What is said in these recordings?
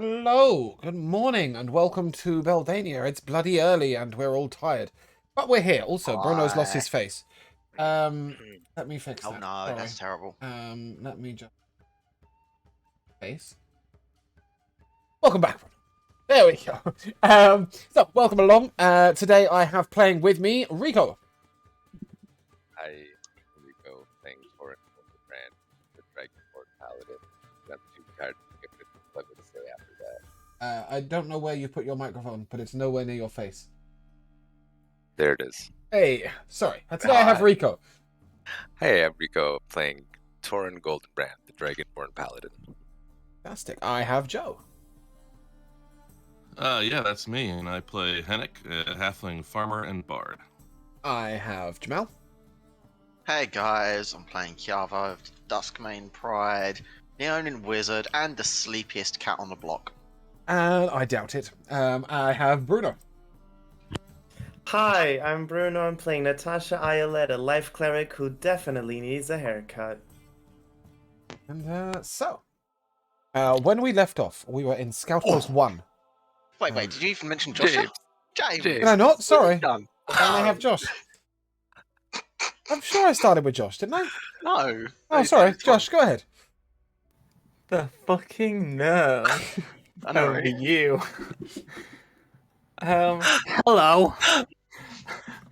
Hello, good morning, and welcome to Beldania. It's bloody early, and we're all tired, but we're here. Also, Bruno's lost his face. Let me fix Oh that. no, Sorry. that's terrible. Let me just face. Welcome back, Bruno. There we go. So welcome along. Today I have playing with me Rico. Hi, Rico, playing for the brand, the Dragonborn Paladin. I'm too tired to get what to say after that. I don't know where you put your microphone, but it's nowhere near your face. There it is. Hey, sorry. Today I have Rico. Hey, I'm Rico, playing Torin Goldenbrand, the Dragonborn Paladin. Fantastic. I have Joe. Yeah, that's me, and I play Hennick, a halfling farmer and bard. I have Jamel. Hey guys, I'm playing Kiava of Duskmane Pride, Neonin Wizard, and the sleepiest cat on the block. And I doubt it. I have Bruno. Hi, I'm Bruno. I'm playing Natasha Ayalette, a life cleric who definitely needs a haircut. And when we left off, we were in Scout Post 1. Wait, did you even mention Joshua? James. Did I not? Sorry. Done. I have Josh. I'm sure I started with Josh, didn't I? No. Oh, sorry. Josh, go ahead. The fucking nerve I know, over right? you. Hello.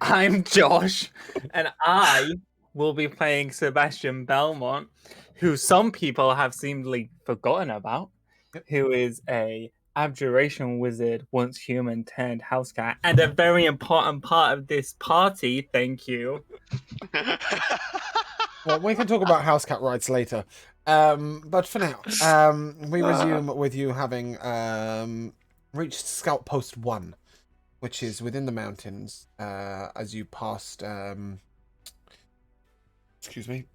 I'm Josh, and I will be playing Sebastian Belmont, who some people have seemingly forgotten about, who is a abjuration wizard, once human turned house cat, and a very important part of this party. Thank you. Well, we can talk about house cat rights later. But for now, we resume with you having reached Scout Post 1, which is within the mountains, as you passed... excuse me.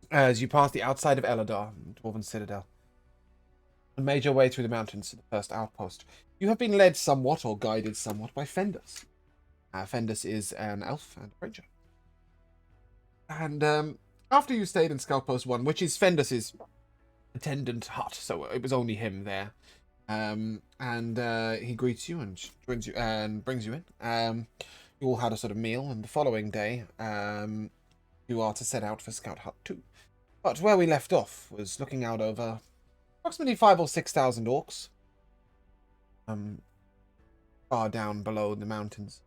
As you pass the outside of Eladar, Dwarven Citadel, and made your way through the mountains to the first outpost. You have been led somewhat, or guided somewhat, by Fendus. Fendus is an elf and a ranger. And after you stayed in Scout Post 1, which is Fendus's attendant hut, so it was only him there, he greets you and joins you and brings you in. You all had a sort of meal, and the following day, you are to set out for Scout Hut 2. But where we left off was looking out over approximately 5,000 or 6,000 orcs, far down below the mountains,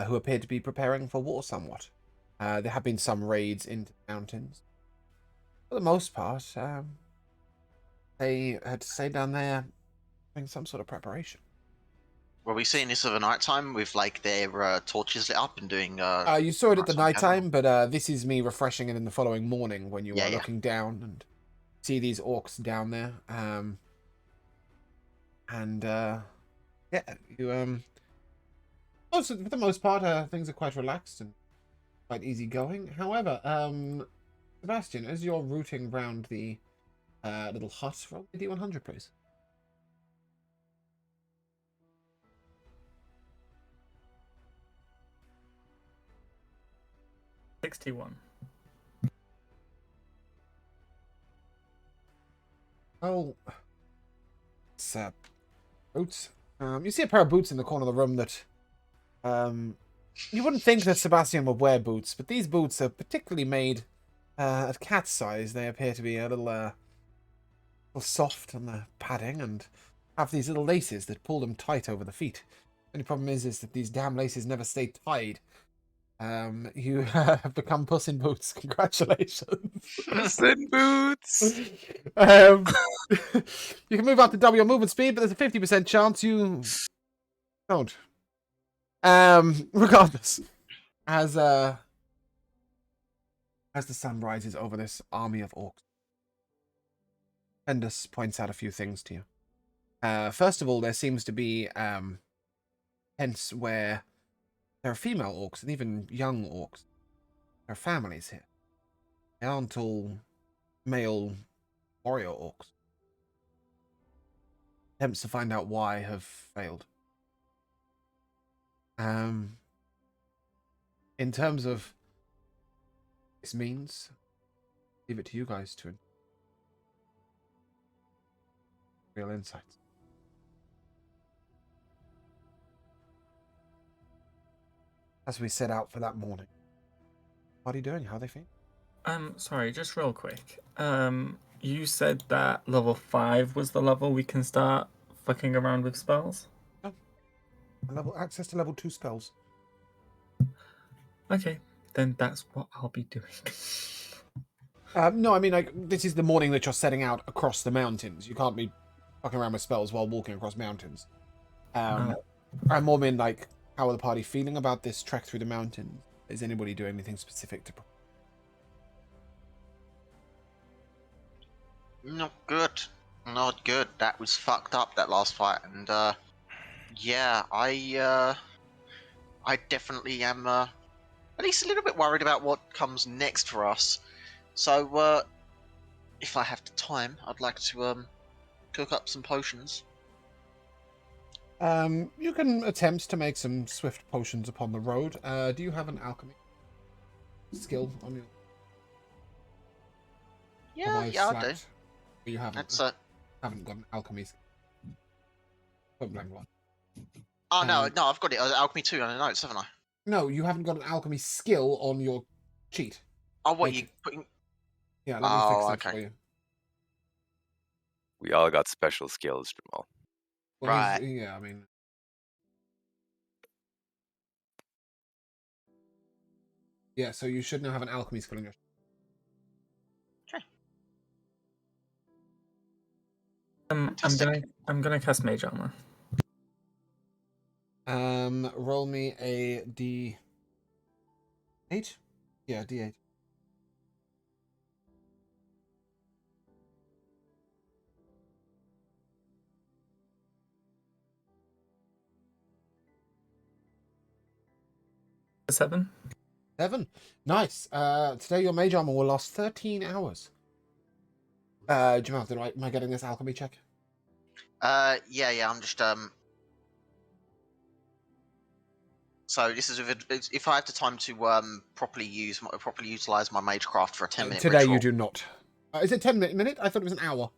who appeared to be preparing for war somewhat. There have been some raids into the mountains. For the most part, they had stayed down there doing some sort of preparation. Were we seeing this at the night time with like their torches lit up and doing? You saw it at the nighttime night gathering? time, but this is me refreshing it in the following morning when you are Yeah. looking down and see these orcs down there. Yeah, you for the most part, things are quite relaxed and quite easygoing. However, Sebastian, as you're rooting round the little hut, roll a D100, please. $61. Oh, it's boots. You see a pair of boots in the corner of the room that you wouldn't think that Sebastian would wear boots, but these boots are particularly made at cat size. They appear to be a little soft on the padding and have these little laces that pull them tight over the feet. The only problem is that these damn laces never stay tied. You have become Puss in Boots. Congratulations. Puss in Boots! You can move up to double your movement speed, but there's a 50% chance you don't. Regardless, as the sun rises over this army of orcs, Fendus points out a few things to you. First of all, there seems to be tents where there are female orcs and even young orcs. There are families here. They aren't all male warrior orcs. Attempts to find out why have failed. In terms of this means, leave it to you guys to real insights. as we set out for that morning. What are you doing? How are they feeling? Sorry, just real quick. You said that level 5 was the level we can start fucking around with spells? Access to level 2 spells. Okay, then that's what I'll be doing. No, I mean, like, this is the morning that you're setting out across the mountains. You can't be fucking around with spells while walking across mountains. I'm more mean, like, how are the party feeling about this trek through the mountains? Is anybody doing anything specific to... Not good. Not good. That was fucked up, that last fight. And, yeah, I definitely am, at least a little bit worried about what comes next for us. So, if I have the time, I'd like to, cook up some potions. You can attempt to make some swift potions upon the road. Do you have an alchemy skill on your... Yeah, yeah, I do. You haven't. That's, haven't got an alchemy skill. Point blank one. Oh, no, I've got it. Alchemy 2 on the notes, haven't I? No, you haven't got an alchemy skill on your cheat. Oh, what, Like- you putting... Yeah, let me fix Oh, that okay. for you. We all got special skills, Jamal. Well, Right. Yeah, I mean... Yeah, so you should now have an alchemy skill on your... I'm gonna cast Mage Armor. Roll me a D8? Yeah, D8. A 7? 7. Nice. Today your mage armor will last 13 hours. Jamal, am I getting this alchemy check? Yeah, I'm just, So this is if I have the time to properly utilize my magecraft for a 10-minute Today ritual. you do not. Is it 10 minute? I thought it was an hour.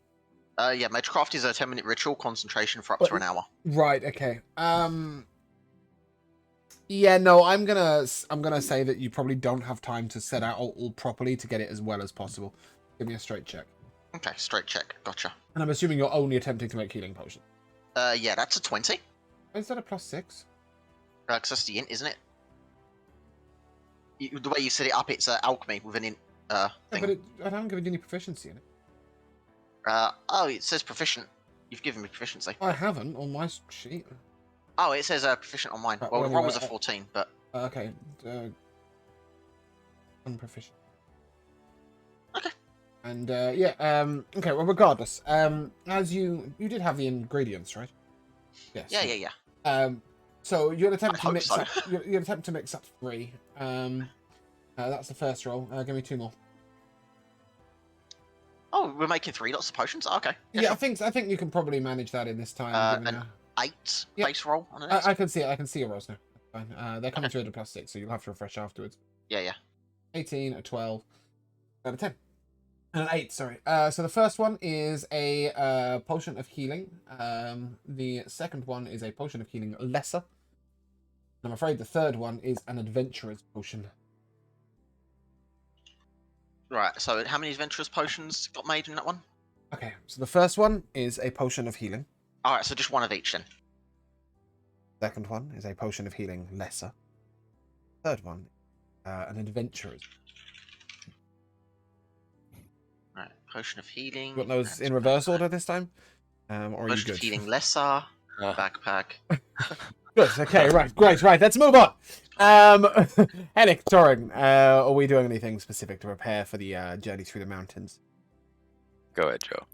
Yeah, magecraft is a 10-minute ritual, concentration for up to an hour. Right. Okay. Yeah. No. I'm gonna say that you probably don't have time to set out all properly to get it as well as possible. Give me a straight check. Okay, straight check. Gotcha. And I'm assuming you're only attempting to make healing potions. Yeah, that's a 20. Is that a +6? Because that's the int, isn't it? The way you set it up, it's alchemy with an int Yeah, thing. but I haven't given you any proficiency in it. Oh, it says proficient. You've given me proficiency. I haven't on my sheet. Oh, it says proficient on mine. Right, Well, well, the one was a anyway, 14, but... Okay. Unproficient. Okay. And okay. Well, regardless, as you did have the ingredients, right? Yes. Yeah. So you'll attempt I to hope mix so. up. You'll attempt to mix up 3. That's the first roll. Give me 2 more. Oh, we're making 3 lots of potions? Oh, okay. Yeah, sure. I think you can probably manage that in this time. given An your- 8 Yep. base roll on the next. I can see it. I can see your rolls now. That's fine. They're coming through at a +6, so you'll have to refresh afterwards. Yeah. 18, a 12, and a 10. And an 8, sorry. So the first one is a potion of healing. The second one is a potion of healing lesser. I'm afraid the third one is an adventurer's potion. Right, so how many adventurous potions got made in that one? Okay, so the first one is a potion of healing. Alright, so just one of each then. Second one is a potion of healing lesser. Third one, an adventurer's. Right, potion of healing. You want those and in reverse order this time? Or are you Potion good? of healing lesser. Backpack. Good. Okay. Right. Great. Right. Let's move on. Hennick, Torrin, are we doing anything specific to prepare for the journey through the mountains? Go ahead, Joe.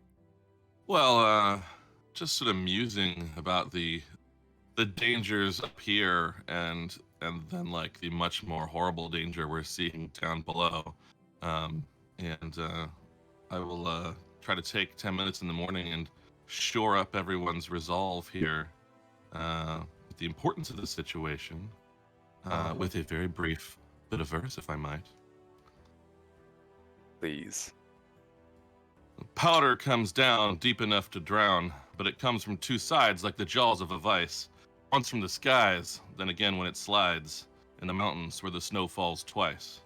Well, just sort of musing about the dangers up here and then like the much more horrible danger we're seeing down below. I will try to take 10 minutes in the morning and shore up everyone's resolve here with the importance of the situation with a very brief bit of verse, if I might. Please. Powder comes down deep enough to drown, but it comes from 2 sides like the jaws of a vice. Once from the skies, then again when it slides, in the mountains where the snow falls twice.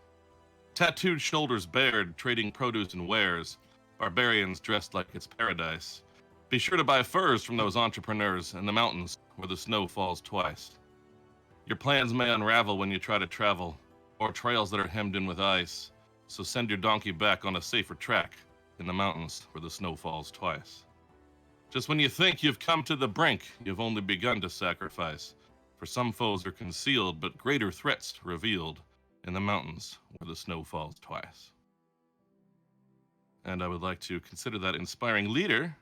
Tattooed shoulders bared, trading produce and wares, barbarians dressed like it's paradise. Be sure to buy furs from those entrepreneurs in the mountains where the snow falls twice. Your plans may unravel when you try to travel, or trails that are hemmed in with ice, so send your donkey back on a safer track in the mountains where the snow falls twice. Just when you think you've come to the brink, you've only begun to sacrifice, for some foes are concealed, but greater threats revealed in the mountains where the snow falls twice. And I would like to consider that inspiring leader.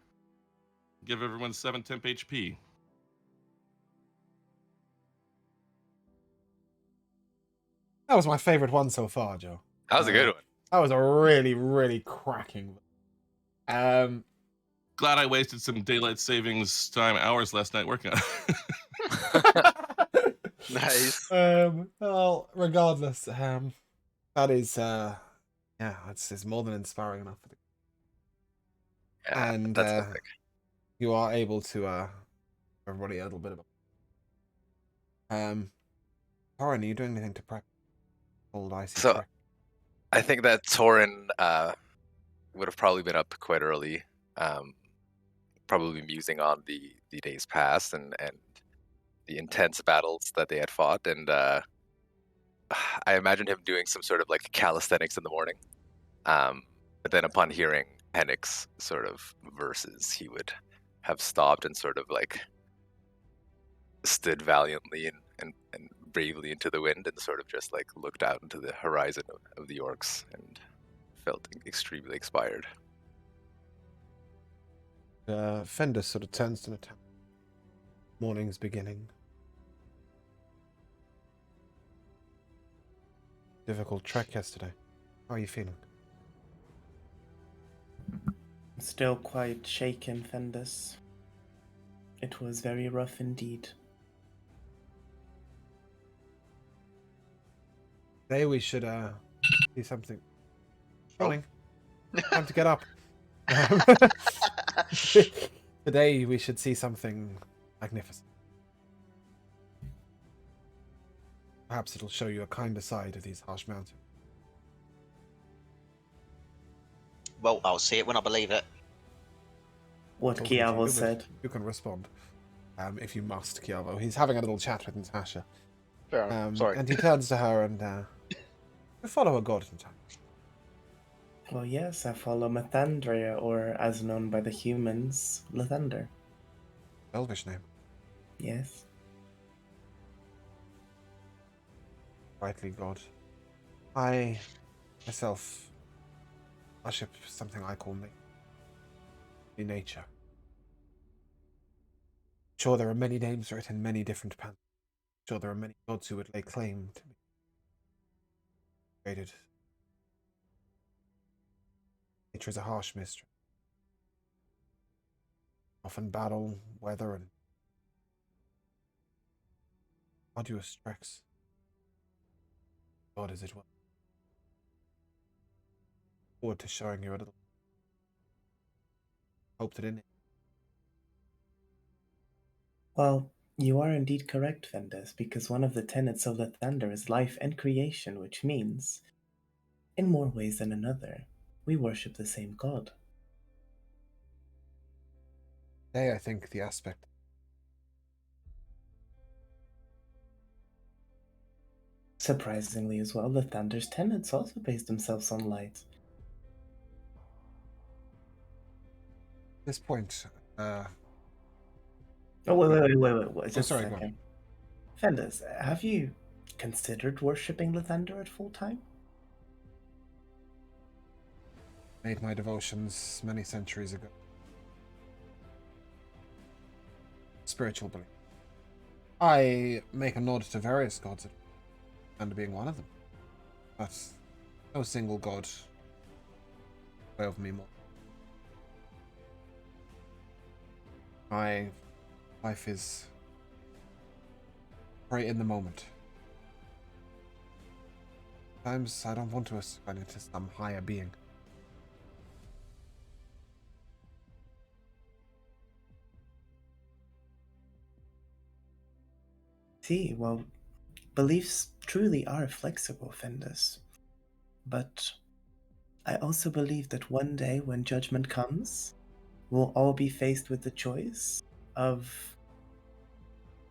Give everyone 7 temp HP. That was my favorite one so far, Joe. That was a good one. That was a really, really cracking one. Glad I wasted some daylight savings time hours last night working on it. Nice. Well, regardless, that is, yeah, it's more than inspiring enough. Yeah, And that's epic. you are able to, everybody a little bit of. Torin, are you doing anything to prep old icy So- trek? I think that Torin would have probably been up quite early, probably musing on the days past and the intense battles that they had fought, and I imagined him doing some sort of like calisthenics in the morning. But then upon hearing Hennick's sort of verses, he would have stopped and sort of like stood valiantly and bravely into the wind and sort of just like looked out into the horizon of the orcs and felt extremely inspired. Fender sort of turns to Natalia. Morning's beginning. Difficult trek yesterday. How are you feeling? Still quite shaken, Fendus. It was very rough indeed. Today we should see something. Morning. Time to get up. Today we should see something magnificent. Perhaps it'll show you a kinder side of these harsh mountains. Well, I'll see it when I believe it. What Talking to you, Kiavo but said. You can respond. If you must, Kiavo. He's having a little chat with Natasha. Fair enough. Sorry. And he turns to her and you follow a god, Natasha. Well, yes, I follow Mathandria, or as known by the humans, Lathander. Elvish name. Yes. Rightly god. I myself worship something I call nature. Sure, there are many names for it in many different pantheons. Sure, there are many gods who would lay claim to be created. Nature is a harsh mistress. Often battle, weather, and arduous treks. God, as it were. Forward to showing you a little. Hope that in it. Well, you are indeed correct, Fendus, because one of the tenets of the Thunder is life and creation, which means, in more ways than another, we worship the same god. Today, I think the aspect. Surprisingly as well, the Thunder's tenets also base themselves on light. At this point, Oh, wait. Just sorry, a go on. second. Fendus, have you considered worshipping the Thunder at full time? Made my devotions many centuries ago. Spiritual belief. I make a nod to various gods, and being one of them. But no single god sway over me more. My life is right in the moment. Sometimes I don't want to assign it to some higher being. See, well, beliefs truly are flexible, Findus. But I also believe that one day when judgment comes, we'll all be faced with the choice of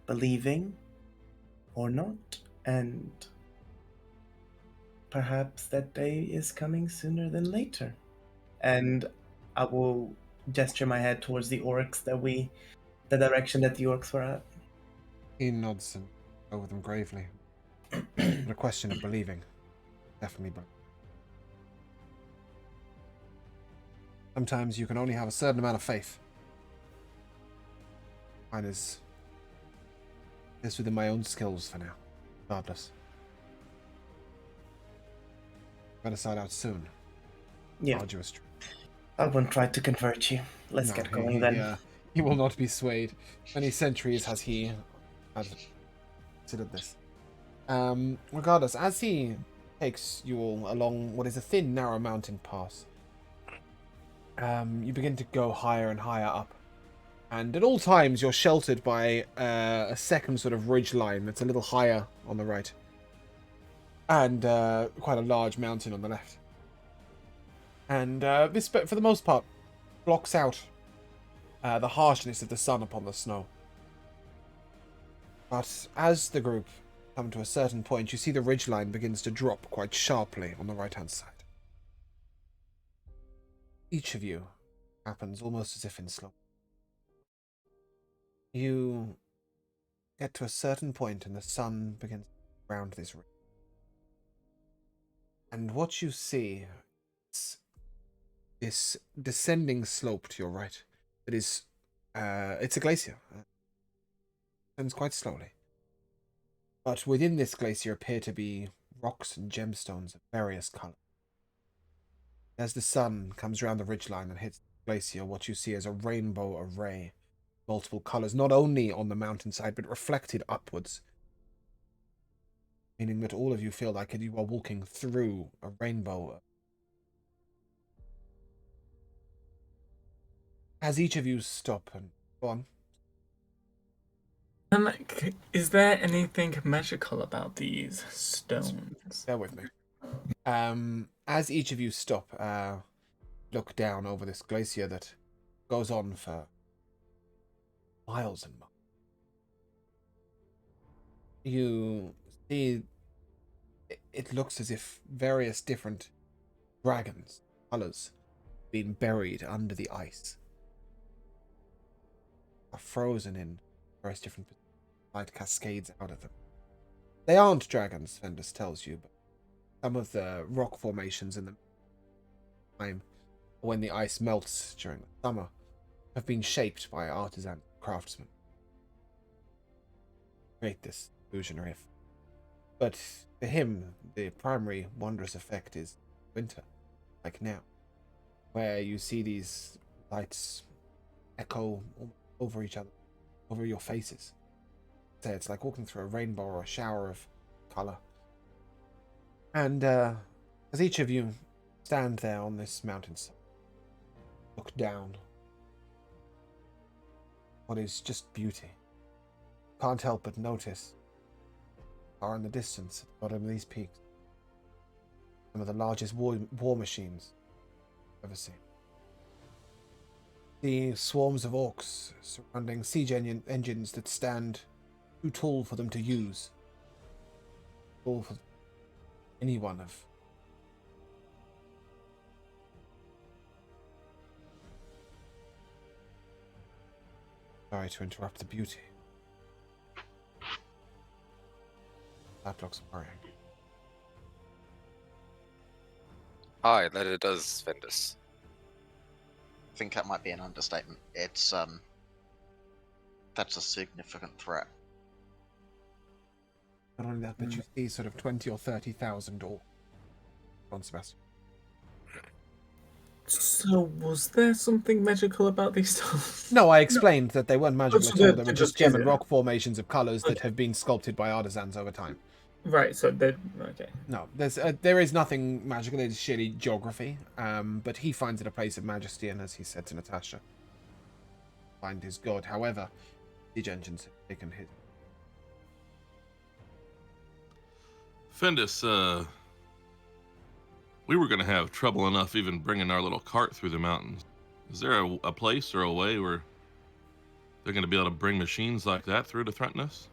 believing or not, and perhaps that day is coming sooner than later. And I will gesture my head towards the orcs the direction that the orcs were at. He nods and over them gravely. But a question of believing. Definitely believe. Sometimes you can only have a certain amount of faith. Mine is within my own skills for now, regardless. Better side out soon. Yeah, Arduous. I won't try to convert you. Let's get going then. He will not be swayed. Many centuries has he had considered this. Regardless, as he takes you all along what is a thin, narrow mountain pass, you begin to go higher and higher up. And at all times, you're sheltered by a second sort of ridge line that's a little higher on the right. And quite a large mountain on the left. And this, for the most part, blocks out the harshness of the sun upon the snow. But as the group come to a certain point, you see the ridgeline begins to drop quite sharply on the right-hand side. Each of you happens almost as if in slow. You get to a certain point and the sun begins to round this ridge. And what you see is this descending slope to your right. It is, it's a glacier. It descends quite slowly. But within this glacier appear to be rocks and gemstones of various colours. As the sun comes around the ridgeline and hits the glacier, what you see is a rainbow array, multiple colours, not only on the mountainside, but reflected upwards. Meaning that all of you feel like you are walking through a rainbow. As each of you stop and go on. Is there anything magical about these stones? Bear with me. As each of you stop, look down over this glacier that goes on for miles and miles. You see, it looks as if various different dragons, colours, been buried under the ice, are frozen in various different light cascades out of them. They aren't dragons, Fendus tells you, but some of the rock formations in the time when the ice melts during the summer have been shaped by artisan craftsmen. Create this illusionary effect. But for him, the primary wondrous effect is winter, like now, where you see these lights echo over each other, over your faces. So it's like walking through a rainbow or a shower of colour. And as each of you stand there on this mountainside, look down, what is just beauty. Can't help but notice, far in the distance, at the bottom of these peaks, some of the largest war machines I've ever seen. The swarms of orcs surrounding siege engines that stand too tall for them to use. Tall for anyone of. Sorry to interrupt the beauty. That looks worrying. Aye, that it does, Vendus. I think that might be an understatement. It's that's a significant threat. Not only that, but you see sort of 20 or 30,000 orcs on Sebastian. So, was there something magical about these stones? No, I explained that they weren't magical So at all. they're They were just just gem and easier. rock formations of colours that Okay. have been sculpted by artisans over time. Right, so they're... Okay. No, there is nothing magical. It is surely geography. But he finds it a place of majesty, and as he said to Natasha, find his god. However, siege engines have taken his. Fendis, we were going to have trouble enough even bringing our little cart through the mountains. Is there a place or a way where they're going to be able to bring machines like that through to threaten us?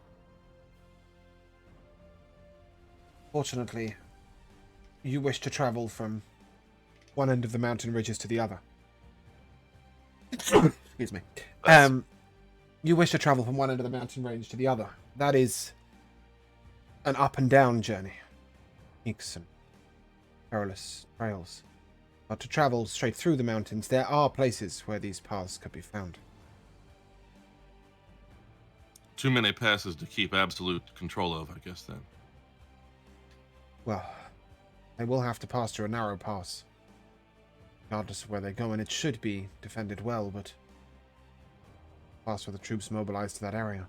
Fortunately, you wish to travel from one end of the mountain ridges to the other. Excuse me. You wish to travel from one end of the mountain range to the other. That is an up and down journey. Peaks and perilous trails. But to travel straight through the mountains, there are places where these paths could be found. Too many passes to keep absolute control of, I guess, then. Well, they will have to pass through a narrow pass. Regardless of where they go, and it should be defended well, but pass with the troops mobilized to that area.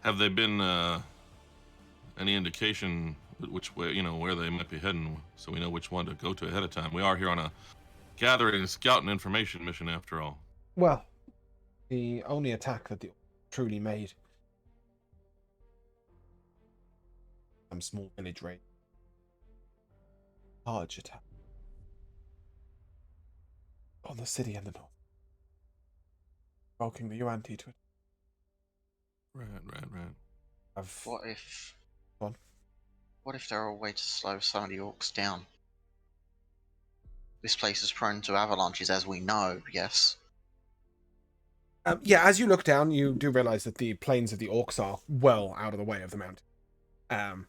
Have they been any indication which way, where they might be heading, so we know which one to go to ahead of time? We are here on a gathering, scouting information mission, after all. Well, the only attack that the truly made, some small village raid, large attack on the city in the north, provoking the Yuan-Ti to it. Right. What if... Go on. What if there are a way to slow some of the orcs down? This place is prone to avalanches, as we know, yes? Yeah, as you look down, you do realize that the plains of the orcs are well out of the way of the mountain. Haven't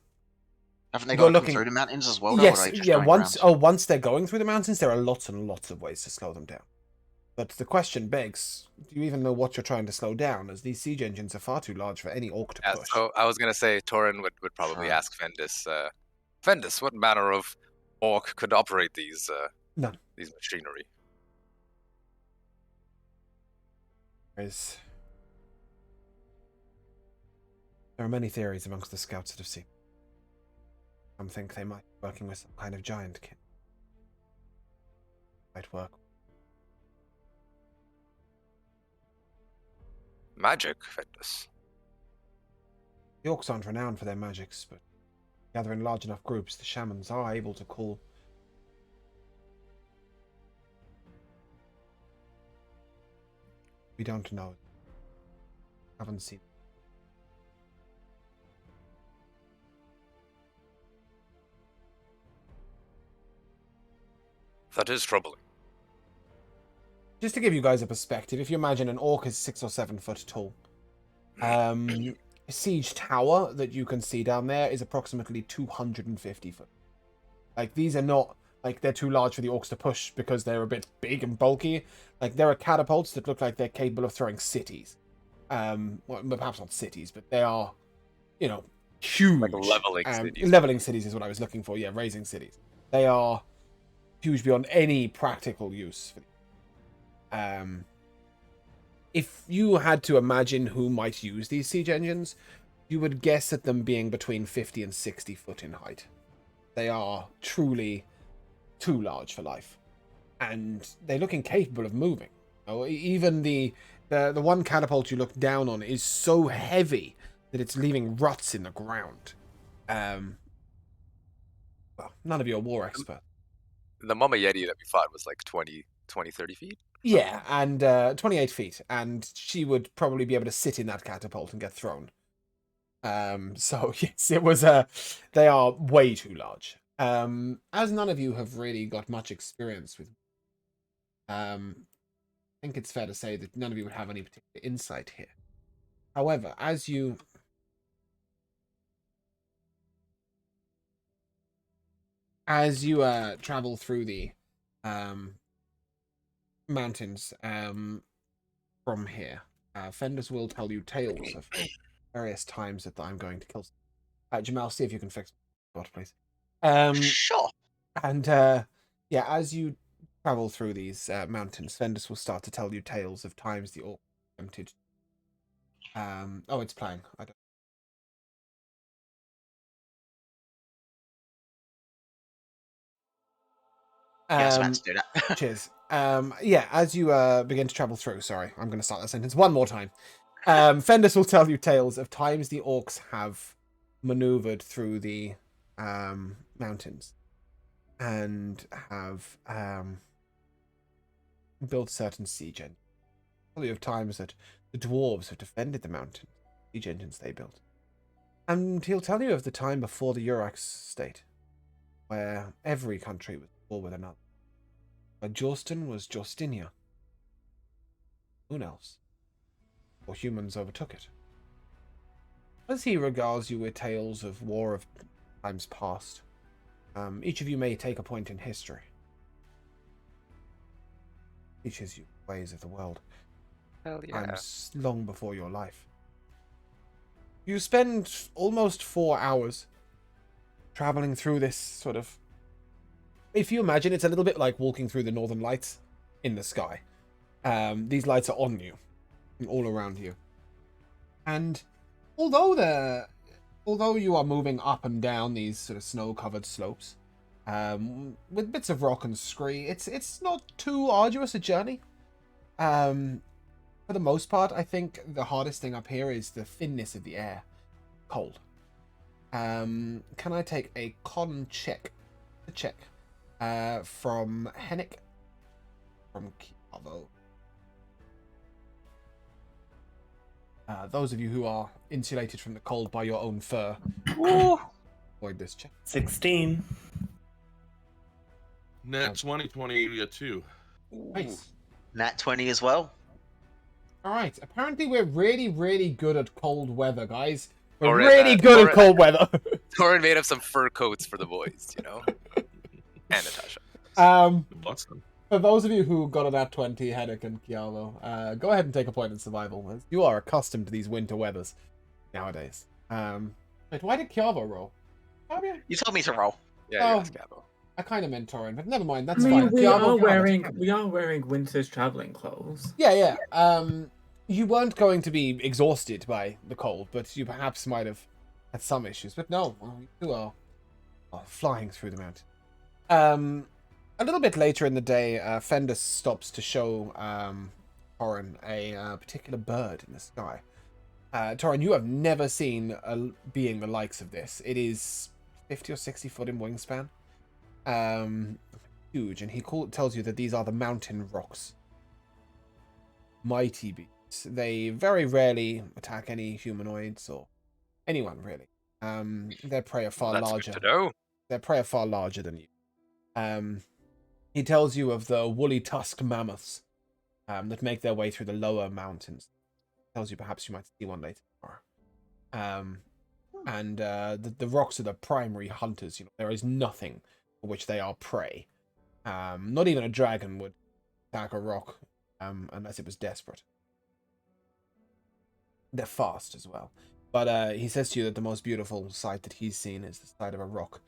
they You're got to come looking- through the mountains as well? Or Yes, are they just yeah. going Once around? once they're going through the mountains, there are lots and lots of ways to slow them down. But the question begs: do you even know what you're trying to slow down? As these siege engines are far too large for any orc to Yeah, push. so I was gonna say Torin would probably Sure. ask Fendis, Fendis, what manner of orc could operate these None. these machinery? There are many theories amongst the scouts that have seen. Some think they might be working with some kind of giant kin. Might work. Magic, Fendis. The orcs aren't renowned for their magics, but gather in large enough groups, the shamans are able to call. We don't know. Haven't seen. That is troubling. Just to give you guys a perspective, if you imagine an orc is 6 or 7 foot tall, a siege tower that you can see down there is approximately 250 foot. Like, these are not, like, they're too large for the orcs to push because they're a bit big and bulky. Like, there are catapults that look like they're capable of throwing cities. Well, perhaps not cities, but they are, huge. Like leveling cities. Leveling cities is what I was looking for, yeah, raising cities. They are huge beyond any practical use. If you had to imagine who might use these siege engines, you would guess at them being between 50 and 60 foot in height. They are truly too large for life. And they look incapable of moving. Even the one catapult you look down on is so heavy that it's leaving ruts in the ground. Well, none of you are war experts. The Mama Yeti that we fought was like 20, 30 feet. Yeah, and 28 feet, and she would probably be able to sit in that catapult and get thrown. So yes, it was they are way too large. As none of you have really got much experience with, I think it's fair to say that none of you would have any particular insight here. However, as you travel through the mountains from here, Fenders will tell you tales of various times that I'm going to kill. Jamal, see if you can fix God, please. Sure. And yeah, as you travel through these mountains, Fenders will start to tell you tales of times the orc attempted. Oh, it's playing. I don't. Yes, I meant to do that. Cheers. Yeah, as you begin to travel through, sorry, I'm going to start that sentence one more time. Fendus will tell you tales of times the orcs have maneuvered through the mountains and have built certain siege engines. Tell you of times that the dwarves have defended the mountain siege engines they built. And he'll tell you of the time before the Urax state, where every country was at war with another. Where Jorston was Jorstinia. Who else? Or humans overtook it. As he regales you with tales of war of times past, each of you may take a point in history. Teaches you ways of the world. Hell yeah. Times long before your life. You spend almost 4 hours traveling through this sort of... If you imagine, it's a little bit like walking through the northern lights in the sky. These lights are on you, all around you. And although you are moving up and down these sort of snow-covered slopes, with bits of rock and scree, it's not too arduous a journey. For the most part, I think the hardest thing up here is the thinness of the air. Cold. Can I take a con check? From Hennick. From Kiavo. Those of you who are insulated from the cold by your own fur. Avoid this check. 16. Net 2020, you get 2. Nice. Nat 20 as well. Alright, apparently we're really, really good at cold weather, guys. We're Or really good at cold weather. Torin made up some fur coats for the boys, you know? And Natasha. Lots of them. For those of you who got a nat 20, Hennick and Kialo, go ahead and take a point in survival. As you are accustomed to these winter weathers nowadays. Wait, why did Kiavo roll? You told me to roll. Yeah, Oh. yes, Gabo. I kind of meant Torin, but never mind. That's I mean, fine. we Kiavo- are wearing winter's traveling clothes. Yeah. You weren't going to be exhausted by the cold, but you perhaps might have had some issues. But no, you are flying through the mountain. A little bit later in the day, Fendus stops to show Torin a particular bird in the sky. Torin, you have never seen a being the likes of this. It is 50 or 60 foot in wingspan. Huge, and he tells you that these are the mountain rocks. Mighty beasts. They very rarely attack any humanoids or anyone really. Their prey are far That's larger. good to know. Their prey are far larger than you. He tells you of the woolly tusked mammoths that make their way through the lower mountains. Tells you perhaps you might see one later tomorrow. And the rocks are the primary hunters. You know, there is nothing for which they are prey. Not even a dragon would attack a rock unless it was desperate. They're fast as well. But he says to you that the most beautiful sight that he's seen is the sight of a rock.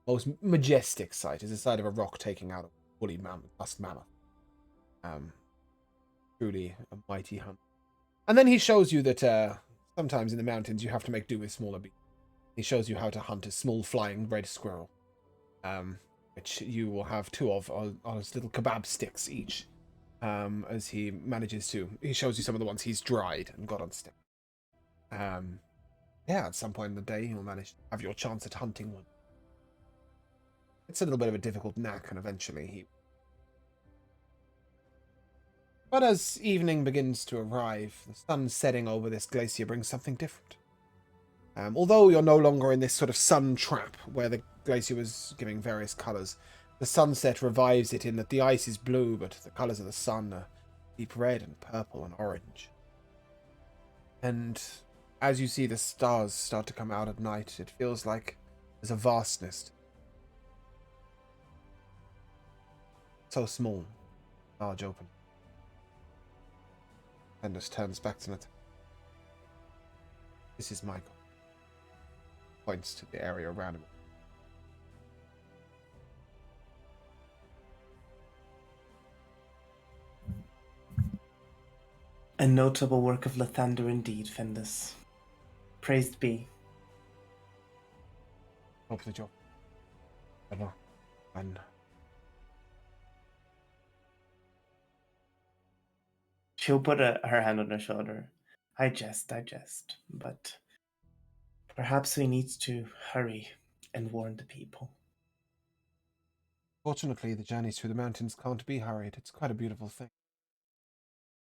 Most majestic sight is the sight of a rock taking out a woolly tusked mammoth. Truly a mighty hunt. And then he shows you that sometimes in the mountains you have to make do with smaller beasts. He shows you how to hunt a small flying red squirrel. Which you will have 2 of on his little kebab sticks each. As he manages to. He shows you some of the ones he's dried and got on stick. Yeah, at some point in the day you'll manage to have your chance at hunting one. It's a little bit of a difficult knack, and eventually he... But as evening begins to arrive, the sun setting over this glacier brings something different. Although you're no longer in this sort of sun trap where the glacier was giving various colours, the sunset revives it in that the ice is blue, but the colours of the sun are deep red and purple and orange. And as you see the stars start to come out at night, it feels like there's a vastness. So small, large open. Fendus turns back to Nat. This is my goal. Points to the area around him. A notable work of Lathander indeed, Fendus. Praised be. Hope the job. Ever. And She'll put her hand on her shoulder. I jest. But perhaps we need to hurry and warn the people. Fortunately, the journeys through the mountains can't be hurried. It's quite a beautiful thing.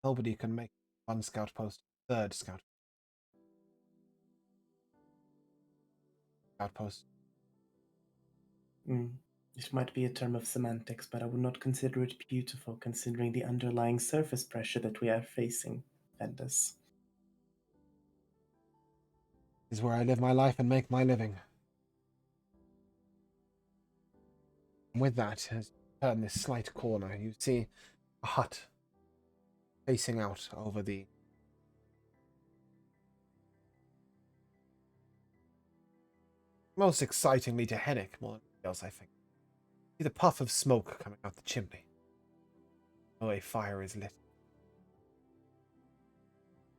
Nobody can make one scout post, third scout outpost. This might be a term of semantics, but I would not consider it beautiful considering the underlying surface pressure that we are facing, Ventus. This is where I live my life and make my living. And with that, as you turn this slight corner, you see a hut facing out over the most excitingly to Hennick more than anything else, I think. See the puff of smoke coming out the chimney. Oh, a fire is lit.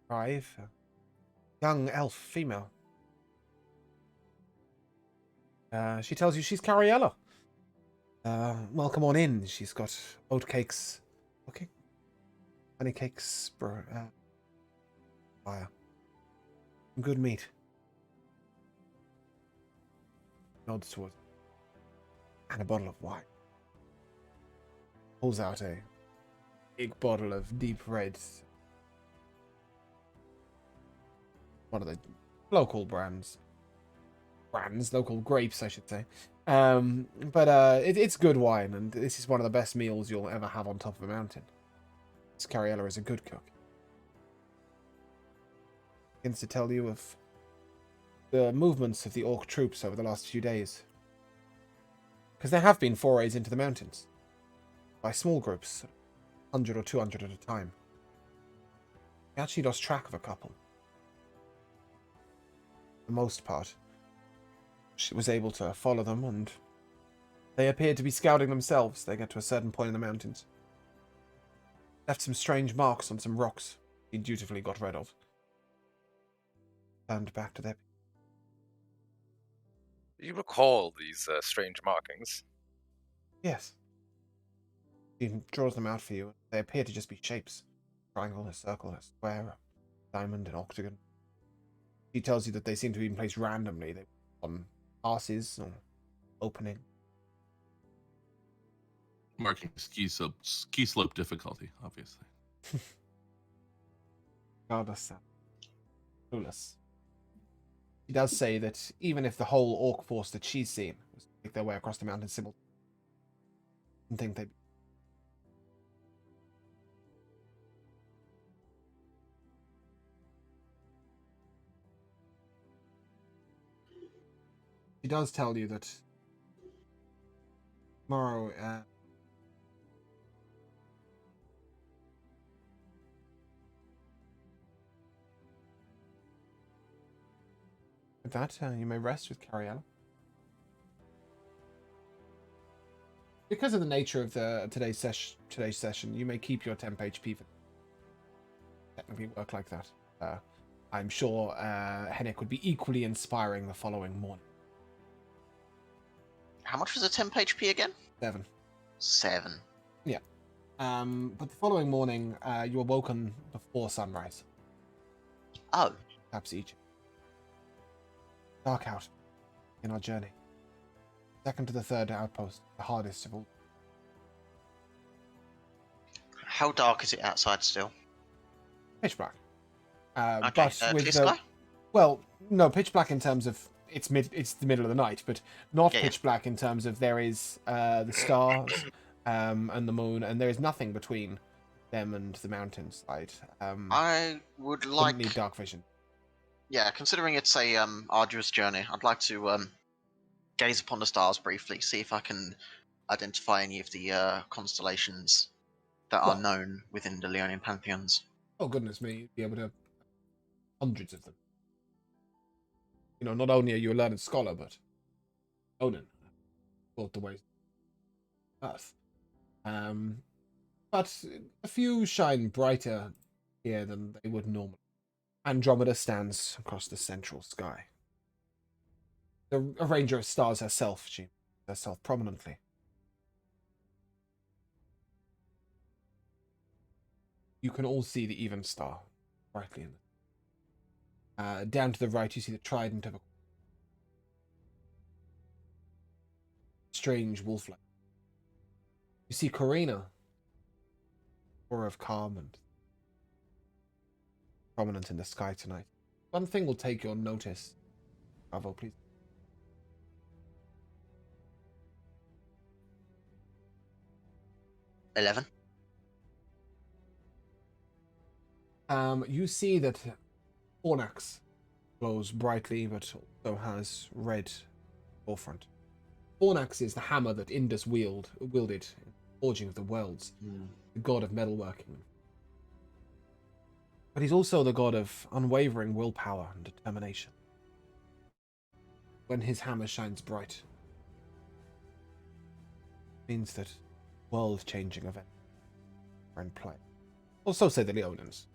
Arrive, a young elf female. She tells you she's Cariella. Welcome on in. She's got oat cakes cooking, honey cakes, fire, some good meat. Nods towards and a bottle of wine. Pulls out a big bottle of deep red. One of the local local grapes, I should say. But it's good wine, and this is one of the best meals you'll ever have on top of a mountain. This Cariella is a good cook. Begins to tell you of the movements of the orc troops over the last few days. Because there have been forays into the mountains. By small groups, 100 or 200 at a time. He actually lost track of a couple. For the most part, she was able to follow them, and they appeared to be scouting themselves. They get to a certain point in the mountains. Left some strange marks on some rocks he dutifully got rid of. Turned back to their... You recall these strange markings? Yes. He draws them out for you. They appear to just be shapes. Triangle, a circle, a square, a diamond, an octagon. He tells you that they seem to be placed randomly. They on passes or opening. Marking ski slope difficulty, obviously. Regardless, clueless. He does say that even if the whole orc force that she's seen was to make their way across the mountain simultaneously, I think they'd... She does tell you that tomorrow, with that, you may rest with Cariella. Because of the nature of today's session, you may keep your temp HP for technically work like that. I'm sure Hennick would be equally inspiring the following morning. How much was the temp HP again? 7. 7. Yeah. But the following morning, you are woken before sunrise. Oh. Perhaps each. Dark out in our journey. Second to the third outpost, the hardest of all. How dark is it outside still? Pitch black. Okay, But with clear the... sky? Well, no, pitch black in terms of it's the middle of the night, but not Yeah, pitch black in terms of there is the stars and the moon, and there is nothing between them and the mountainside. I would Wouldn't like... need dark vision. Yeah, considering it's a arduous journey, I'd like to gaze upon the stars briefly, see if I can identify any of the constellations that are Well- known within the Leonian pantheons. Oh goodness me, you'd be able to hundreds of them. You know, not only are you a learned scholar, but Odin brought the way Earth. But a few shine brighter here than they would normally. Andromeda stands across the central sky. The arranger of stars herself, she herself prominently. You can all see the even star brightly in Down to the right, you see the trident of a strange wolf-like. You see Karina, aura of calm and prominent in the sky tonight. One thing will take your notice. Bravo, please. $11. You see that Fornax glows brightly, but also has red forefront. Fornax is the hammer that Indus wielded in the forging of the worlds, the god of metalworking. But he's also the god of unwavering willpower and determination. When his hammer shines bright, it means that world-changing events are in play. Or so say the Leonins.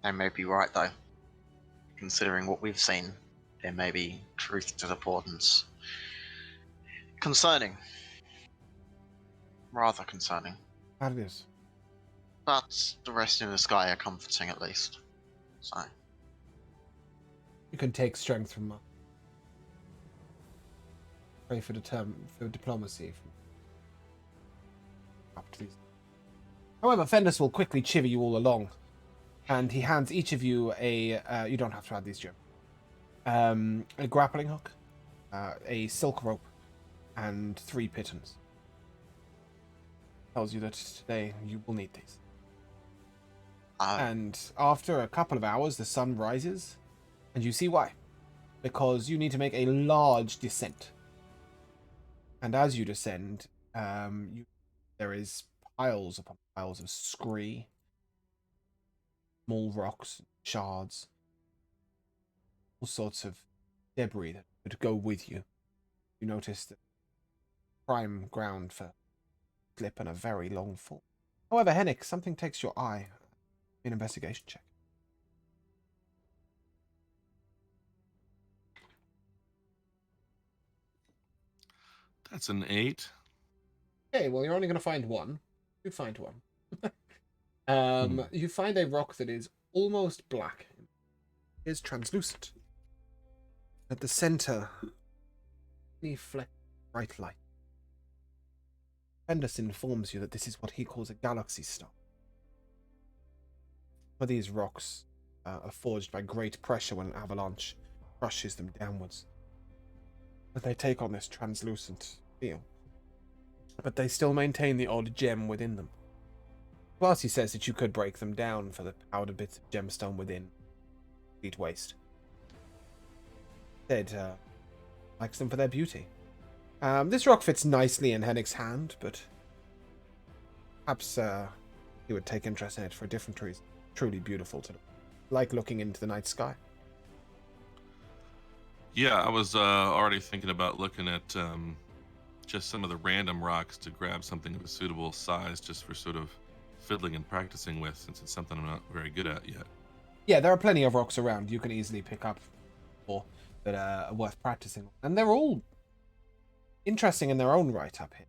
They may be right, though. Considering what we've seen, there may be truth to the portents. Concerning. Rather concerning. That it is. But the rest in the sky are comforting, at least. So. You can take strength from pray for diplomacy. Up to these. However, Fendus will quickly chivvy you all along, and he hands each of you a. You don't have to add these, Jim. A grappling hook, a silk rope, and 3 pitons. Tells you that today you will need these. And after a couple of hours, the sun rises, and you see why. Because you need to make a large descent. And as you descend, there is piles upon piles of scree, small rocks, shards, all sorts of debris that would go with you. You notice that prime ground for slip and a very long fall. However, Hennick, something takes your eye. An investigation check. That's an 8. Okay, well, you're only going to find one. You find one. You find a rock that is almost black. It is translucent. At the center, any fleck of bright light. Henderson informs you that this is what he calls a galaxy star. Some of these rocks are forged by great pressure when an avalanche crushes them downwards. But they take on this translucent feel. But they still maintain the odd gem within them. Plus, he says that you could break them down for the powdered bits of gemstone within. Complete waste. Instead, likes them for their beauty. This rock fits nicely in Hennick's hand, but perhaps he would take interest in it for a different reason. Truly beautiful to them. Like looking into the night sky. Yeah, I was already thinking about looking at just some of the random rocks to grab something of a suitable size just for sort of fiddling and practicing with, since it's something I'm not very good at yet. Yeah, there are plenty of rocks around you can easily pick up for that are worth practicing. And they're all interesting in their own right up here.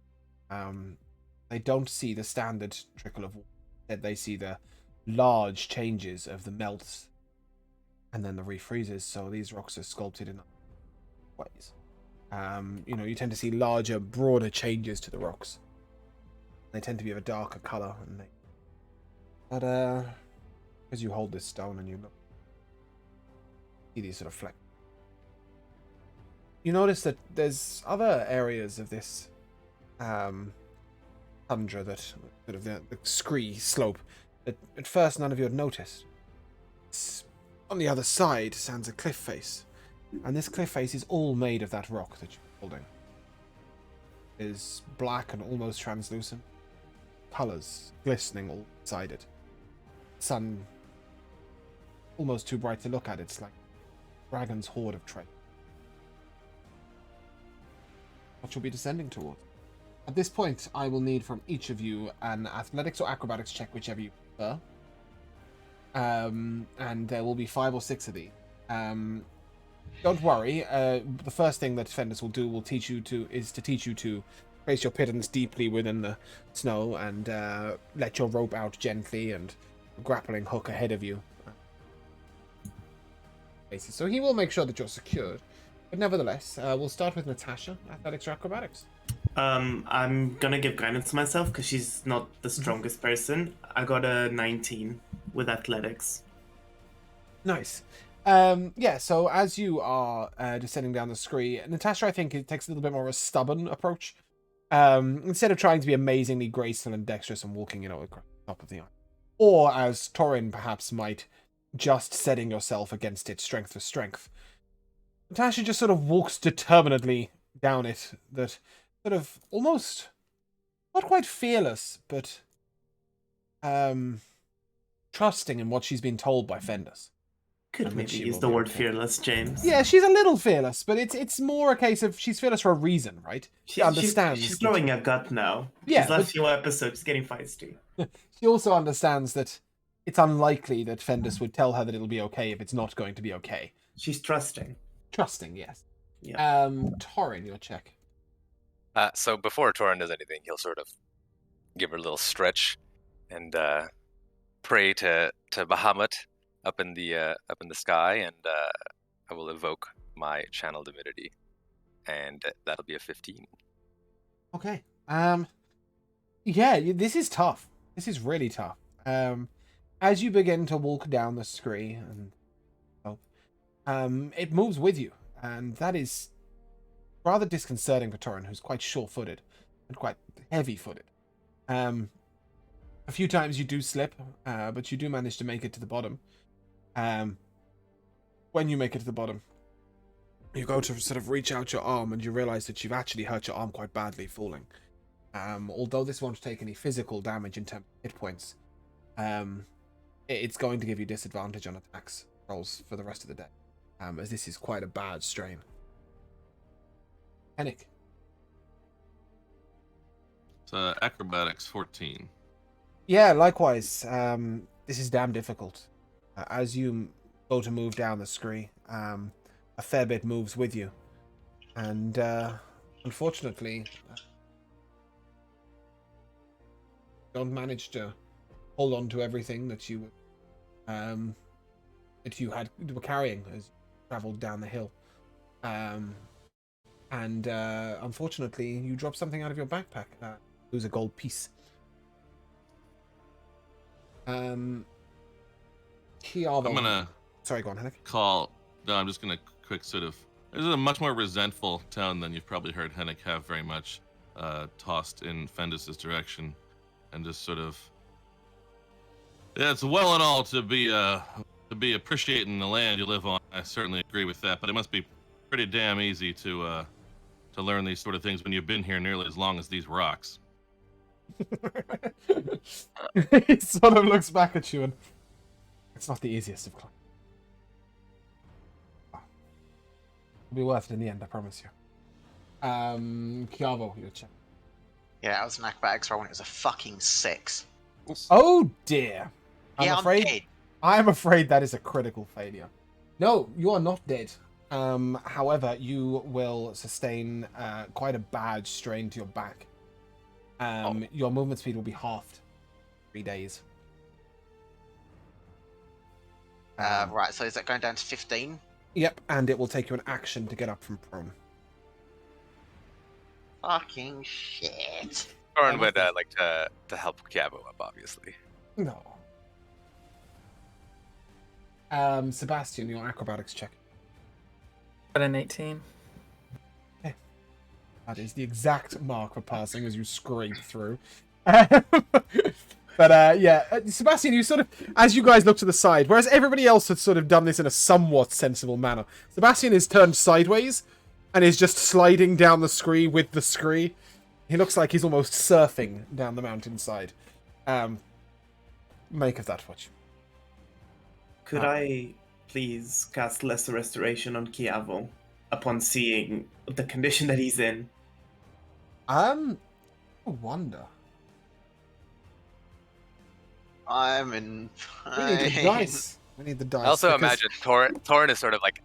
They don't see the standard trickle of water. Instead, they see the large changes of the melts and then the refreezes. So these rocks are sculpted in ways. You tend to see larger, broader changes to the rocks. They tend to be of a darker color, and but as you hold this stone and you look, see these sort of flecks. You notice that there's other areas of this tundra that sort of the scree slope that at first none of you had noticed. On the other side stands a cliff face, and this cliff face is all made of that rock that you're holding. It is black and almost translucent, colors glistening all inside it. Sun almost too bright to look at. It's like a dragon's hoard of treasure. What you'll be descending towards. At this point, I will need from each of you an athletics or acrobatics check, whichever you prefer. And there will be 5 or 6 of these. Don't worry. The first thing that Fendus will do is to teach you to place your pitons deeply within the snow and let your rope out gently and a grappling hook ahead of you. basis. So he will make sure that you're secured. But nevertheless, we'll start with Natasha, athletics or acrobatics. I'm gonna give guidance to myself because she's not the strongest person. I got a 19 with athletics. Nice. Yeah, so as you are descending down the scree, Natasha, I think, it takes a little bit more of a stubborn approach. Instead of trying to be amazingly graceful and dexterous and walking, across the top of the iron. Or, as Torin perhaps might, just setting yourself against it strength for strength. Natasha just sort of walks determinedly down it, that sort of almost, not quite fearless, but trusting in what she's been told by Fendus. Could maybe use the word fearless, James. Yeah, she's a little fearless, but it's more a case of she's fearless for a reason, right? She understands. She's growing a gut now. Yeah, These last few episodes, getting feisty. She also understands that it's unlikely that Fendus would tell her that it'll be okay if it's not going to be okay. She's trusting. Trusting, yes. Yeah. Torin, your check. So before Torin does anything, he'll sort of give her a little stretch and pray to Bahamut up in the sky, and I will evoke my channel divinity, and that'll be a 15. Okay. Yeah, this is tough. This is really tough. As you begin to walk down the scree, and it moves with you, and that is rather disconcerting for Torin, who's quite sure-footed and quite heavy-footed. A few times you do slip, but you do manage to make it to the bottom. When you make it to the bottom, you go to sort of reach out your arm, and you realize that you've actually hurt your arm quite badly falling. Although this won't take any physical damage in terms of hit points, it's going to give you disadvantage on attacks rolls for the rest of the day, as this is quite a bad strain. Hennick. So acrobatics 14. Yeah, likewise. This is damn difficult. As you go to move down the scree, a fair bit moves with you. And unfortunately, don't manage to hold on to everything that you were carrying as you traveled down the hill. And unfortunately, you drop something out of your backpack. Lose a gold piece. I'm Kiava. gonna Sorry, go on, Hennick. I'm just gonna quick sort of. This is a much more resentful tone than you've probably heard Hennick have very much tossed in Fendus's direction, and just sort of. Yeah, it's well and all to be appreciating the land you live on. I certainly agree with that, but it must be pretty damn easy to learn these sort of things when you've been here nearly as long as these rocks. He sort of looks back at you, and it's not the easiest of climbs. It'll be worth it in the end, I promise you. Kiavo, your check. Yeah, that was an acrobatics roll and it was a fucking 6. Oh dear. I'm dead. I'm afraid that is a critical failure. No, you are not dead. However, you will sustain quite a bad strain to your back. Your movement speed will be halved. 3 days. Right, so is that going down to 15? Yep, and it will take you an action to get up from prone. Fucking shit. Torin would like to help Kiabo up, obviously. No. Sebastian, your acrobatics check. Got an 18. That is the exact mark for passing as you scrape through. But yeah, Sebastian, you sort of, as you guys look to the side, whereas everybody else had sort of done this in a somewhat sensible manner, Sebastian is turned sideways and is just sliding down the scree with the scree. He looks like he's almost surfing down the mountainside. Make of that what you... Could I please cast Lesser Restoration on Kiavo upon seeing the condition that he's in? I wonder. I'm in We need the pain. dice. We need the dice. I also because- imagine Torin is sort of like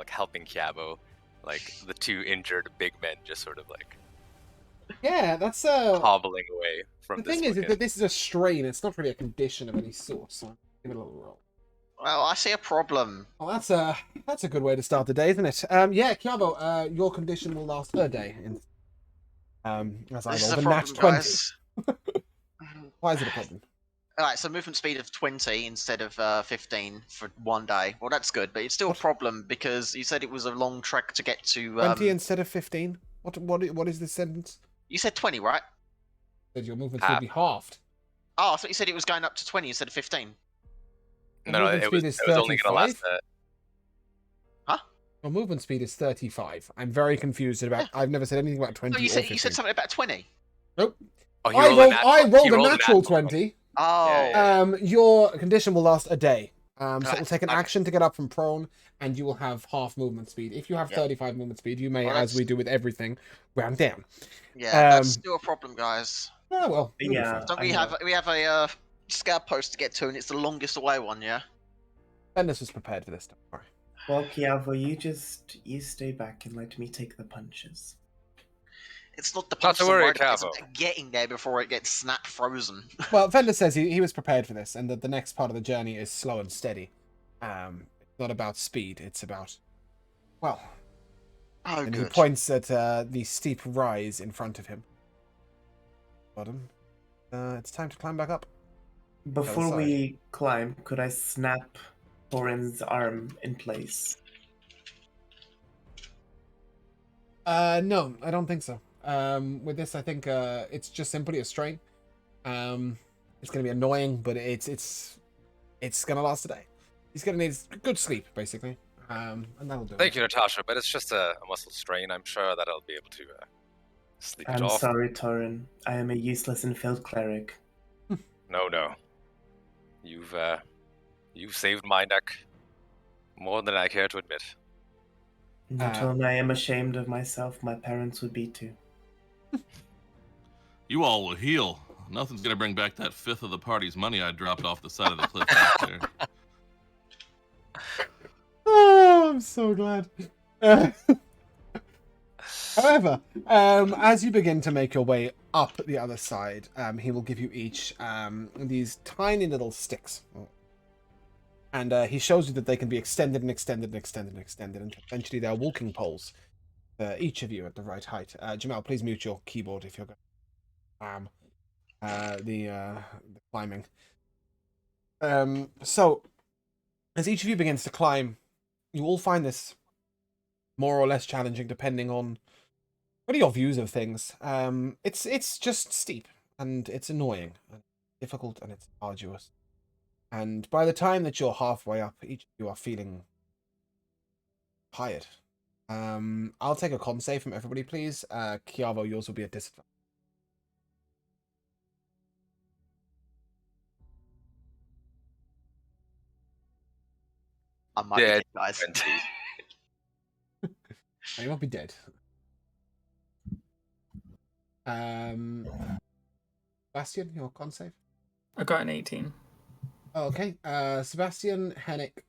helping Kiabo, like the two injured big men just sort of like Yeah, that's hobbling away from the this. thing is fucking- that this is a strain. It's not really a condition of any sort. So give it a little roll. Well, I see a problem. Well, that's a good way to start the day, isn't it? Yeah, Kiabo, your condition will last a day. As I This is rolled a a nat problem, 20. guys. Why is it a problem? Alright, so movement speed of 20 instead of 15 for one day. Well, that's good, but it's still What? a problem because you said it was a long trek to get to. 20 instead of 15? What is this sentence? You said 20, right? Said your movement Half. will be halved. Oh, I thought you said it was going up to 20 instead of 15. Your No, movement it speed was is only going to last. 35. Your movement speed is 35. I'm very confused about. I've never said anything about 20 No, or you 15. said something about 20. Nope. Oh, he I rolled a rolled, nat- I he rolled a rolled natural nat 20. Oh. Yeah. Your condition will last a day. So it will Right, take an okay. action to get up from prone, and you will have half movement speed. If you have Yep. 35 movement speed, you may, Well, as we that's- do with everything, round down. Yeah, that's still a problem, guys. Oh well. it'll be Yeah. fine. Don't I we know. have a scout post to get to, and it's the longest away one, yeah? Bendis was prepared for this. Don't worry. Well, Kiavo, you stay back and let me take the punches. It's not the Not punch to I'm worry, worried about, it's Cavo. about getting there before it gets snap frozen. Well, Fender says he was prepared for this, and that the next part of the journey is slow and steady. It's not about speed. It's about, well, Oh, and he good. points at the steep rise in front of him. Bottom. It's time to climb back up. Before side. we climb, could I snap Thorin's arm in place? No, I don't think so. With this, I think it's just simply a strain. It's going to be annoying, but it's going to last a day. He's going to need good sleep, basically. And that'll do. Thank you, Natasha, but it's just a muscle strain. I'm sure that I'll be able to sleep it I'm off. sorry, Thorin. I am a useless and failed cleric. No. You've saved my neck more than I care to admit. Not only I am ashamed of myself, my parents would be too. You all will heal. Nothing's gonna bring back that fifth of the party's money I dropped off the side of the cliff back there. Oh, I'm so glad. However, as you begin to make your way up the other side, he will give you each these tiny little sticks. And he shows you that they can be extended and extended and extended and extended, and eventually they are walking poles for each of you at the right height. Jamal, please mute your keyboard if you're going the climbing. So, as each of you begins to climb, you all find this more or less challenging, depending on what are your views of things. It's just steep, and it's annoying, and difficult, and it's arduous. And by the time that you're halfway up, each of you are feeling tired. I'll take a con save from everybody, please. Kiavo, yours will be at disadvantage. I might be dead, guys. 20. You won't be dead. Sebastian, your con save? I got an 18. Okay. Sebastian, Hennick,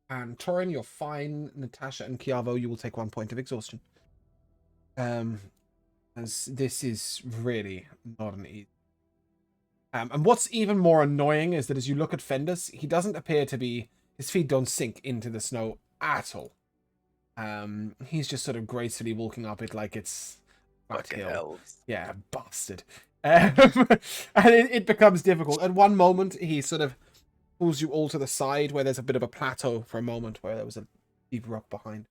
and Torin, you're fine. Natasha and Kiavo, you will take 1 point of exhaustion. As this is really not an easy. And what's even more annoying is that as you look at Fenders, he doesn't appear to be. His feet don't sink into the snow at all. He's just sort of gracefully walking up it like it's Fucking hill. elves. Yeah, bastard. And it becomes difficult. At one moment, he sort of pulls you all to the side where there's a bit of a plateau for a moment where there was a deep rock behind.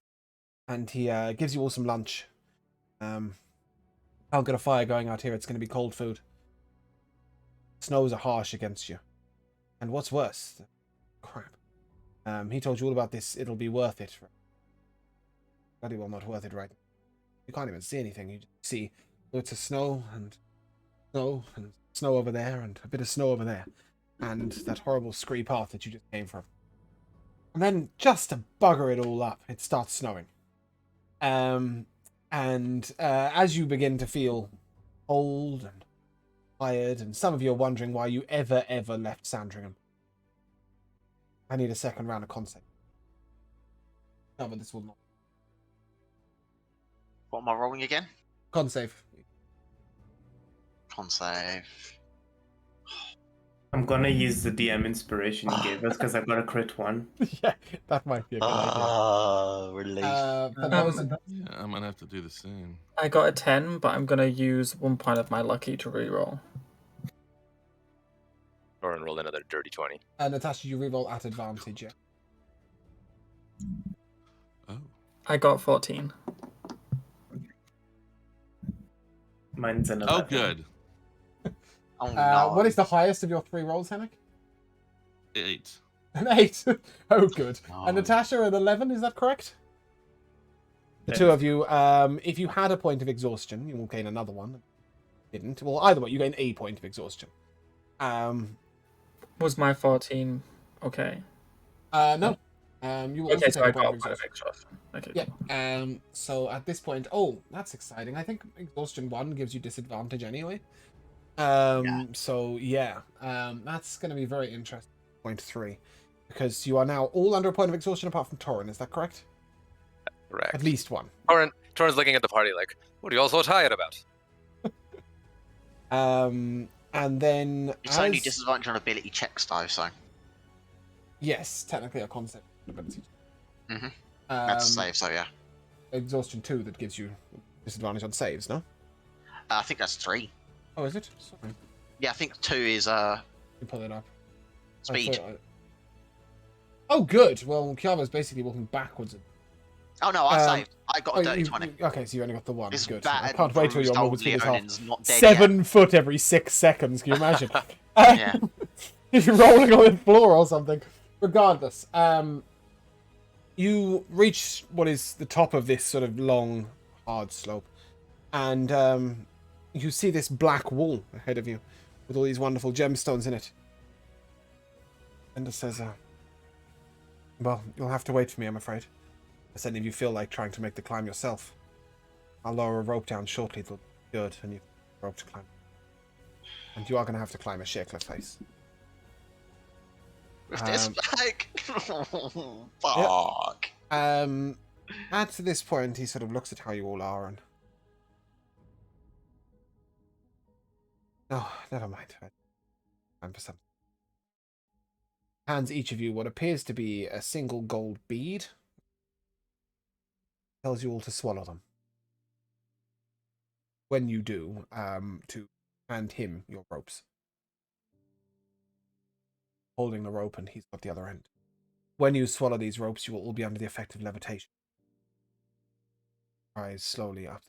And he gives you all some lunch. I'll get a fire going out here. It's going to be cold food. Snows are harsh against you. And what's worse? Crap. He told you all about this. It'll be worth it. Bloody well not worth it right now. You can't even see anything. You just see lots of snow and snow over there and a bit of snow over there. And that horrible scree path that you just came from. And then, just to bugger it all up, it starts snowing. As you begin to feel old and tired, and some of you are wondering why you ever left Sandringham. I need a second round of concept. No, but this will not. What am I rolling again? Con save. Con save. I'm I'm gonna use the DM inspiration you gave us because I've got a crit 1. Yeah, that might be a good idea. Relief. For those Yeah, I'm gonna have to do the same. I got a 10, but I'm gonna use 1 point of my lucky to reroll. Torin rolled another dirty 20. Natasha, you reroll at advantage, yeah. Oh. I got 14. Mine's an 11. Oh, good. Oh no. What is the highest of your 3 rolls, Henrik? 8. An 8. Oh, good. No. And Natasha at 11, is that correct? The Yes. two of you, if you had a point of exhaustion, you will gain another one. Didn't. Well, either way, you gain a point of exhaustion. Was my 14 okay? No. You will Okay, also so take I a point got of a point of exhaustion. exhaustion. Okay. Yeah. So at this point, oh, that's exciting. I think exhaustion 1 gives you disadvantage anyway. So yeah, that's going to be very interesting. Point 3, because you are now all under a point of exhaustion apart from Torin. Is that correct? Correct. At least one. Torin's looking at the party like, what are you all so tired about? And then It's only disadvantage on ability checks though, so yes, technically a concept ability. Mhm. that's Um, save. So yeah, Exhaustion 2 that gives you disadvantage on saves. No. I think that's 3. Oh, is it? Sorry. Yeah, I think 2 is You pull it up. I speed. thought Oh, good. Well, Kiava's basically walking backwards. Oh no, I Um, saved. I got a dirty 20. Okay, so you only got the one. This Good. bad I can't wait till your bruised old movement speed is half. Leonin's not dead 7 foot every 6 seconds. Can you imagine? Yeah. You're rolling on the floor or something. Regardless, you reach what is the top of this sort of long, hard slope, and you see this black wall ahead of you with all these wonderful gemstones in it. And it says, well, you'll have to wait for me, I'm afraid. Unless any of you feel like trying to make the climb yourself. I'll lower a rope down shortly, it'll be good, and you have a rope to climb. And you are going to have to climb a sheer cliff face. With this bag. Fuck. At this point, he sort of looks at how you all are and... Oh, never mind. Time for something. Hands each of you what appears to be a single gold bead. Tells you all to swallow them. When you do, to hand him your ropes. Holding the rope and he's got the other end. When you swallow these ropes, you will all be under the effect of levitation. Rise slowly up.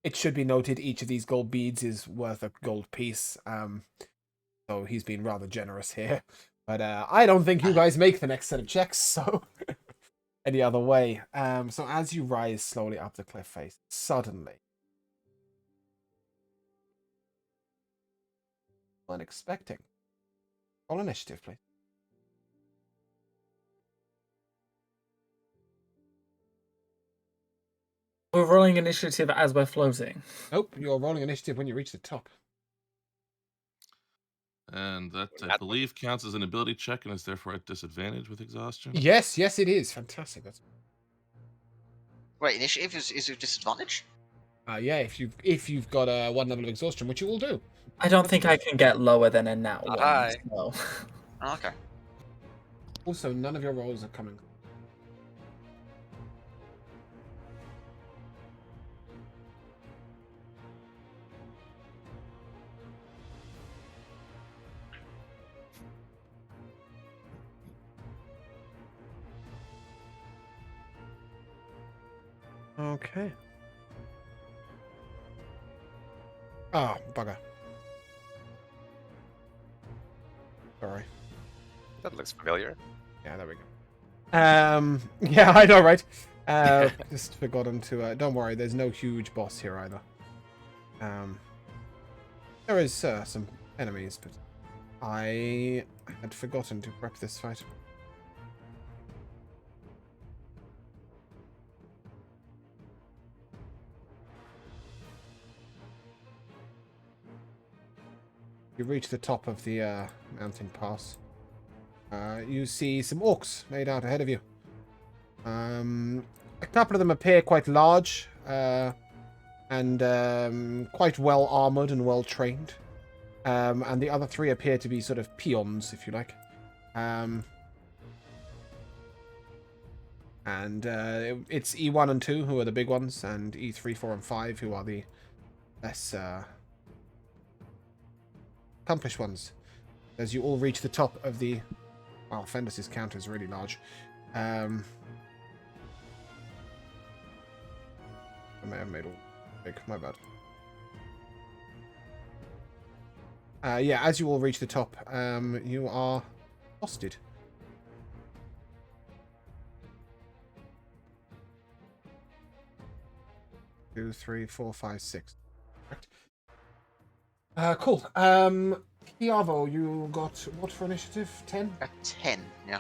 It should be noted each of these gold beads is worth a gold piece. So he's been rather generous here. But I don't think you guys make the next set of checks, so any other way. So as you rise slowly up the cliff face, suddenly, unexpected. Roll initiative, please. We're rolling initiative as we're floating. Nope, you're rolling initiative when you reach the top. And that, I believe, counts as an ability check and is therefore at disadvantage with exhaustion. Yes, yes, it is. Fantastic. That's... Wait, initiative is with disadvantage? Yeah, if you've got a 1 level of exhaustion, which you will do. I don't think I can get lower than a nat 1. Hi. So. Oh, okay. Also, none of your rolls are coming. Okay. Ah, bugger. Sorry. That looks familiar. Yeah, there we go. Yeah, I know, right? Just forgotten to. Don't worry, there's no huge boss here either. There is some enemies, but I had forgotten to prep this fight. You reach the top of the mountain pass. You see some orcs laid out ahead of you. A couple of them appear quite large and quite well armored and well trained. And the other 3 appear to be sort of peons, if you like. And it's E1 and 2 who are the big ones, and E3, 4, and 5 who are the less accomplished ones. As you all reach the top of the... Wow, Fendus's counter is really large. I may have made all big, my bad. Yeah, as you all reach the top, you are hosted. Two, 3, 4, 5, 6. Right. Cool. Kiavo, you got what for initiative? 10? A 10, yeah.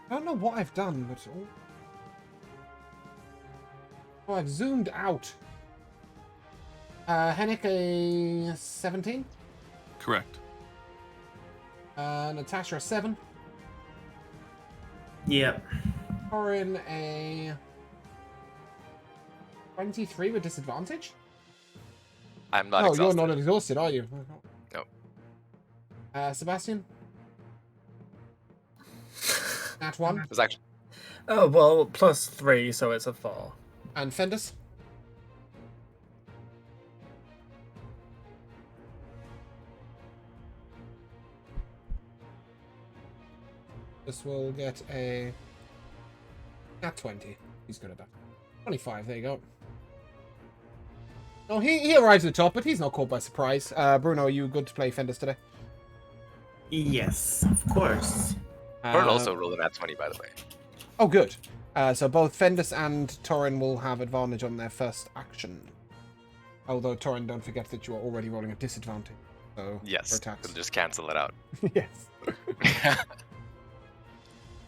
I don't know what I've done, but... Oh, I've zoomed out. Henrik, a 17? Correct. Natasha, a 7? Yep. Corin, a 23 with disadvantage? I'm not Oh, exhausted. you're not exhausted, are you? No. Sebastian? Nat 1? It was actually Oh, well, +3, so it's a 4. And Fendus? This will get a... Nat 20. He's good at that. 25, there you go. Oh, he arrives at the top, but he's not caught by surprise. Bruno, are you good to play Fendus today? Yes, of course. Corin also rolled a nat 20, by the way. Oh, good. So both Fendus and Torin will have advantage on their first action. Although, Torin, don't forget that you are already rolling a disadvantage. So, for Yes, attacks. we'll just cancel it out. Yes.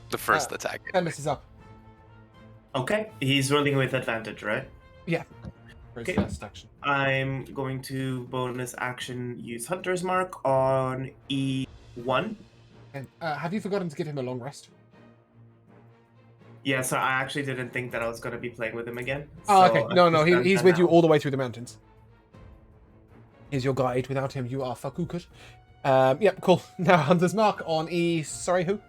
The first attack. Fendus is up. Okay, he's rolling with advantage, right? Yeah. For his Okay. first action. I'm going to bonus action use Hunter's Mark on E1. And, have you forgotten to give him a long rest? Yeah, so I actually didn't think that I was going to be playing with him again. Oh, so okay. No, I've no, just done he's that with you now. all the way through the mountains. He's your guide. Without him, you are fuckookud. Yep, cool. Now, Hunter's Mark on E... Sorry, who?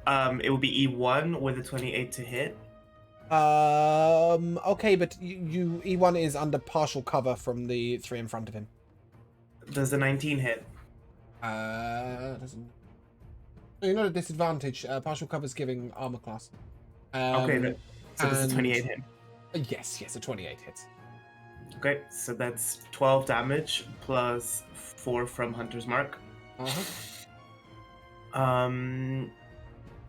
It will be E1 with a 28 to hit. Okay, but you E1 is under partial cover from the 3 in front of him. Does the 19 hit? Doesn't... No, you're not at disadvantage. Partial cover's giving armor class. Okay, then. So does the and- 28 hit? Yes, a 28 hits. Okay, so that's 12 damage plus 4 from Hunter's Mark. Uh-huh.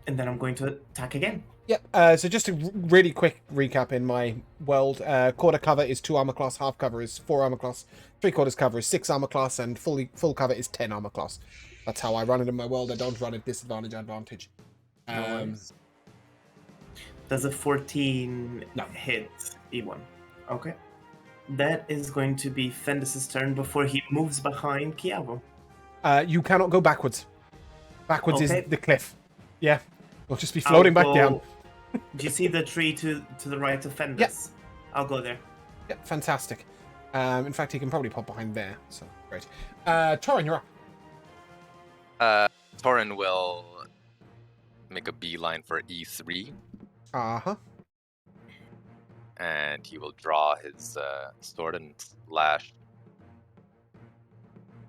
And then I'm going to attack again. Yep. So just a really quick recap in my world. Quarter cover is 2 armor class, half cover is 4 armor class, 3/4 cover is 6 armor class, and full cover is 10 armor class. That's how I run it in my world. I don't run it disadvantage advantage. No worries. Does a 14 No. hit E1? Okay. That is going to be Fendus's turn before he moves behind Kiavo. You cannot go backwards. Backwards Okay. is the cliff. Yeah. We'll just be floating back down. Do you see the tree to the right of Fendus? Yep. I'll go there. Yep, fantastic. In fact, he can probably pop behind there. So, great. Torin, you're up. Torin will make a beeline for E3, Uh-huh. and he will draw his sword and slash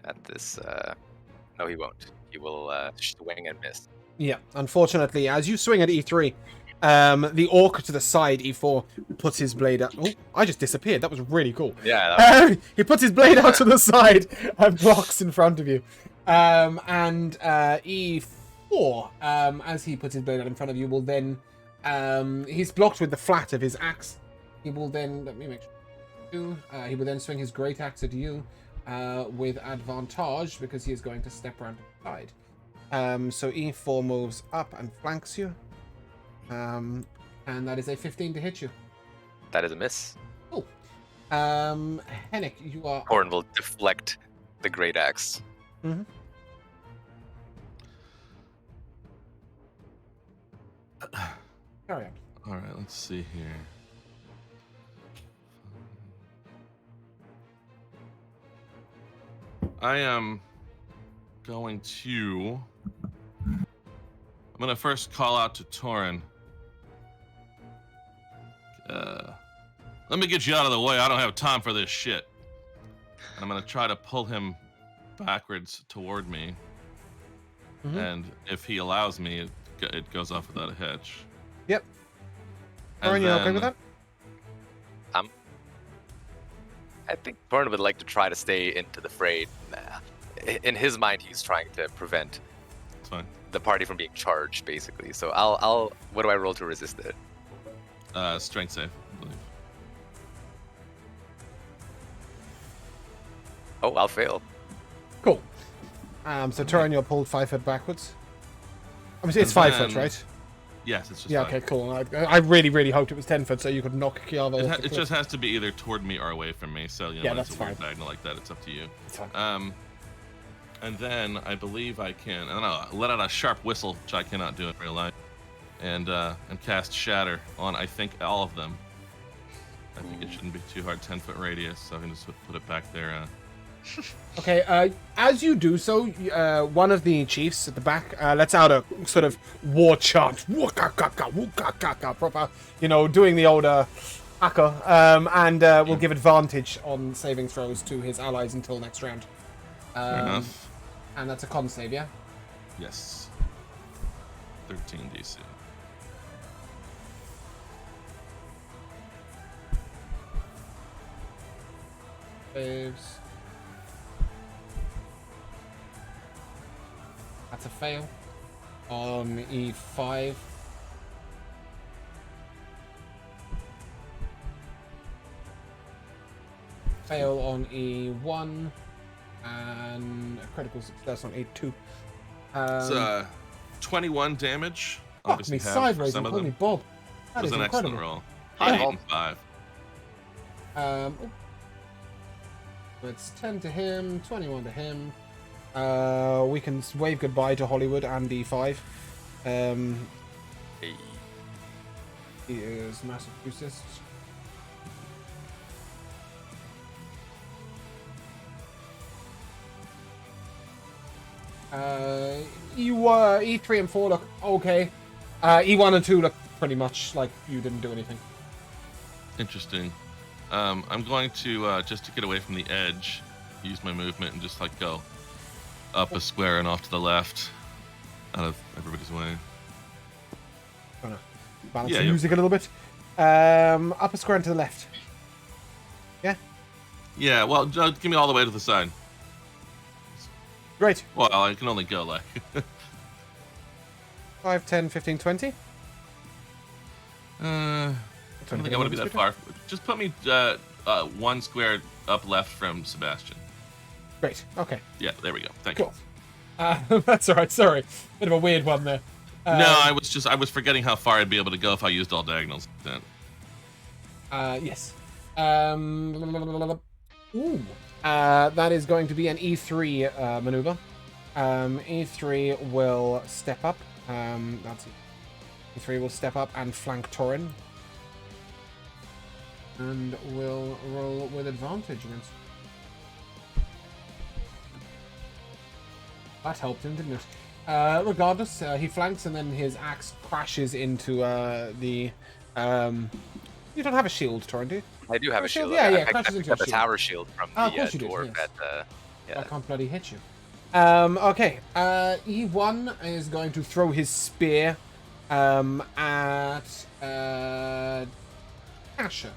at this. No, he won't. He will swing and miss. Yeah, unfortunately, as you swing at E3, the orc to the side, E4, puts his blade out. Oh, I just disappeared. That was really cool. Yeah. He puts his blade out to the side and blocks in front of you. And E4, as he puts his blade out in front of you, will then... he's blocked with the flat of his axe. He will then... Let me make sure. He will then swing his great axe at you with advantage, because he is going to step around to the side. So E4 moves up and flanks you. And that is a 15 to hit you. That is a miss. Cool. Henrik, you are... Torin will deflect the great axe. Mm-hmm. Carry on. All right, let's see here. I am going to. I'm gonna first call out to Torin. Let me get you out of the way. I don't have time for this shit. And I'm gonna try to pull him backwards toward me. Mhm. And if he allows me, it goes off without a hitch. Yep. And Torin, you okay with then- that? I think Torin would like to try to stay into the fray. In his mind, he's trying to prevent It's fine. the party from being charged, basically. So I'll. What do I roll to resist it? Strength save, I believe. Oh, I'll fail. Cool. So Torin, you're pulled 5 foot backwards. I mean, it's And 5 foot, then- right? Yes, it's just Yeah. fine. Okay. Cool. I really, really hoped it was 10 foot, so you could knock Kiava It, off ha- the it cliff. just has to be either toward me or away from me. So, Yeah, when that's it's a weird fine. diagonal like that, it's up to you. It's fine. And then I believe I can, I don't know, let out a sharp whistle, which I cannot do in real life, and cast Shatter on, I think, all of them. I think it shouldn't be too hard, 10-foot radius, so I can just put it back there. Okay, as you do so, one of the chiefs at the back lets out a sort of war chant. Proper, doing the old haka, and will give advantage on saving throws to his allies until next round. Fair enough. And that's a con save, yeah? Yes. 13 DC. Saves. That's a fail on E5. Fail on E1 and a critical success on E2. It's 21 damage. Fuck Obviously me half sideways some and of call them. me Bob. It That was is an excellent incredible. roll. Hi, 8 Bob. and 5. So it's 10 to him, 21 to him. We can wave goodbye to Hollywood and D5. Hey. He is Massachusetts. E3 and 4 look okay. E1 and 2 look pretty much like you didn't do anything. Interesting. I'm going to, just to get away from the edge, use my movement and just like go up a square and off to the left, out of everybody's way. Trying to balance Yeah, the yeah. music a little bit. Up a square and to the left. Yeah? Yeah, well, give me all the way to the side. Great. Well, I can only go like 5, 10, 15, 20. I don't think I want to be that far. Just put me one square up left from Sebastian. Great. Okay. Yeah, there we go. Thank Cool. That's alright. Sorry. Bit of a weird one there. you. No, I was forgetting how far I'd be able to go if I used all diagonals. Then. Yes. Ooh. That is going to be an E3 maneuver. E3 will step up. That's it. E3 will step up and flank Torin. And will roll with advantage against. That helped him, didn't it? Regardless, he flanks and then his axe crashes into the. You don't have a shield, Torin, do you? I do have Oh, a shield? shield. Yeah, yeah, I crashes picked into up your a shield. tower shield from Oh, the of course you did, dwarf yes. at I yeah. can't bloody hit you. Okay. E1 is going to throw his spear at Asher.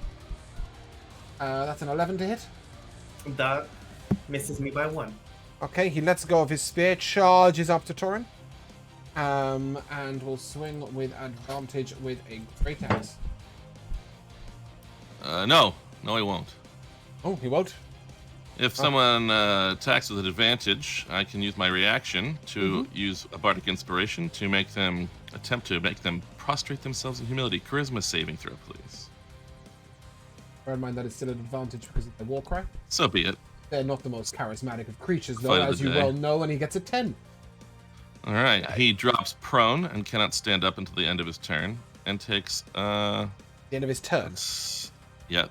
That's an 11 to hit. That misses me by 1. Okay, he lets go of his spear, charges up to Torin, and will swing with advantage with a great axe. No, he won't. Oh, he won't. If someone attacks with an advantage, I can use my reaction to use a bardic inspiration to attempt to make them prostrate themselves in humility. Charisma saving throw, please. Bear in mind that it's still an advantage because of the war cry. So be it. They're not the most charismatic of creatures, though, Fight of as the you day. well know, and he gets a 10. All right. He drops prone and cannot stand up until the end of his turn, and takes The end of his turn. yep,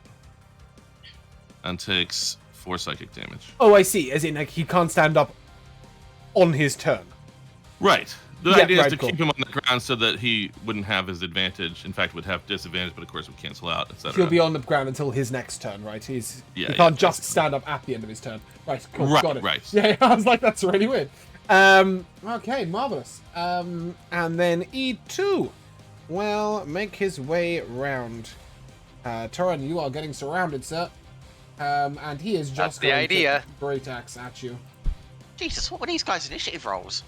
and takes 4 psychic damage. Oh, I see. As in, like, he can't stand up on his turn. Right. The Yeah, idea right, is to cool. keep him on the ground so that he wouldn't have his advantage. In fact, would have disadvantage, but of course would cancel out, etc. He'll be on the ground until his next turn, right? He Yeah, can't just basically. stand up at the end of his turn. Right, cool, Right, got it. right. Yeah, I was like, that's really weird. Okay, marvelous. And then E2 will make his way round. Torin, you are getting surrounded, sir. And he is That's just the going idea. to great axe at you. Jesus, what were these guys' initiative rolls?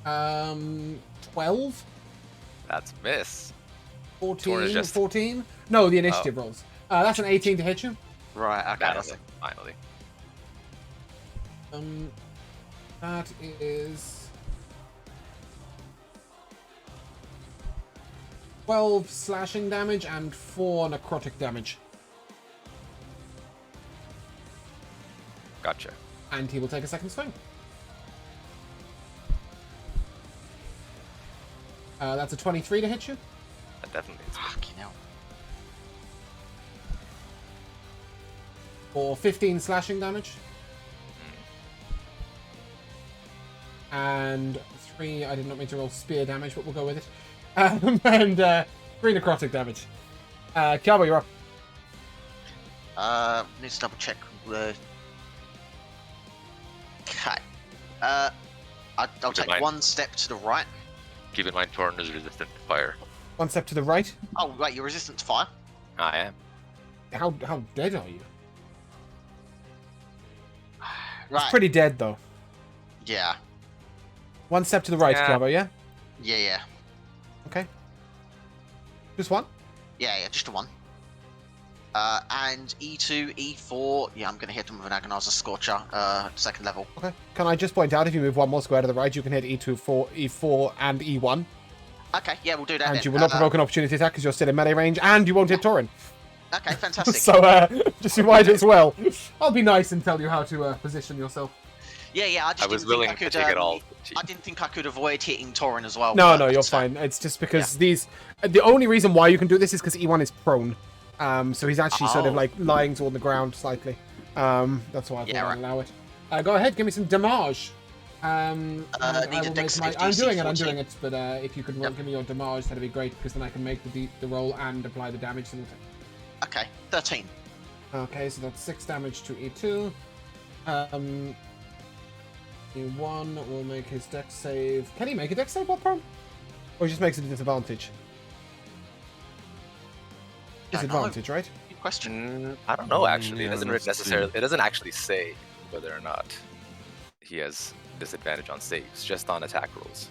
12, That's miss. 14, just- 14? No, the initiative rolls. That's an 18 to hit you. Right, okay. Finally. That is 12 slashing damage and 4 necrotic damage. Gotcha. And he will take a second swing. That's a 23 to hit you. That definitely is. Fucking hell. For 15 slashing damage. And 3, I did not mean to roll spear damage, but we'll go with it. And 3 necrotic damage. Kiaba, you're up. Need to double check the. Okay. I'll take mind. one step to the right. Keep in mind, Torin is resistant to fire. 1 step to the right. Oh, wait, you're resistant to fire? I am. How dead are you? Right. It's pretty dead, though. Yeah. 1 step to the right, Yeah. Kiaba, yeah? Yeah. Okay. Just one? Yeah, just a 1. And E2, E4, yeah, I'm going to hit them with an Agonizer Scorcher, 2nd level. Okay. Can I just point out, if you move 1 more square to the right, you can hit E2, 4, E4, and E1. Okay, yeah, we'll do that And then. you will not provoke an opportunity attack because you're still in melee range, and you won't hit Torin. Okay, fantastic. So, just you might as well. I'll be nice and tell you how to position yourself. Yeah, I just I was didn't think willing I could, to take it all. I didn't think I could avoid hitting Torin as well. No, but, you're fine. It's just because these... The only reason why you can do this is because E1 is prone. So he's actually sort of like lying toward the ground slightly. That's why I thought I'd allow it. Go ahead, give me some damage. And need I a will dex make save I'm DC doing it, 14. but if you could give me your damage, that'd be great, because then I can make the roll and apply the damage simultaneously. Okay, 13. Okay, so that's 6 damage to E2. E1 will make his dex save. Can he make a dex save while prone? Or he just makes it a disadvantage? Disadvantage, right? Good question. I don't know, actually. Yeah, It doesn't let's see. necessarily. It doesn't actually say whether or not he has disadvantage on saves, just on attack rolls.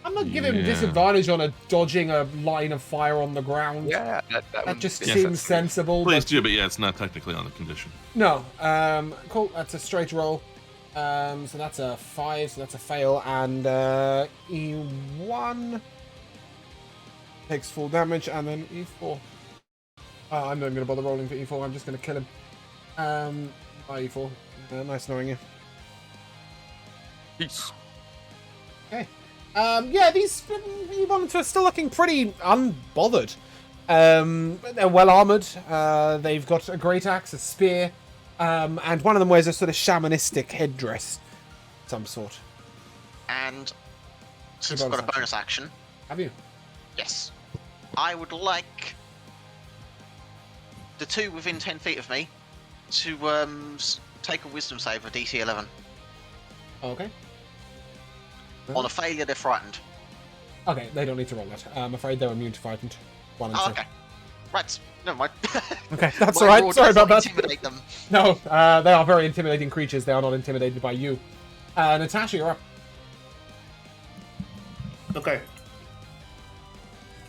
I'm not giving him Yeah. disadvantage on dodging a line of fire on the ground. Yeah, that That just yeah, seems sensible. Please But do, but yeah, it's not technically on the condition. no. Cool. That's a straight roll. So that's a 5. So that's a fail. And E1 takes full damage, and then E4. I'm not even gonna bother rolling for E4. I'm just gonna kill him. Bye E4. Nice knowing you. Peace. Okay. Yeah, these E1s are still looking pretty unbothered. They're well armored. They've got a great axe, a spear, and one of them wears a sort of shamanistic headdress, of some sort. And since I've got a bonus action, Have you? yes, I would like the 2 within 10 feet of me to take a wisdom save of DC 11. Okay. On a failure, they're frightened. Okay, they don't need to roll that. I'm afraid they're immune to frightened. 1 and 2. Oh, okay. Right, never mind. Okay, that's My alright. roll Sorry does about not that. Intimidate them. No, they are very intimidating creatures. They are not intimidated by you. Natasha, you're up. Okay.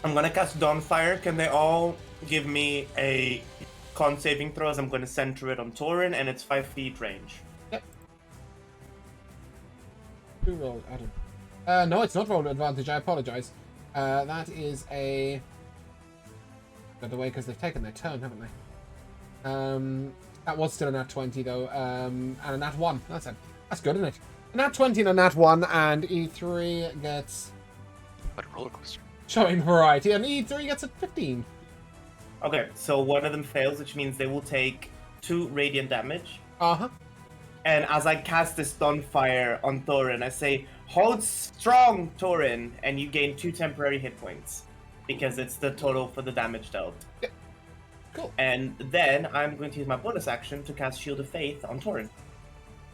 I'm gonna cast Dawnfire. Can they all give me a con saving throw as I'm gonna center it on Torin, and it's 5 feet range? Who rolled? Adam. No, it's not rolled advantage. I apologize. That is a... By the way, because they've taken their turn, haven't they? That was still a nat 20, though. And a nat 1. That's good, isn't it? A nat 20 and a nat 1, and E3 gets... What a roller coaster. Showing variety, and E3 gets a 15. Okay, so one of them fails, which means they will take 2 radiant damage, Uh-huh. And as I cast this Stonefire on Thorin, I say, "Hold strong, Thorin," and you gain 2 temporary hit points because it's the total for the damage dealt. Yeah. Cool. And then I'm going to use my bonus action to cast Shield of Faith on Thorin.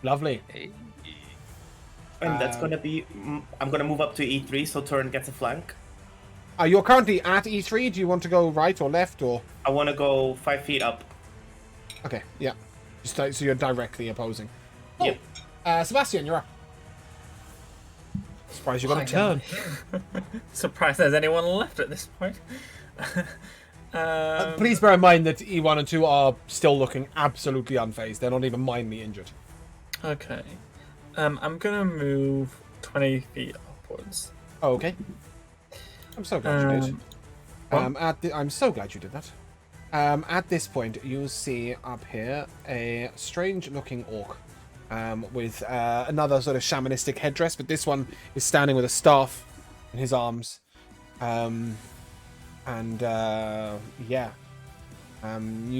Lovely. Hey. And that's going to be... I'm going to move up to E3 so Thorin gets a flank. You're currently at E3. Do you want to go right or left or? I want to go 5 feet up. Okay, yeah. So you're directly opposing. Oh. Yep. Sebastian, you're up. Surprised you got a turn. Surprised there's anyone left at this point. Please bear in mind that E1 and 2 are still looking absolutely unfazed. They're not even mildly injured. Okay. I'm gonna move 20 feet upwards. Oh, okay. I'm so glad you did. what? I'm so glad you did that. At this point, you see up here a strange-looking orc with another sort of shamanistic headdress, but this one is standing with a staff in his arms. You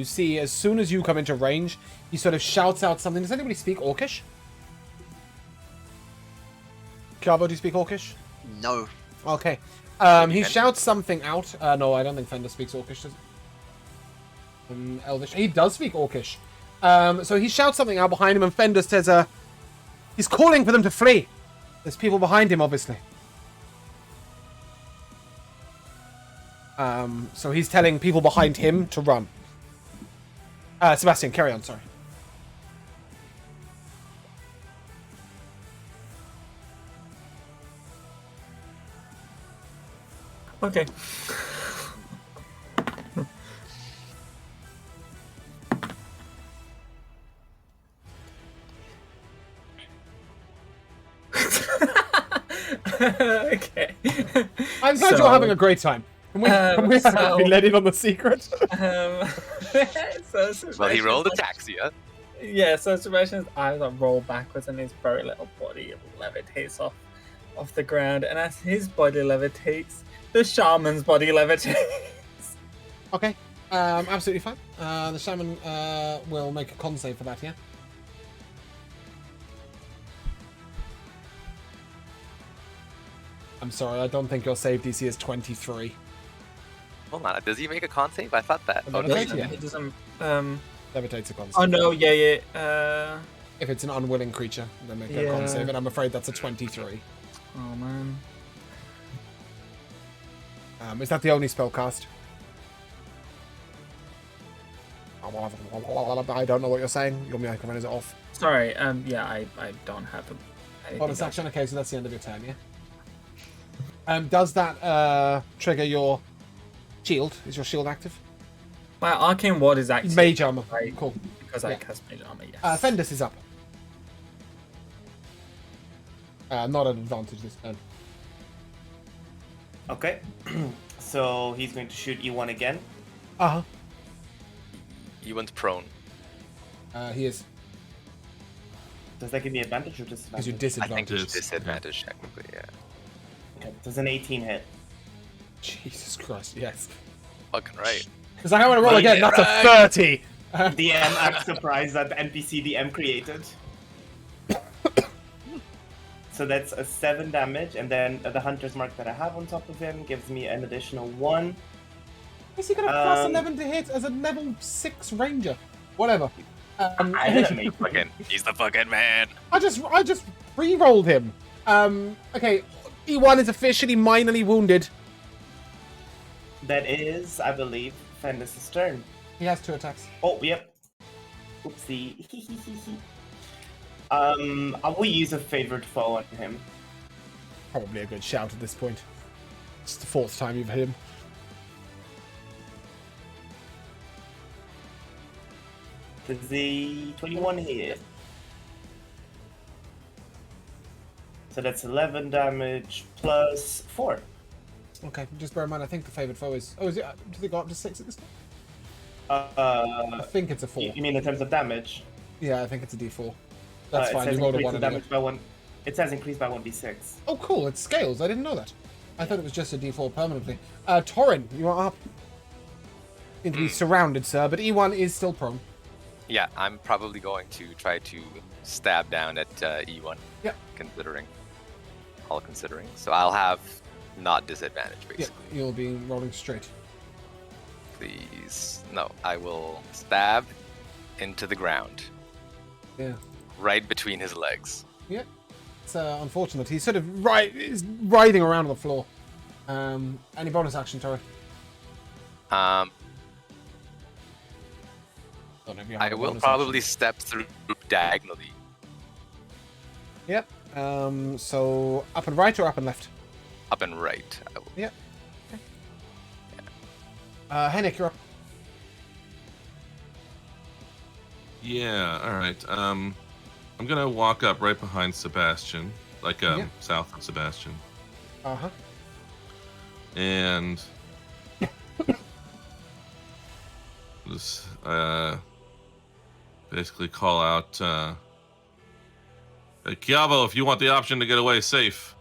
see, as soon as you come into range, he sort of shouts out something. Does anybody speak Orcish? Kiavo, do you speak Orcish? No. Okay. He shouts something out. No, I don't think Fender speaks Orcish, does he? Elvish. He does speak Orcish. So he shouts something out behind him, and Fender says, he's calling for them to flee. There's people behind him, obviously. So he's telling people behind him to run. Sebastian, carry on, sorry. Okay. Okay. I'm glad you're having a great time. Can we be let in on the secret? Well, he rolled a taxia. Yeah, so Sebastian's eyes are roll backwards and his very little body levitates off the ground. And as his body levitates, the shaman's body levitates. Okay, absolutely fine. The shaman will make a con save for that, yeah? I'm sorry, I don't think your save DC is 23. Hold on, does he make a con save? I thought that. No, Oh, no, does no, he? yeah. It doesn't. Levitates a con save. Oh no, yeah. If it's an unwilling creature, then make a Yeah. con save, and I'm afraid that's a 23. Oh man. Is that the only spell cast? I don't know what you're saying. You want me to recommend is it off? Sorry. Yeah, I don't have anything Bonus else. action. Okay, so that's the end of your turn, yeah. Does that trigger your shield? Is your shield active? My arcane ward is active. Mage armor. Right. Cool. Because I Yeah. cast mage armor. Yes. Fendus is up. Not an advantage this turn. Okay. So he's going to shoot E1 again. Uh He went prone. huh. He is. Does that give me advantage or Because you're disadvantage? I think it's Disadvantage. disadvantage technically, yeah. Okay. Does an 18 hit? Jesus Christ, yes. Fucking right. Because I want to roll again. Yeah, That's right. a 30. DM, I'm surprised that the NPC DM created. So that's a 7 damage, and then the hunter's mark that I have on top of him gives me an additional 1. Is he got a plus Um, 11 to hit as a level 6 ranger? Whatever. I didn't make He's the fucking man. I just re-rolled him. Okay, E1 is officially minorly wounded. That is, I believe, Fendus' turn. He has 2 attacks. Oh, yep. Oopsie. I will use a favored foe on him. Probably a good shout at this point. It's the 4th time you've hit him. Does the 21 hit? So that's 11 damage plus 4. Okay, just bear in mind, I think the favored foe is... Oh, is it? Do they go up to 6 at this point? I think it's a 4. You mean in terms of damage? Yeah, I think it's a D4. That's It fine, says you rolled a increase 1 the anyway. damage by 1. It says increase by 1d6. Oh, cool, it scales. I didn't know that. I thought it was just a D4 permanently. Torin, you are up. Seem to be surrounded, sir, but E1 is still prone. Yeah, I'm probably going to try to stab down at E1. Yep. All considering. So I'll have not disadvantage, Yeah, basically. you'll be rolling straight. Please. No, I will stab into the ground. Yeah. Right between his legs. Yeah. It's unfortunate. He's sort of is writhing around on the floor. Any bonus action, Tori? Um, Don't know if you have I a will bonus probably action. step through diagonally. Yep. So up and right or up and left? Up and right. I will. Yep. Okay. Henrik, you're up. Yeah, alright. I'm gonna walk up right behind Sebastian, like Yeah. south of Sebastian. Uh-huh. And just basically call out hey, Chiavo, if you want the option to get away safe.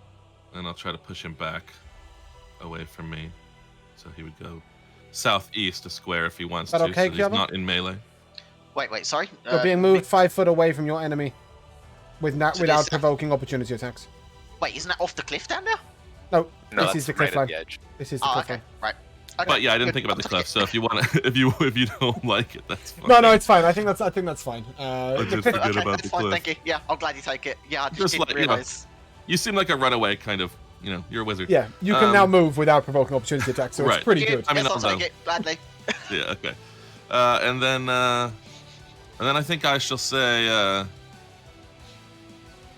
And I'll try to push him back away from me. So he would go southeast a square if he wants That to, okay, so he's Chiavo? not in melee. Wait, sorry. You're being moved 5 foot away from your enemy So without this- provoking opportunity attacks. Wait, isn't that off the cliff down there? No, No, this that's is the right cliff at line. the edge. This is the Oh, cliff okay, line. right. Okay, But yeah, I didn't good. think about the I'll cliff. take So if you want to, if you don't like it, that's fine. No, it's fine. I think that's fine. The just cliff- it. forget Okay, about that's the fine. cliff. Thank you. Yeah, I'll gladly take it. Yeah, I just Just didn't like, you know, realize. You seem like a runaway kind of, you're a wizard. yeah, you can now move without provoking opportunity attacks, so Right. it's pretty Thank you. good. I mean, yes, I'll although- take it gladly. Yeah, okay. And then I think I shall say,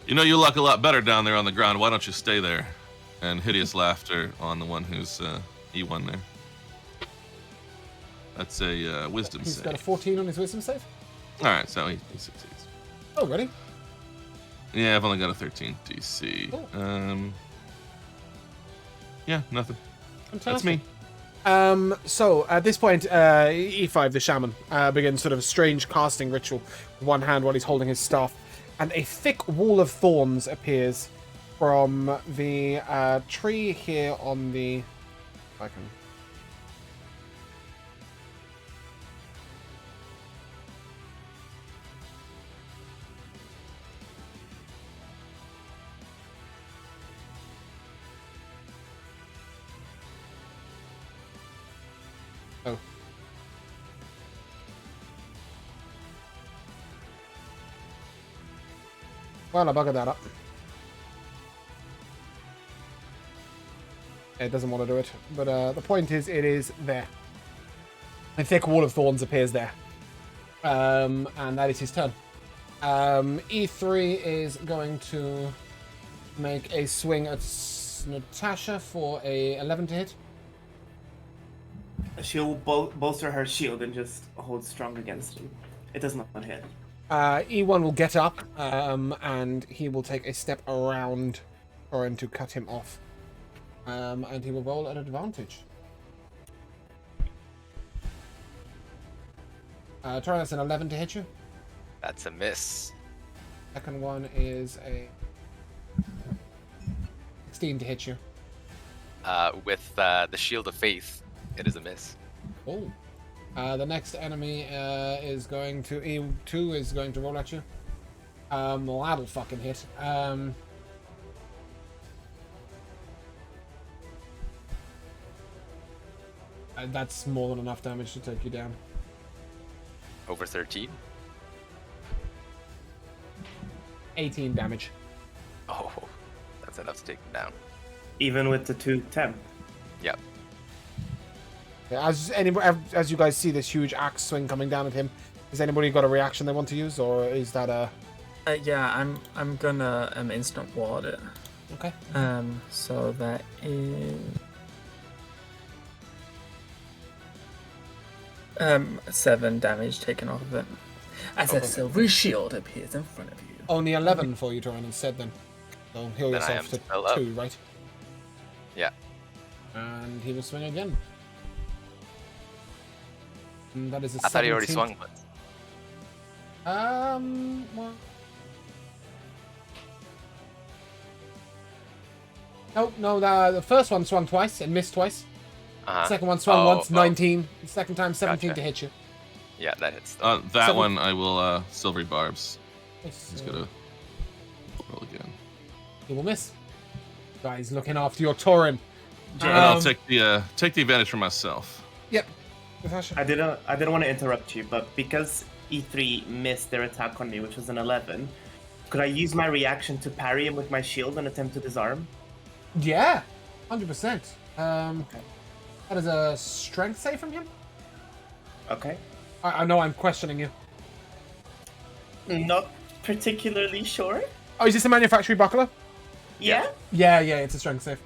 you look a lot better down there on the ground. Why don't you stay there? And hideous laughter on the one who's E1 there. That's a wisdom He's save. got a 14 on his wisdom save. All right, so he succeeds. Oh, ready? Yeah, I've only got a 13 DC. Cool. Yeah, nothing. Fantastic. That's me. So at this point, E5, the shaman, begins sort of a strange casting ritual with one hand while he's holding his staff, and a thick wall of thorns appears from the tree here on the. If I can. Oh. Well, I buggered that up. It doesn't want to do it, but the point is, it is there. A thick wall of thorns appears there. And that is his turn. E3 is going to make a swing at Natasha for a 11 to hit. She'll bolster her shield and just hold strong against him. It does not hit. E1 will get up, and he will take a step around Thorin to cut him off. And he will roll at advantage. Thorin, that's an 11 to hit you. That's a miss. Second one is a 16 to hit you. With the Shield of Faith, it is a miss. Oh. The next enemy is going to E2 is going to roll at you. Well, that'll fucking hit. That's more than enough damage to take you down. Over 13. 18 damage. Oh, that's enough to take him down. Even with the 2 temp. Yep. Yeah, as you guys see this huge axe swing coming down at him, has anybody got a reaction they want to use, or is that a? Yeah, I'm gonna instant ward it. Okay. So that is 7 damage taken off of it. As a silver shield appears in front of you. Only 11 for you, Torin, instead then. So heal Then I yourself am to still up. 2, right? Yeah. And he will swing again. And that is a I thought he already 17th. swung once. Well. No, the first one swung twice and missed twice. Uh-huh. Second one swung Oh, once, well, 19. The second time, 17 Gotcha. to hit you. Yeah, that hits. That So- one I will silvery barbs. Nice. He's gonna roll again. He will miss. Guys, looking after your Tauren. And I'll Um, take the advantage for myself. Yep. Natasha. I didn't want to interrupt you, but because E3 missed their attack on me, which was an 11, could I use my reaction to parry him with my shield and attempt to disarm? Yeah, 100%. That is a strength save from him. Okay. I know I'm questioning you. Not particularly sure. Oh, is this a manufacturing buckler? Yeah? Yeah, it's a strength save.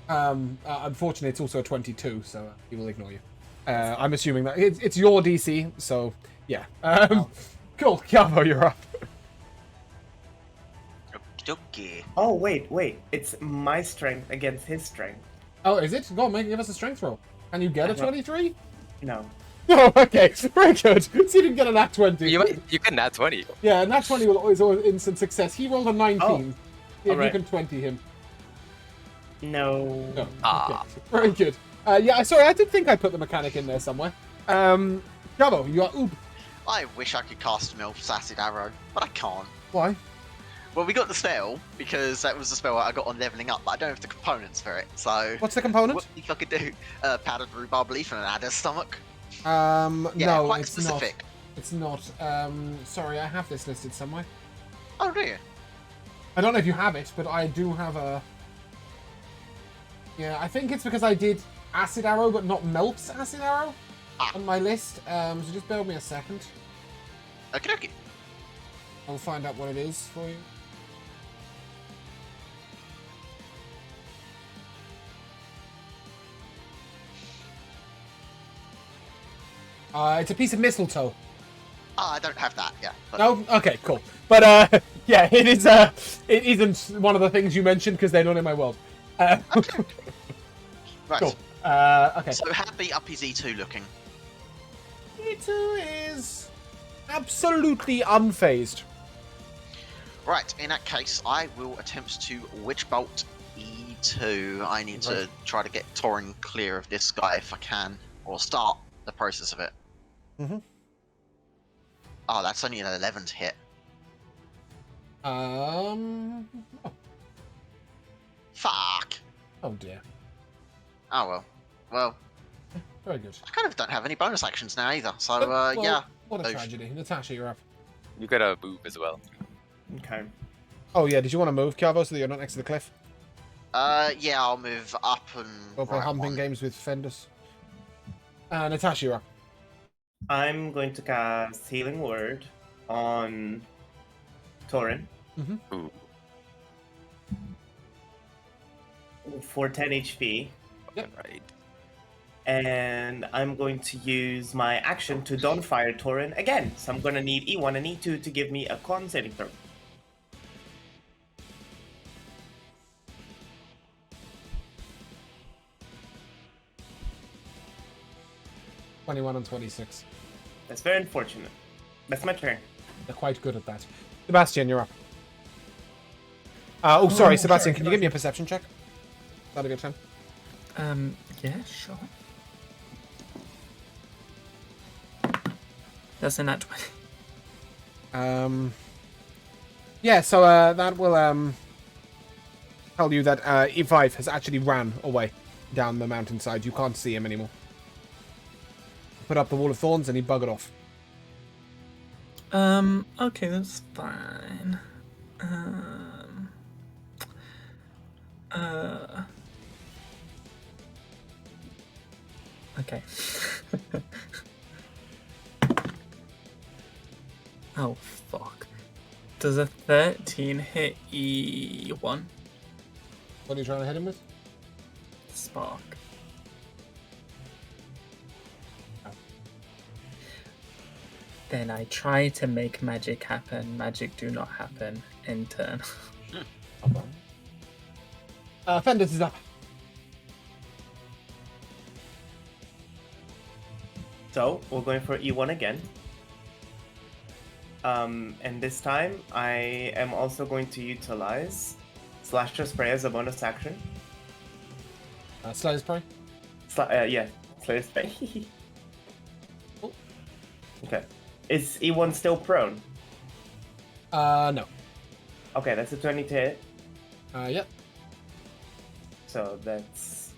Unfortunately, it's also a 22, so he will ignore you. I'm assuming that it's your DC, so yeah. Cool, Kiavo, you're up. Okay. Oh, wait. It's my strength against his strength. Oh, is it? Go on, give us a strength roll. Can you get a 23? No. Oh, okay, very good. See if you can get a nat 20. You can nat 20. Yeah, nat 20 will always instant success. He rolled a 19. Oh, See if alright. you can 20 him. No. No. Ah. Okay. Very good. Yeah, sorry, I did think I put the mechanic in there somewhere. Kiavo, you are oop. I wish I could cast Milf's Acid Arrow, but I can't. Why? Well, we got the spell because that was the spell I got on leveling up, but I don't have the components for it. So What's the component? what if I could do powdered rhubarb leaf and an adder's stomach? Yeah, no, quite it's specific. not. It's not. Sorry, I have this listed somewhere. Oh, do you? I don't know if you have it, but I do have a... Yeah, I think it's because I did Acid Arrow, but not Melt's Acid Arrow on my list. So just bear with me a second. Okay. I'll find out what it is for you. It's a piece of mistletoe. I don't have that. Yeah. But No? Okay, cool. But, yeah, it is, it isn't one of the things you mentioned because they're not in my world. Right. Cool. Okay. So how beat up is E2 looking? E2 is absolutely unfazed. Right. In that case, I will attempt to Witch Bolt E2. I need to try to get Tauren clear of this guy if I can, or start the process of it. Mm-hmm. Oh, that's only an 11 to hit. Oh, Fuck. oh dear. Oh well. Well, Very good. I kind of don't have any bonus actions now either. So Well, yeah. What a Oof. tragedy. Natasha, you're up. You gotta move as well. Okay. Oh yeah, did you want to move, Kiavo, so that you're not next to the cliff? Yeah, I'll move up and. Go play right humping one. games with Fenders. Natasha, you're up. I'm going to cast Healing Word on Tauren Ooh. for 10 HP. Yep. Right. And I'm going to use my action to Dawnfire Tauren again. So I'm going to need E1 and E2 to give me a con saving throw. '21 and 26. That's very unfortunate. That's my turn. They're quite good at that. Sebastian, you're up. Oh, sorry, Sebastian, can you give me a perception check? Is that a good time? Yeah, sure. That's a nat 20. Yeah, so that will tell you that E5 has actually ran away down the mountainside. You can't see him anymore. Put up the wall of thorns and he buggered off. Okay, that's fine. Okay. Oh, fuck. Does a 13 hit E1? What are you trying to hit him with? Spark. Then I try to make magic happen. Magic do not happen in turn. Fenders is up. So we're going for E1 again. And this time I am also going to utilize Slasher Spray as a bonus action. Slayer's Prey. Yeah, Slayer Spray. Okay. Is E1 still prone? No. Okay, that's a 20 to hit. Yep. So that's...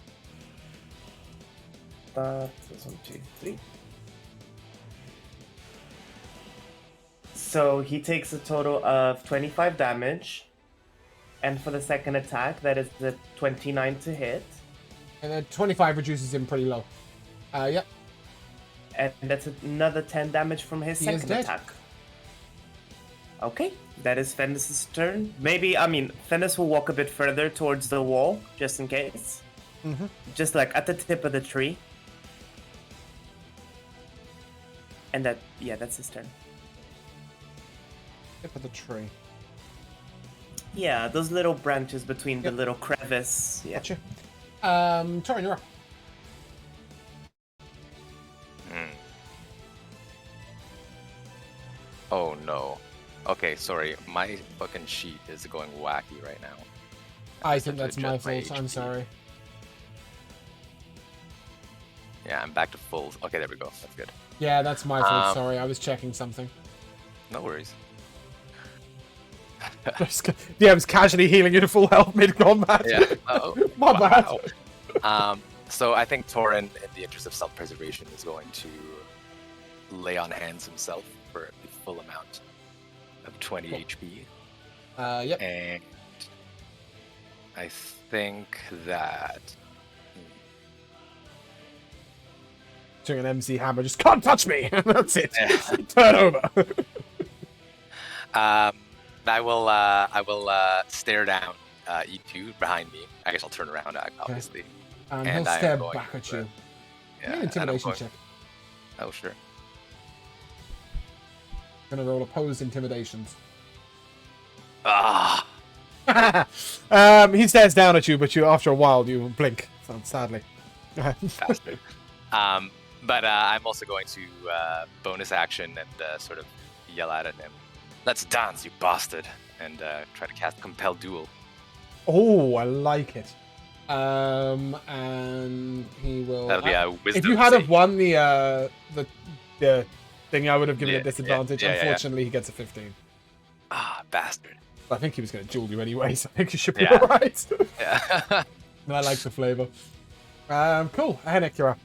That's 1, 2, 3. So he takes a total of 25 damage. And for the second attack, that is the 29 to hit. And then 25 reduces him pretty low. Yep. And that's another 10 damage from his He is second dead. attack. Okay, that is Fenris's turn. Maybe, I mean, Fenris will walk a bit further towards the wall, just in case. Mm-hmm. Just like at the tip of the tree. And that, yeah, that's his turn. Tip of the tree. Yeah, those little branches between the Yep. little crevice. Yeah. Gotcha. Torin, you're up. Oh no. Okay, sorry. My fucking sheet is going wacky right now. I think have that's to my adjust my fault. I'm HP. sorry. Yeah, I'm back to full. Okay, there we go. That's good. Yeah, that's my fault. Um, Sorry, I was checking something. No worries. Yeah, I was casually healing you to full health mid-combat. Yeah. Oh, My bad. So I think Torin, in the interest of self-preservation, is going to lay on hands himself for the full amount of 20 Cool. HP. Yep. And I think that... Doing an MC hammer, just can't touch me. That's it. Yeah. Turn over. I will stare down E2 behind me. I guess I'll turn around, obviously. And And he'll I am stare going back at to, you. Yeah, Give me an and I'm intimidation going- check. Oh, sure. Gonna roll opposed intimidations. Ah, He stares down at you, but you, after a while, you blink. Sadly. bastard. But I'm also going to bonus action and sort of yell out at him. Let's dance, you bastard! And try to cast Compel Duel. Oh, I like it. And he will. That'll be a wisdom. If you had have save. won the thing, I would have given Yeah, a disadvantage. yeah, yeah, yeah. Unfortunately, he gets a 15. Ah, bastard. I think he was going to duel you anyway, so I think you should be Yeah. alright. Yeah. I like the flavor. Cool. Henrik, you're up.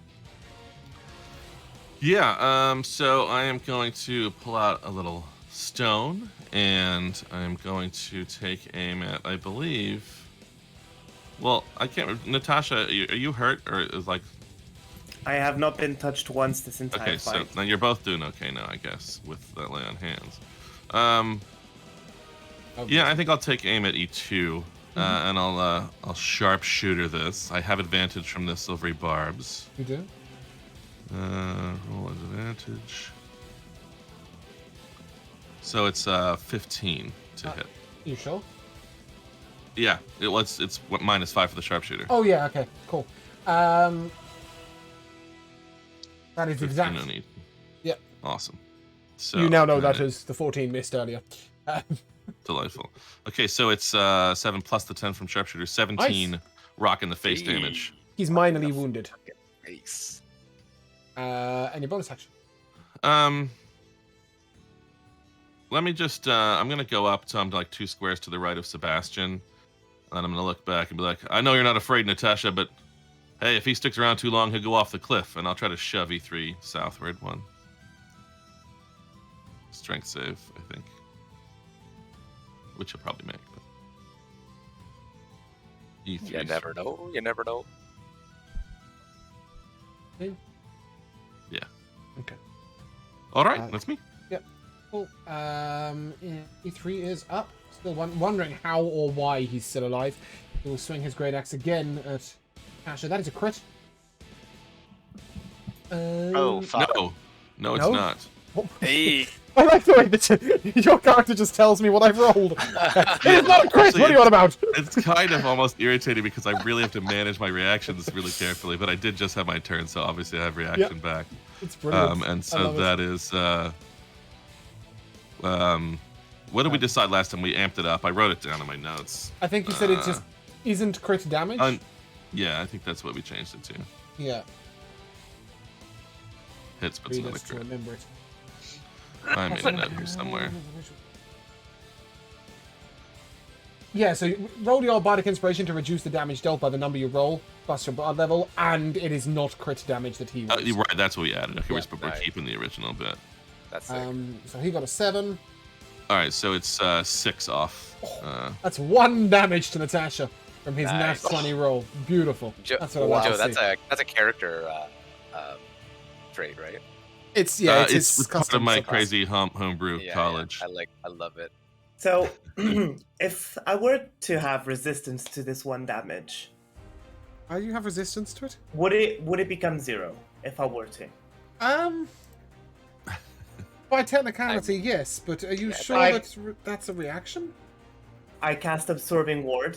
Yeah, so I am going to pull out a little stone, and I'm going to take aim at, I believe... Well, I can't... Natasha, are you hurt? Or is like... I have not been touched once this entire Okay, so fight. now you're both doing okay now, I guess, with that lay on hands. Yeah, I think I'll take aim at E2, and I'll sharpshooter this. I have advantage from the silvery barbs. You do? Roll advantage. So it's 15 to hit. You sure? Yeah, it's what -5 for the sharpshooter. Oh, yeah, okay, cool. That is 15 exact. on each. Yep. Awesome. So You now know and that then is the 14 missed earlier. delightful. Okay, so it's 7 plus the 10 from sharpshooter, 17 rock in the face damage. He's minorly wounded. Ace. Any bonus action? Let me just I'm gonna go up to like 2 squares to the right of Sebastian, and I'm gonna look back and be like, I know you're not afraid, Natasha, but hey, if he sticks around too long, he'll go off the cliff, and I'll try to shove E3 southward. 1 strength save, I think, which he'll probably make. But E3. You never know. You never know. Yeah. Okay. All right, that's me. Cool. E3 is up. Still wondering how or why he's still alive. He will swing his great axe again at Asher. That is a crit. Oh, fuck. No, it's No? not. Hey. I like the way that your character just tells me what I've rolled. It's not a crit. Actually, What are you on about? It's kind of almost irritating because I really have to manage my reactions really carefully, but I did just have my turn, so obviously I have reaction back. It's brilliant. And I so love it. that is what did we decide last time? We amped it up. I wrote it down in my notes. I think you said it just isn't crit damage. Yeah, I think that's what we changed it to. Yeah. Hits, but Read it's not a us to crit. remember it. I made a note here somewhere. Yeah, so you roll your bardic inspiration to reduce the damage dealt by the number you roll, plus your bard level, and it is not crit damage that he rolls. You're right, that's what we added. Okay, Yeah, we're nice. keeping the original bit. That's sick. So he got a 7. All right, so it's 6 off. That's 1 damage to Natasha from his Nice. nat 20 roll. Beautiful. That's what I Joe, want to that's see. a character trait, right? It's it's his part of custom my subclass. crazy homebrew Yeah, college. yeah. I love it. So, if I were to have resistance to this 1 damage, You have resistance to it? would it become 0 if I were to? By technicality, yes, but are you sure I- that's a reaction? I cast Absorbing Ward.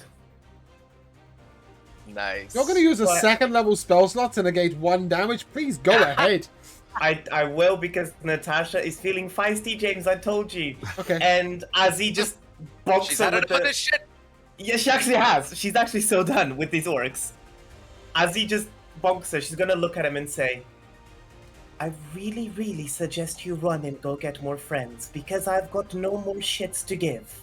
Nice. You're going to use a But- 2nd level spell slot to negate 1 damage? Please go ahead. I will because Natasha is feeling feisty, James. I told you. Okay. And as he just bonks She's her had with enough of the this shit. yeah, she actually has. She's actually so done with these orcs. As he just bonks her, she's gonna look at him and say, "I really, really suggest you run and go get more friends because I've got no more shits to give."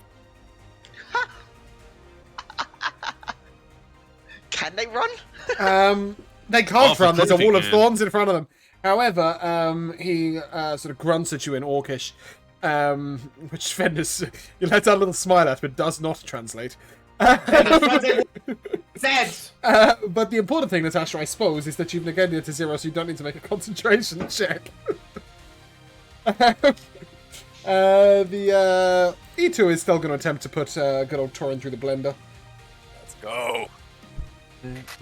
Can they run? They can't Oh, for run. There's a course wall he of can. thorns in front of them. However, he sort of grunts at you in Orcish, which Fendus you let out a little smile at, but does not translate. Said. But the important thing, Natasha, I suppose, is that you've negated it to 0, so you don't need to make a concentration check. The E2 is still going to attempt to put good old Torin through the blender. Let's go.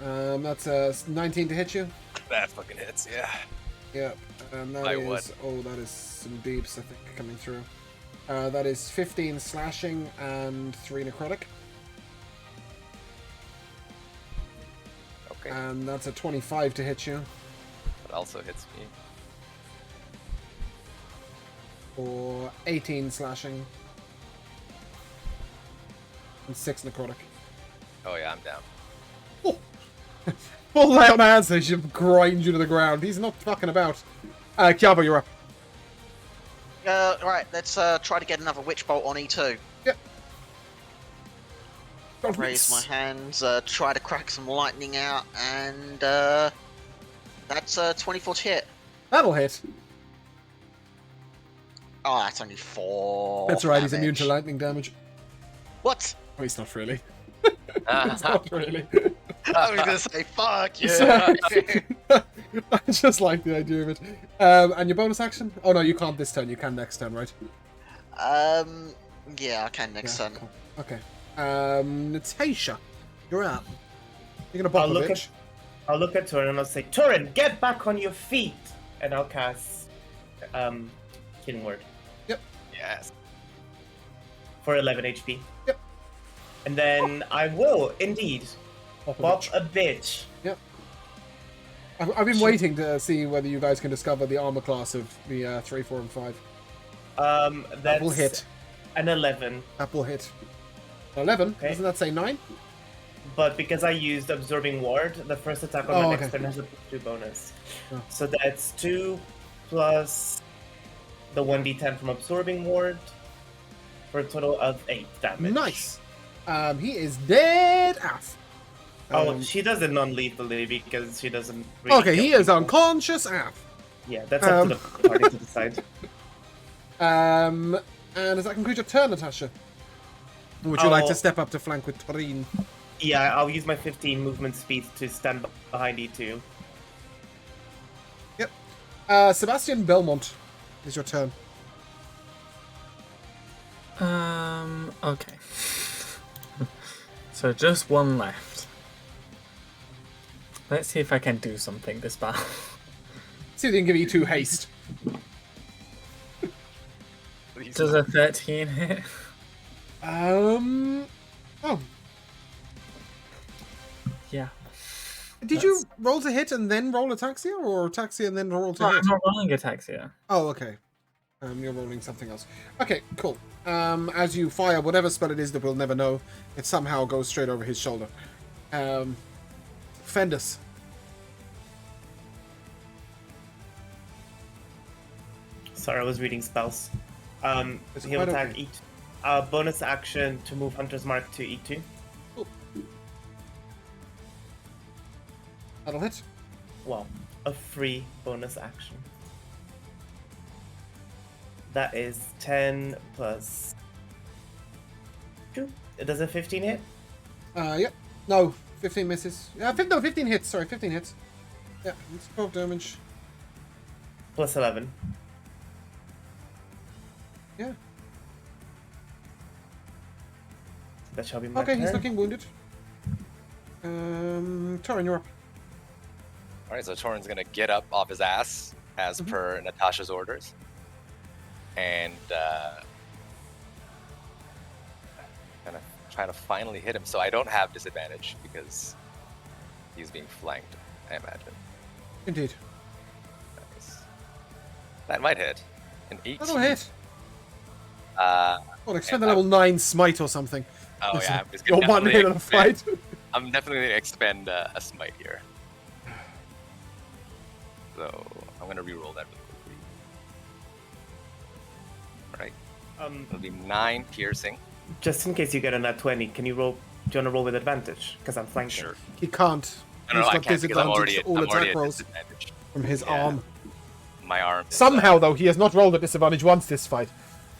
That's 19 to hit you. That fucking hits, yeah. Yep. And that By is what? oh, that is some deeps, I think, coming through. That is 15 slashing and 3 necrotic. Okay. And that's a 25 to hit you. That also hits me. For 18 slashing. And 6 necrotic. Oh yeah, I'm down. Full lay on hands as you grind you to the ground. He's not fucking about. Kiaba, you're up. Right, let's try to get another witch bolt on E2. Don't Raise my miss. hands, try to crack some lightning out, and that's a 24 to hit. That'll hit. Oh, that's only 4. That's right, he's immune to damage. lightning damage. What? Oh, he's not really. He's Ah, not really. I was gonna say, fuck you. I just like the idea of it. And your bonus action? Oh no, you can't this turn. You can next turn, right? Yeah, I can next turn. Cool. Okay. Natasha, you're up. You're gonna bop a bitch. I'll look at Turin and I'll say, "Turin, get back on your feet!" And I'll cast Killing Word yes. for 11 HP. Yep. And then I will indeed Bop a bop bitch. a bitch. Yep. I've been waiting to see whether you guys can discover the armor class of the 3, 4, and 5. That's That will hit. an 11. That will hit. 11? Okay. Doesn't that say 9? But because I used Absorbing Ward, the first attack on Oh, my okay. next turn has a +2 bonus. Oh. So that's 2 plus the 1d10 from Absorbing Ward for a total of 8 damage. Nice. He is dead off. Oh, she does it non-lethally because she doesn't. Really Okay, he kill is people. unconscious AF. Yeah, that's up to the party to decide. And does that conclude your turn, Natasha? Or would you like to Oh. step up to flank with Torin? Yeah, I'll use my 15 movement speed to stand behind E2. Yep. Sebastian Belmont, is your turn. Okay. So just one left. Let's see if I can do something this battle. See if they can give you 2 haste. Please. Does a 13 hit? Oh. Yeah. Did you roll to hit and then roll Ataxia, or Ataxia and then roll to No, hit? I'm not rolling Ataxia. Oh, okay. You're rolling something else. Okay, cool. As you fire whatever spell it is that we'll never know, it somehow goes straight over his shoulder. Fendus. Sorry, I was reading spells. It's He'll quite attack okay. bonus action to move Hunter's Mark to E2. That'll hit. Well, a free bonus action. That is 10 plus 2. Does a 15 hit? Yep. No, 15 misses. No, 15 hits. Sorry, 15 hits. Yeah, it's 12 damage. Plus 11. Yeah. That shall be my Okay, turn. he's looking wounded. Torin, you're up. All right, so Torin's gonna get up off his ass as per Natasha's orders, and gonna try to finally hit him. So I don't have disadvantage because he's being flanked, I imagine. Indeed. Nice. That might hit. An 18. That'll hit. Uh, Well, expend and the level 9 smite or something. oh Listen, yeah, I'm just You're gonna one definitely hit of the fight. I'm definitely gonna expend a smite here. So I'm gonna reroll that really quickly. Alright, it'll be 9 piercing. Just in case you get a nat 20, can you roll? Do you want to roll with advantage? Because I'm flanking. Sure. He can't. No, He's I got can't because I'm disadvantage already, to all I'm already attack at rolls disadvantage. from his Yeah. arm. My arm is, Somehow, though, he has not rolled at disadvantage once this fight.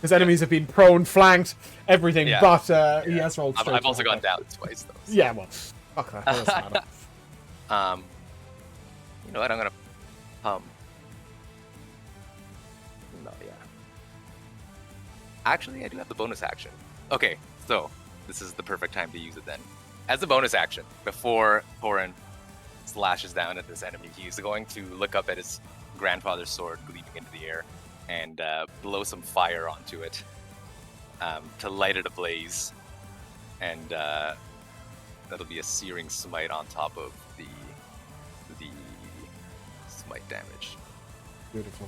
His enemies have been prone, flanked, everything, Yeah. but he has rolled straight. I've also to gone attack. down twice though. So. Yeah, well, fuck that. That doesn't matter. You know what? I'm gonna no, yeah. Actually, I do have the bonus action. Okay, so this is the perfect time to use it then. As a bonus action, before Thorin slashes down at this enemy, he's going to look up at his grandfather's sword gleaming into the air and blow some fire onto it to light it ablaze. And that'll be a searing smite on top of the smite damage. Beautiful.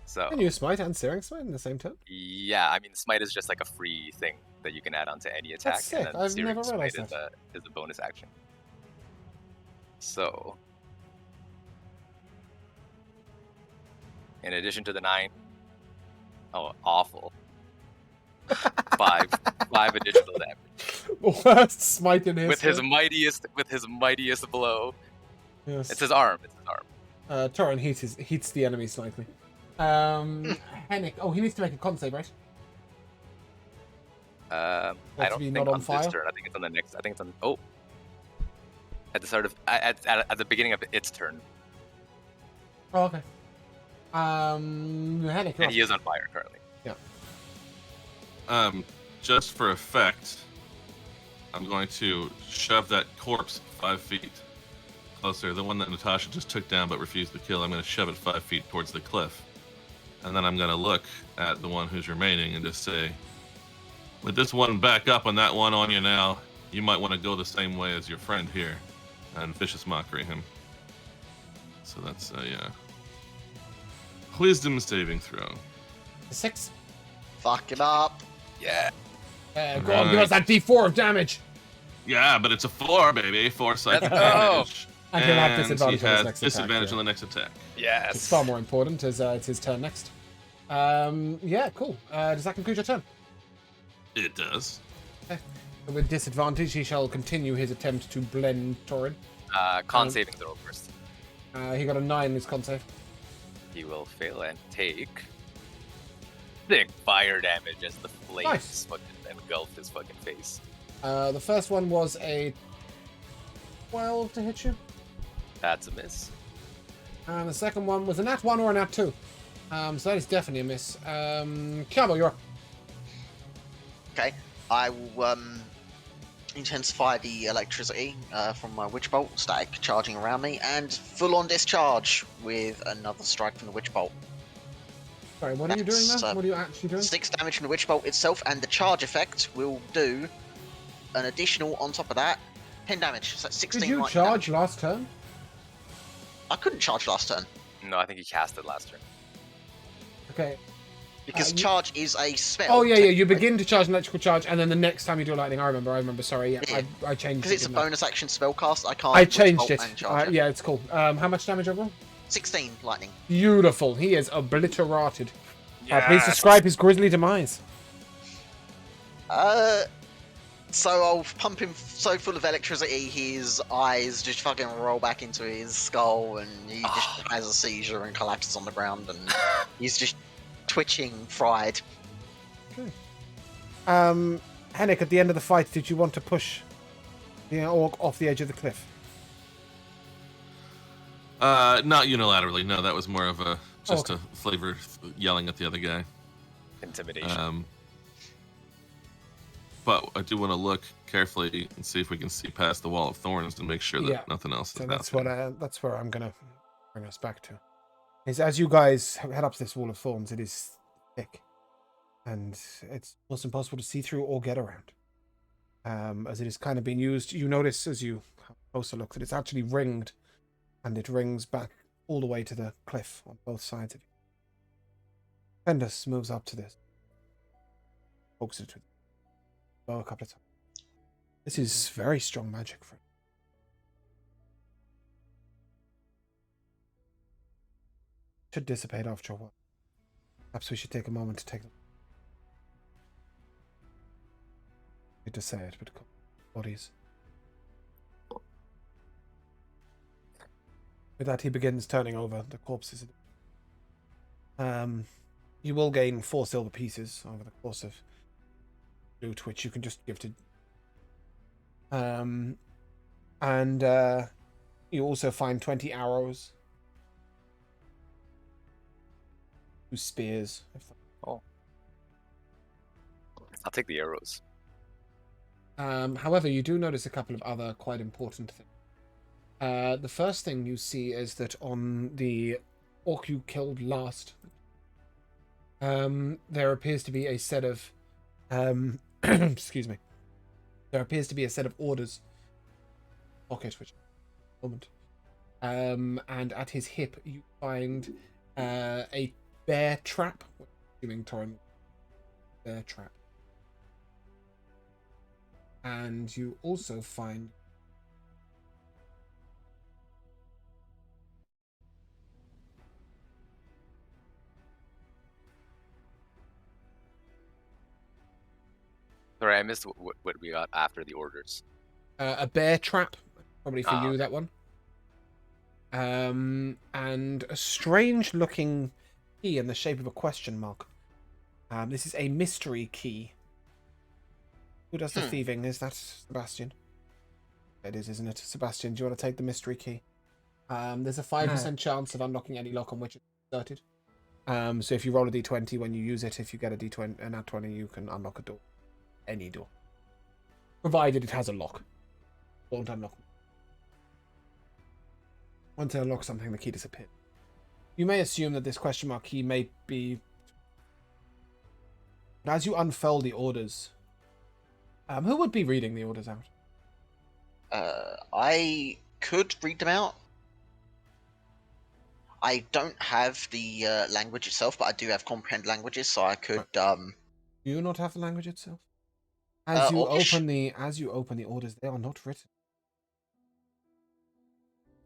So Can you smite and searing smite in the same turn? yeah, I mean smite is just like a free thing that you can add onto any attack, That's sick. and then I've searing never smite realized is a bonus action. So in addition to the 9, oh awful, 5 additional damage Worst smite in history. with his mightiest blow. Yes. It's his arm. Torin heats the enemy slightly. Hennick. Oh, he needs to make a con save, right? I to don't be think not on on fire? this turn. I think it's on the next. I think it's on. Oh, at the start of at the beginning of its turn, Oh, okay. Hennick. and he is on fire currently. Just for effect, I'm going to shove that corpse 5 feet closer. The one that Natasha just took down but refused to kill, I'm going to shove it 5 feet towards the cliff. And then I'm going to look at the one who's remaining and just say, with this one back up and that one on you now, you might want to go the same way as your friend here. And vicious mockery him. So that's a wisdom saving throw. 6. Fuck it up. Yeah. Go on, give us that D4 of damage. Yeah, but it's a 4, baby. 4 psychic Let's go. damage. And he'll have disadvantage he on his has next disadvantage attack. on the next attack. Yes. It's far more important as it's his turn next. Yeah, cool. Does that conclude your turn? It does. With disadvantage, he shall continue his attempt to blend Torin. Con saving throw first. He got a 9 in his con save. He will fail and take thick fire damage as the flames Nice. fucking engulf his fucking face. The first one was a 12 to hit you. That's a miss. And the second one was a nat 1 or a nat 2. So that is definitely a miss. Cabo, you're up. Okay, I will intensify the electricity from my witch bolt, static charging around me, and full-on discharge with another strike from the witch bolt. Sorry, what are you doing That's, now? What are you actually doing? 6 damage from the witch bolt itself, and the charge effect will do an additional on top of that 10 damage. So that's 16 Did you lightning charge damage. last turn? I couldn't charge last turn No, I think he cast it last turn. Okay. because you- charge is a spell. Oh, yeah. You technically. begin to charge an electrical charge, and then the next time you do lightning, I remember. Sorry, yeah. Yeah. I changed Because it. it's a didn't I? bonus action spell cast. I can't. I witch changed bolt it. and charge it. Yeah, it's cool. How much damage overall? 16 lightning. Beautiful. He is obliterated. Please Yes. describe his grisly demise. So I'll pump him so full of electricity, his eyes just fucking roll back into his skull, and he just has a seizure and collapses on the ground, and he's just twitching, fried. Okay. Hennick, at the end of the fight, did you want to push the orc off the edge of the cliff? Not unilaterally. No, that was more of a just Okay. a flavor yelling at the other guy. Intimidation. But I do want to look carefully and see if we can see past the wall of thorns and make sure that Yeah. nothing else So is that's out what that's where I'm gonna bring us back to. Is as you guys head up this wall of thorns, it is thick, and it's almost impossible to see through or get around. As it is kind of being used, you notice as you have a closer look that it's actually ringed, and it rings back all the way to the cliff on both sides of you. Fendus moves up to this, pokes it with the bow a couple of times. This is very strong magic, friend. Should dissipate after a while. Perhaps we should take a moment to take them. I hate to say it, but bodies. With that, he begins turning over the corpses. You will gain 4 silver pieces over the course of loot, which you can just give to. And you also find 20 arrows, 2 spears. I'll take the arrows. However, you do notice a couple of other quite important things. The first thing you see is that on the orc you killed last, there appears to be a set of excuse me. There appears to be a set of orders pocket, which moment. And at his hip you find a bear trap. Assuming Torin bear trap. And you also find Sorry, I missed what we got after the orders. a bear trap, probably for you, okay. that one. And a strange looking key in the shape of a question mark. This is a mystery key. Who does the thieving? Is that Sebastian? It is, isn't it? Sebastian, do you want to take the mystery key? There's a 5% chance of unlocking any lock on which it's inserted. So if you roll a d20 when you use it, if you get a d20, an nat 20, you can unlock a door. Any door. Provided it has a lock. Won't unlock. Once it unlocks something, the key disappears. You may assume that this question mark key may be... But as you unfold the orders... who would be reading the orders out? I could read them out. I don't have the language itself, but I do have comprehend languages, so I could. Do you not have the language itself? As you Orcish. open the orders, they are not written.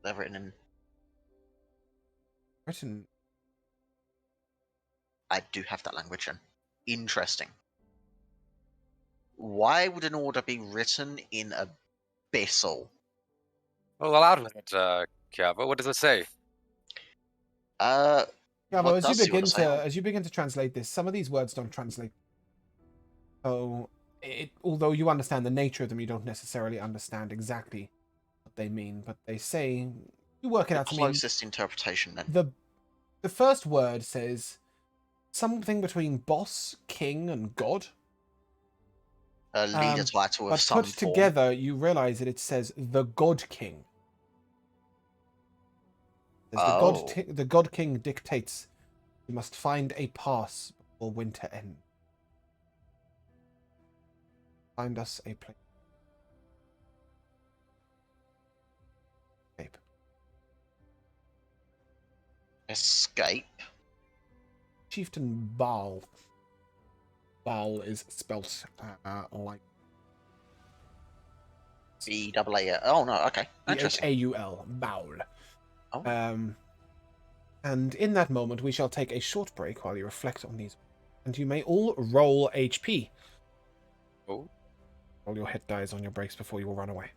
They're written in. Written. I do have that language in. Interesting. Why would an order be written in Abyssal? Well, aloud with it, Kiava. What does it say? Yeah, but What as you does he begin wanna say? to translate this, some of these words don't translate. So, although you understand the nature of them, you don't necessarily understand exactly what they mean. But they say you work it The out to mean. closest interpretation, then. The first word says something between boss, king, and god. A leader title of But some put form. together, you realize that it says the God King. The God King dictates you must find a pass before winter ends. Find us a place. Escape. Escape. Chieftain Baal. Baal is spelt like B-double-A. Oh no. Okay. Interesting. H-A-U-L. Baal. Oh. And in that moment, we shall take a short break while you reflect on these. And you may all roll HP. Oh. Roll your hit dice on your breaks before you will run away.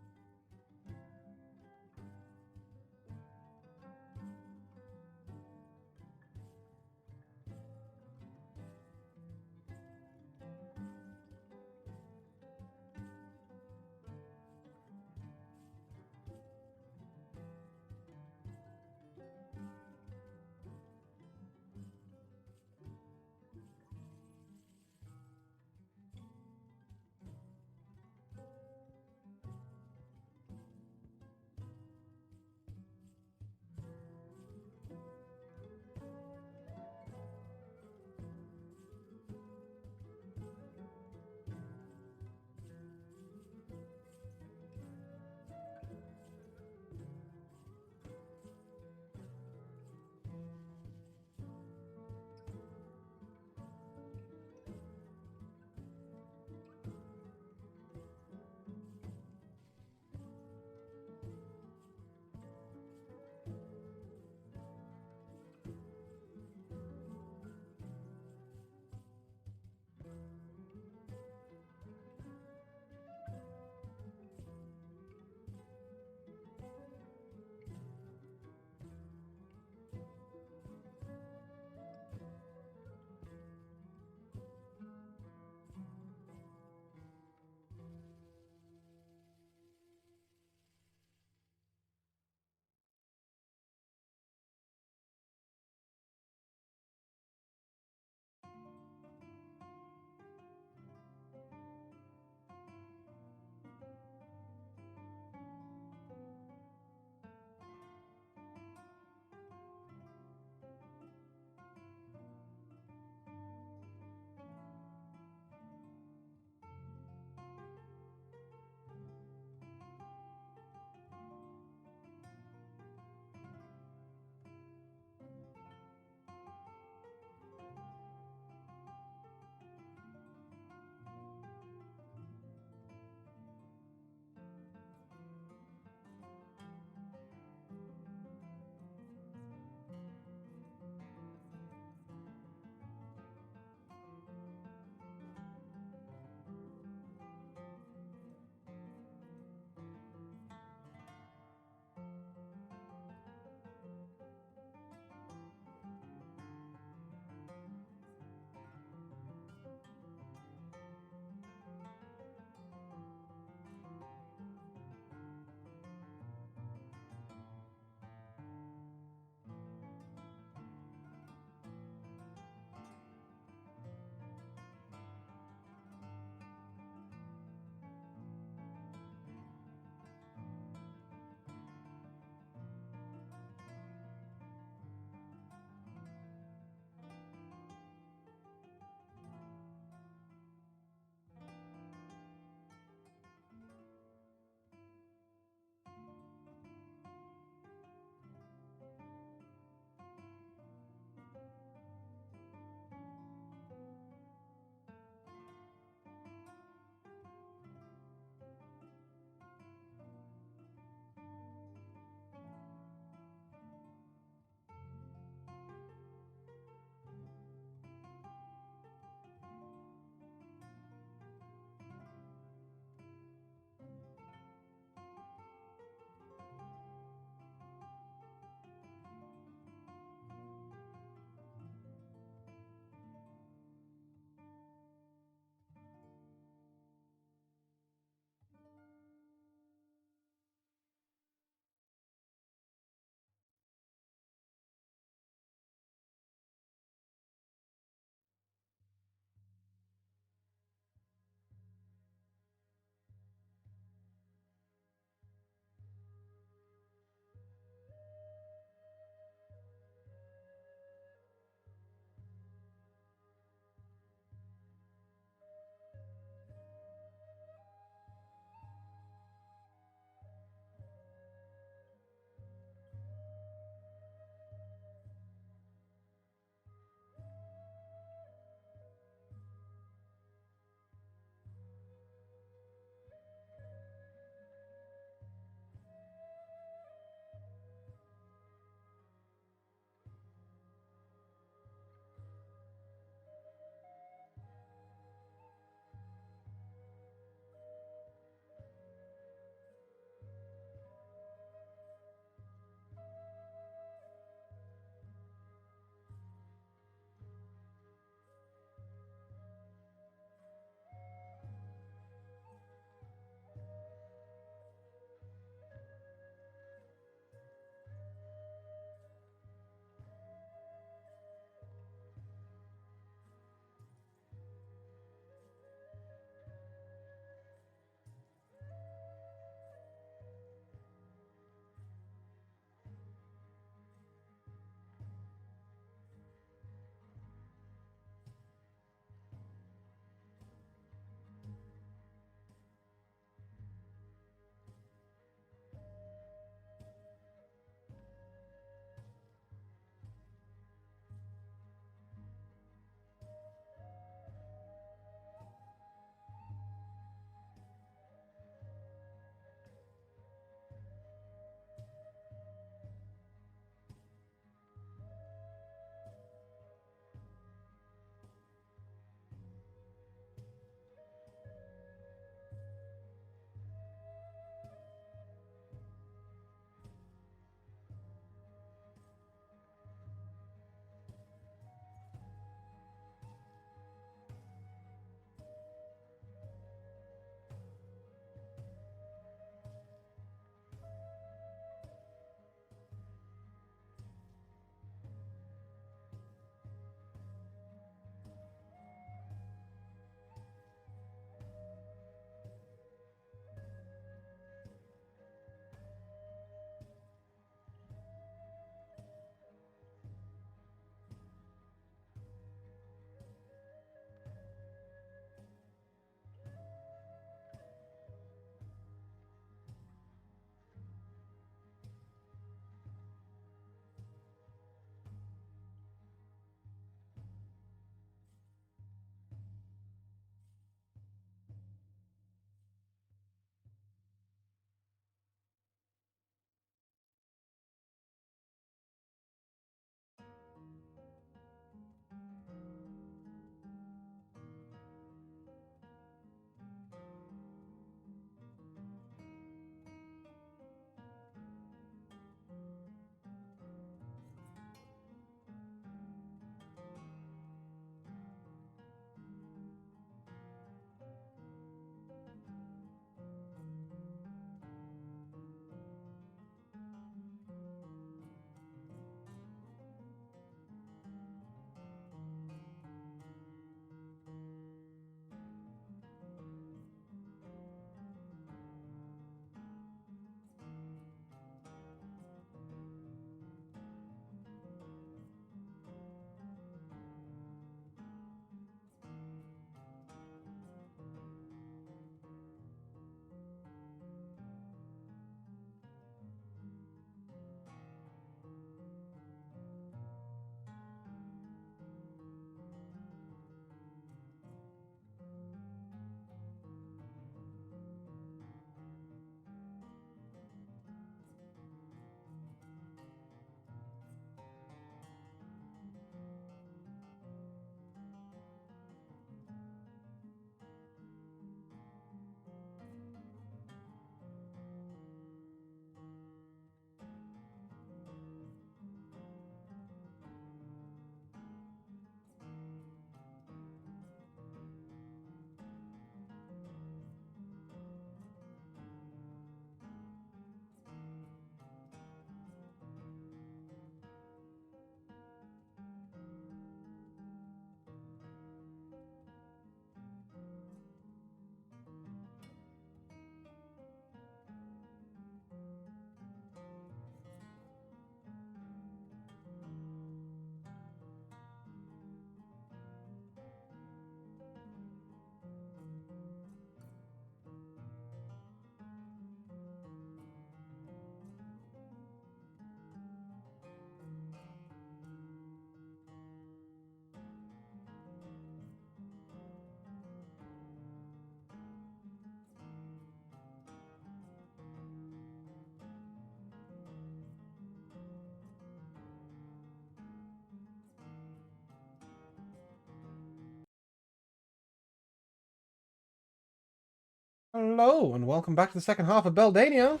Hello, and welcome back to the second half of Beldania.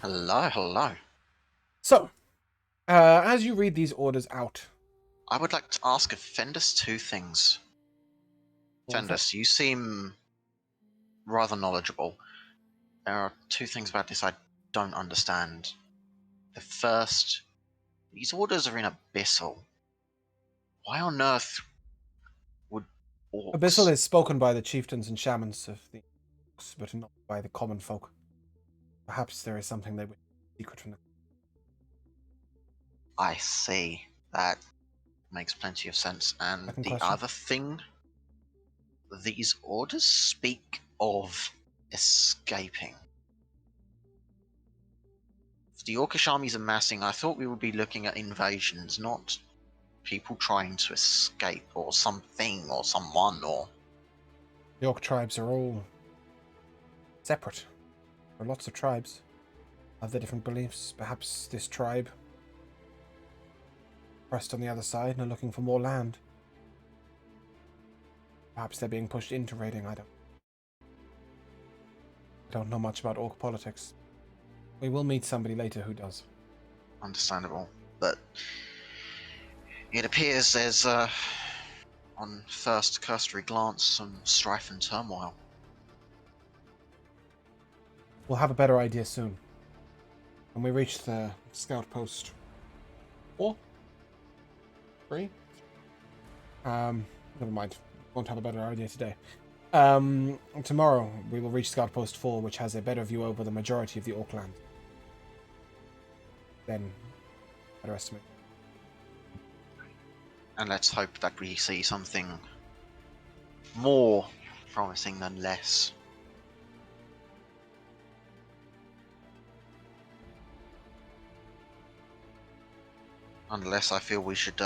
Hello, hello. So, as you read these orders out... I would like to ask Fendus two things. What was that? Fendus, you seem rather knowledgeable. There are two things about this I don't understand. The first, these orders are in Abyssal. Why on earth would orcs... Abyssal is spoken by the chieftains and shamans of the orcs, but not by the common folk. Perhaps there is something they would secret from them. I see. That makes plenty of sense. And Second the question. other thing, these orders speak of escaping. If the Orcish army's amassing, I thought we would be looking at invasions, not people trying to escape, or something, or someone, or... The orc tribes are all separate. There are lots of tribes. Have their different beliefs. Perhaps this tribe pressed on the other side and are looking for more land. Perhaps they're being pushed into raiding. I don't know much about orc politics. We will meet somebody later who does. Understandable. But it appears there's, on first cursory glance, some strife and turmoil. We'll have a better idea soon. When we reach the scout post 4? 3? Never mind. Won't have a better idea today. Tomorrow we will reach scout post 4, which has a better view over the majority of the orc land. Then, better estimate. And let's hope that we see something more promising than less. Unless I feel we should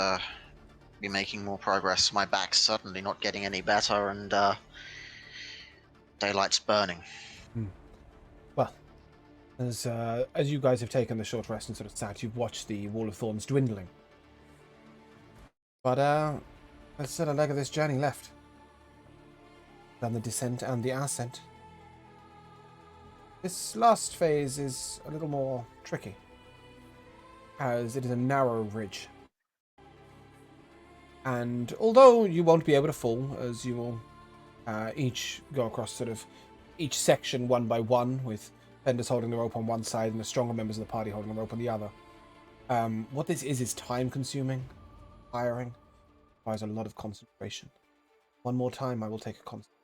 be making more progress. My back's certainly not getting any better, and daylight's burning. Well, as you guys have taken the short rest and sort of sat, you've watched the Wall of Thorns dwindling. But there's still a leg of this journey left. Done the descent and the ascent. This last phase is a little more tricky, as it is a narrow ridge. And although you won't be able to fall, as you will each go across sort of each section one by one, with Fendus holding the rope on one side and the stronger members of the party holding the rope on the other. What this is time consuming, tiring, requires a lot of concentration. One more time I will take a concentration.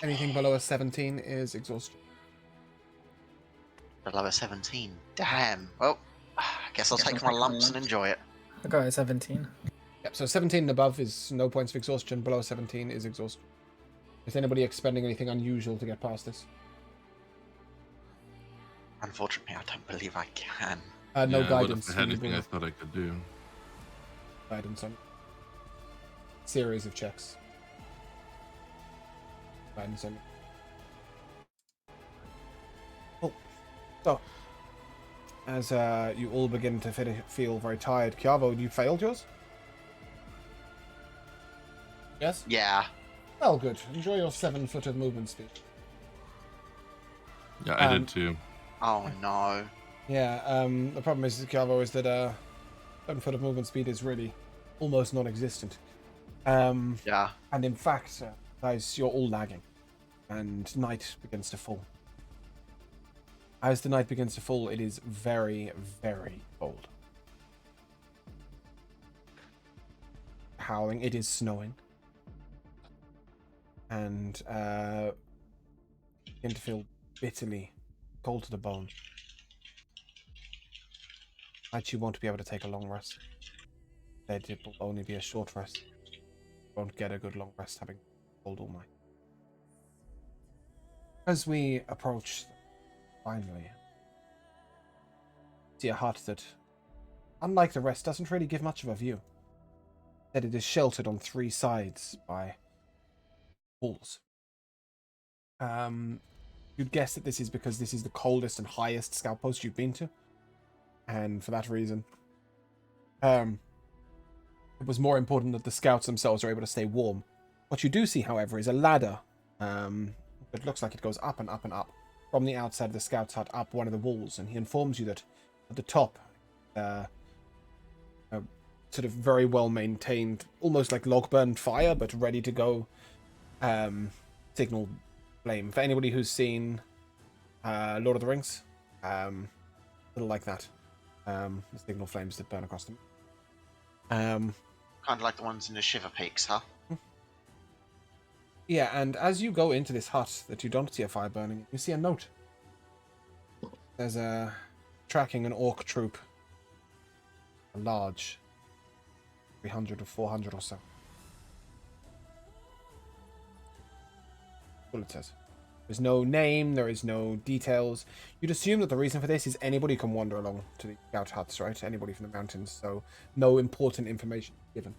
Anything below a 17 is exhaustion. Below a 17. Damn. Well, I guess I'll take my lumps and enjoy it. I got a 17. Yep, so 17 and above is no points of exhaustion. Below 17 is exhaustion. Is anybody expending anything unusual to get past this? Unfortunately, I don't believe I can. No Yeah, guidance. If I had from anything I the thought I could do. guidance on series of checks. Guidance on. Oh, so as you all begin to feel very tired, Kiavo, you failed yours? Yes. Yeah. Oh, good. Enjoy your 7-foot of movement speed. Yeah, I did too. Oh no. Yeah. The problem is, Kiavo, is that 7 foot of movement speed is really almost non-existent. Yeah. And in fact, guys, you're all lagging, and night begins to fall. As the night begins to fall, it is very, very cold. Howling. It is snowing. And begin to feel bitterly cold to the bone. Night, you won't be able to take a long rest. Instead, it will only be a short rest. You won't get a good long rest having cold all night. As we approach, finally, see a hut that, unlike the rest, doesn't really give much of a view. That it is sheltered on 3 sides by walls. You'd guess that this is because this is the coldest and highest scout post you've been to, and for that reason, it was more important that the scouts themselves are able to stay warm. What you do see, however, is a ladder. It looks like it goes up and up and up from the outside of the scout's hut up one of the walls, and he informs you that at the top, a sort of very well maintained, almost like log burned fire, but ready to go signal flame. For anybody who's seen Lord of the Rings, little like that. The signal flames that burn across them. Kind of like the ones in the Shiver Peaks, huh? Yeah, and as you go into this hut that you don't see a fire burning, you see a note. There's a tracking an orc troop. A large 300 or 400 or so. That's all it says. There's no name, there is no details. You'd assume that the reason for this is anybody can wander along to the scout huts, right? Anybody from the mountains, so no important information given.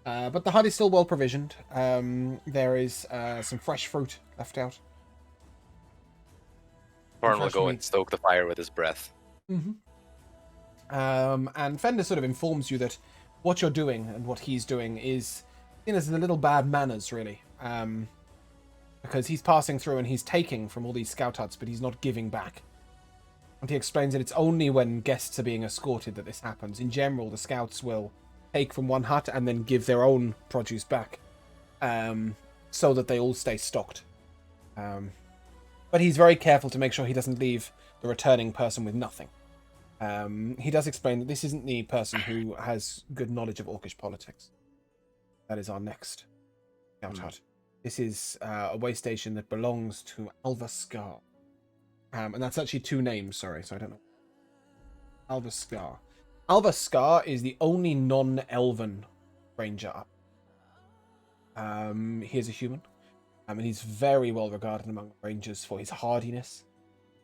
But the hut is still well provisioned. There is some fresh fruit left out. Thorin will fresh go meat. and stoke the fire with his breath. Mm-hmm. And Fender sort of informs you that what you're doing and what he's doing is seen as a little bad manners, really. Because he's passing through and he's taking from all these scout huts, but he's not giving back. And he explains that it's only when guests are being escorted that this happens. In general, the scouts will take from one hut and then give their own produce back, so that they all stay stocked. But he's very careful to make sure he doesn't leave the returning person with nothing. He does explain that this isn't the person who has good knowledge of Orcish politics. That is our next scout hut. This is a way station that belongs to Alva Scar. And that's actually two names, sorry, so I don't know. Alva Scar. Alva Scar is the only non-elven ranger up. He is a human. And he's very well regarded among rangers for his hardiness,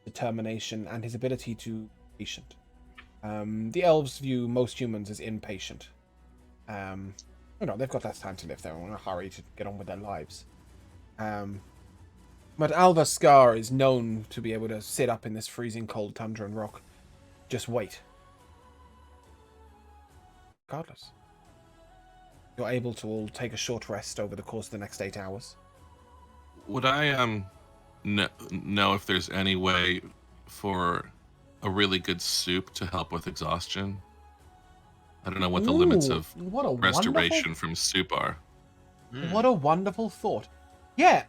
determination, and his ability to be patient. The elves view most humans as impatient. They've got less time to live. They're in a hurry to get on with their lives. But Alva Scar is known to be able to sit up in this freezing cold tundra and rock. Just wait. Regardless. You're able to all take a short rest over the course of the next 8 hours. Would I know if there's any way for a really good soup to help with exhaustion? I don't know what the limits of restoration from soup are. What a wonderful thought. Yeah,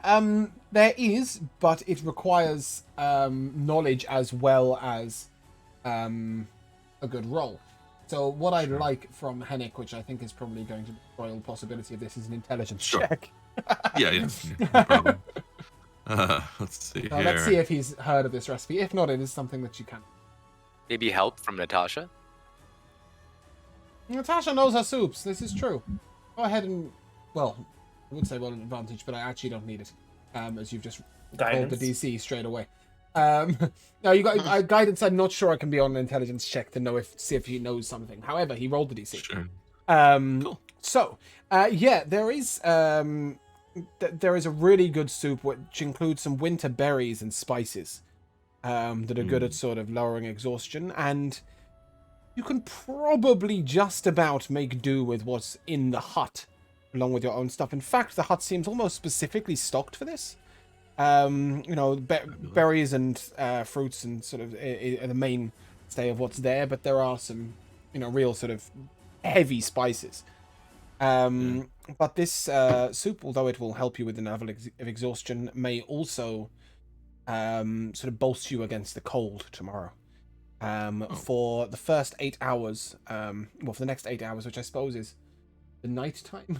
there is, but it requires knowledge as well as a good roll. So what I'd like from Hennick, which I think is probably going to be the royal possibility of this, is an intelligence check. Yeah, no problem. Let's see here. Let's see if he's heard of this recipe. If not, it is something that you can. Maybe help from Natasha? Natasha knows her soups. This is true. Go ahead and, well, I would say well an advantage, but I actually don't need it, as you've just rolled the DC straight away. No, you got guidance. I'm not sure I can be on an intelligence check to see if he knows something. However, he rolled the DC. Sure. Cool. So, there is a really good soup which includes some winter berries and spices that are good at sort of lowering exhaustion, and you can probably just about make do with what's in the hut, along with your own stuff. In fact, the hut seems almost specifically stocked for this. Berries and fruits and sort of are the mainstay of what's there, but there are some, real sort of heavy spices. But this soup, although it will help you with the level of exhaustion, may also sort of bolster you against the cold tomorrow. For the first 8 hours, for the next 8 hours, which I suppose is the night time.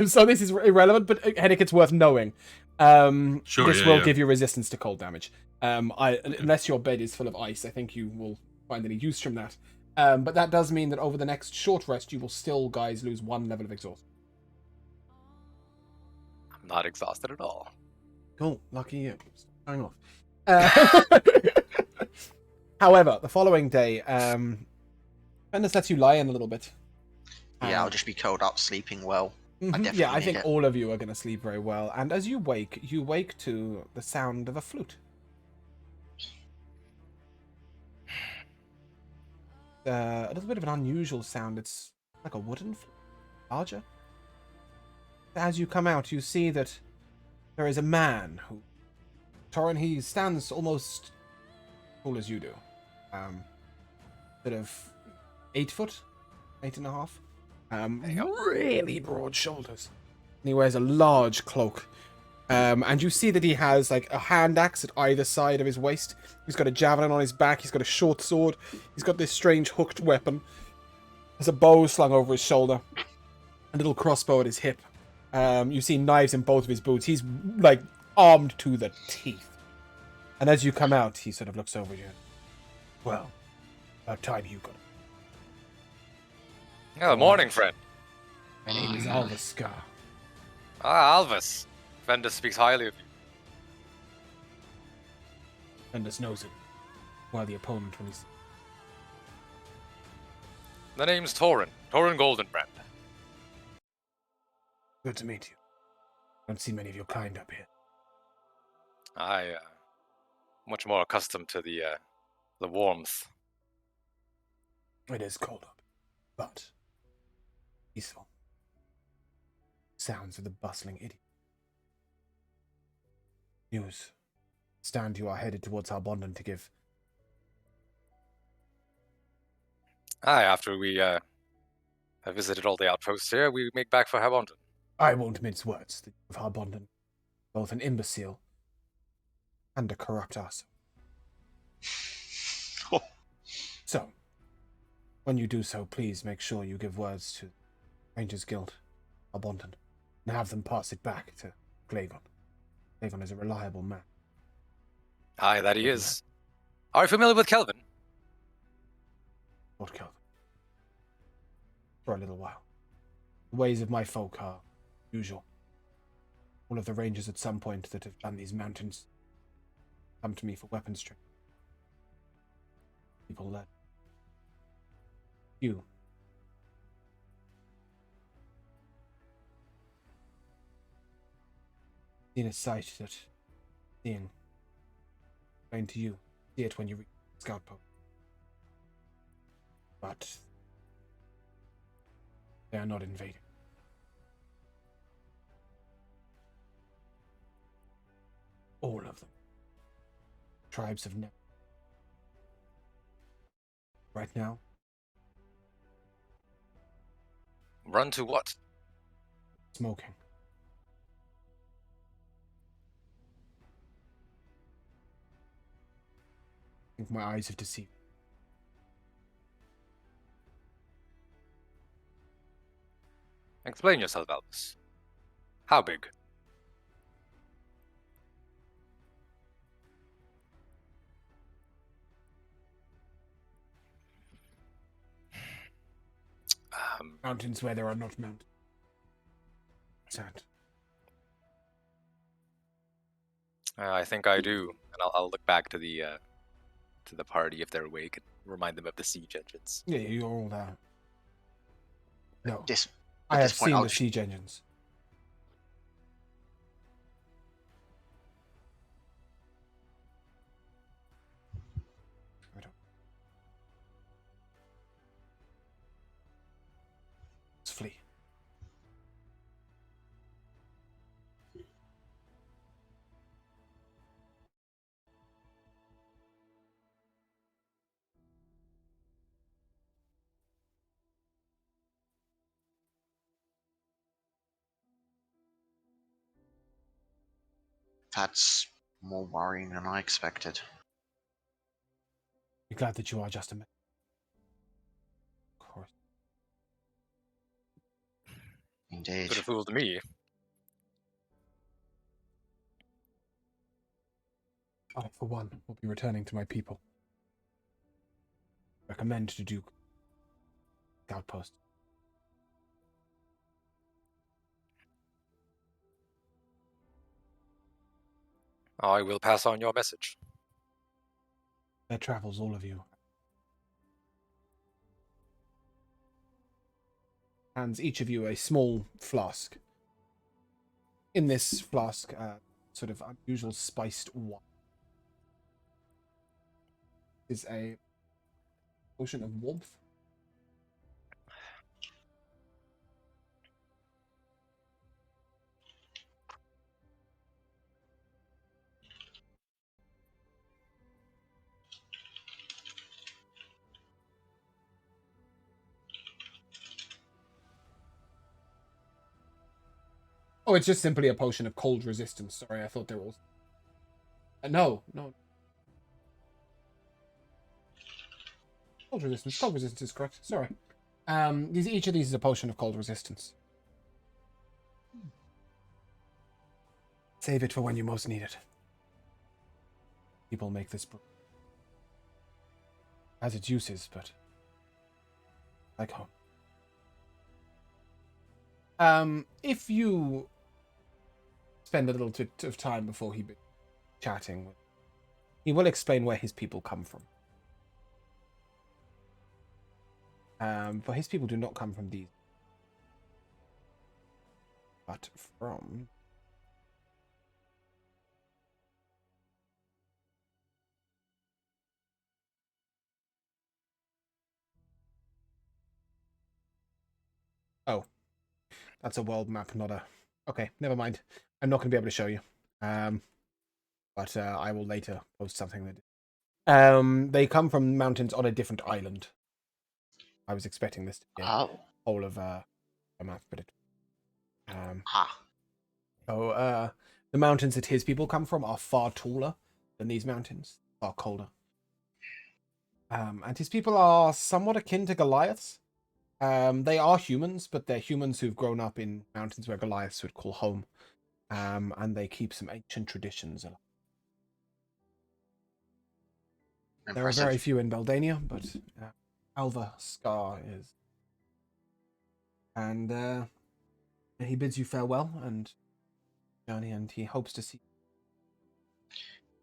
So this is irrelevant, but Hennick, it's worth knowing. This will give you resistance to cold damage. Unless your bed is full of ice, I think you will find any use from that. But that does mean that over the next short rest, you will still, guys, lose 1 level of exhaustion. I'm not exhausted at all. Cool, lucky you. Hang off. However, the following day, Fendus lets you lie in a little bit. Yeah, I'll just be curled up, sleeping well. I think all of you are going to sleep very well. And as you wake to the sound of a flute. A little bit of an unusual sound. It's like a wooden floor, larger. As you come out, you see that there is a man who, Torin, he stands almost tall as you do. Sort of 8 foot, 8.5. Really broad shoulders. And he wears a large cloak. And you see that he has like a hand axe at either side of his waist. He's got a javelin on his back. He's got a short sword. He's got this strange hooked weapon. There's a bow slung over his shoulder. A little crossbow at his hip. You see knives in both of his boots. He's like armed to the teeth. And as you come out, he sort of looks over you. Well, about time you got it. Oh, morning, friend. My name is Alvis Scar. Ah, Alvis. Vendor speaks highly of you. Vendus knows it. While the opponent, when he's... The name's Torin. Torin Goldenbrand. Good to meet you. Don't see many of your kind up here. I, much more accustomed to the warmth. It is cold up, but peaceful. Sounds of the bustling idiot. News. Stand, you are headed towards Harbondon to give. Aye, after we have visited all the outposts here, we make back for Harbondon. I won't mince words. The Duke of Harbondon, both an imbecile and a corrupt ass. So, when you do so, please make sure you give words to Rangers Guild, Harbondon, and have them pass it back to Glavon. Glavon is a reliable man. Aye, that he is. Are you familiar with Kelvin? Lord Kelvin. For a little while. The ways of my folk are usual. All of the rangers at some point that have done these mountains come to me for weapons training. People learn. You. Seen a sight that seeing explained to you. See it when you reach the scout post. But they are not invading. All of them. Tribes have never. Right now, Run to what? smoking. I think my eyes have deceived. Explain yourself, Alvis. How big? Mountains where there are not mountains. Sad. I think I do, and I'll look back to the party if they're awake and remind them of the siege engines. Yeah, you're all there. No, This, I at have this point, seen I'll the just- siege engines. I don't. Let's flee. That's more worrying than I expected. Be glad that you are just a man. Of course. Indeed. Could have fooled me. I, for one, will be returning to my people. Recommend to Duke. Outpost. I will pass on your message. There travels all of you. Hands each of you a small flask. In this flask, sort of unusual spiced wine is a potion of warmth. Oh, it's just simply a potion of cold resistance. Sorry, I thought they were all... no. Cold resistance. Cold resistance is correct. Sorry. Each of these is a potion of cold resistance. Save it for when you most need it. People make this brew. Has its uses, but like home. If you spend a little bit of time before he be chatting, he will explain where his people come from. For his people do not come from these, but from... Oh, that's a world map, not a... Okay, never mind. I'm not going to be able to show you. But I will later post something that... They come from mountains on a different island. I was expecting this to be a whole of a map, but it... So, the mountains that his people come from are far taller than these mountains, far colder. And his people are somewhat akin to Goliaths. They are humans, but they're humans who've grown up in mountains where Goliaths would call home. And they keep some ancient traditions. Impressive. There are very few in Beldania, but Alva Scar is. And he bids you farewell and journey, and he hopes to see.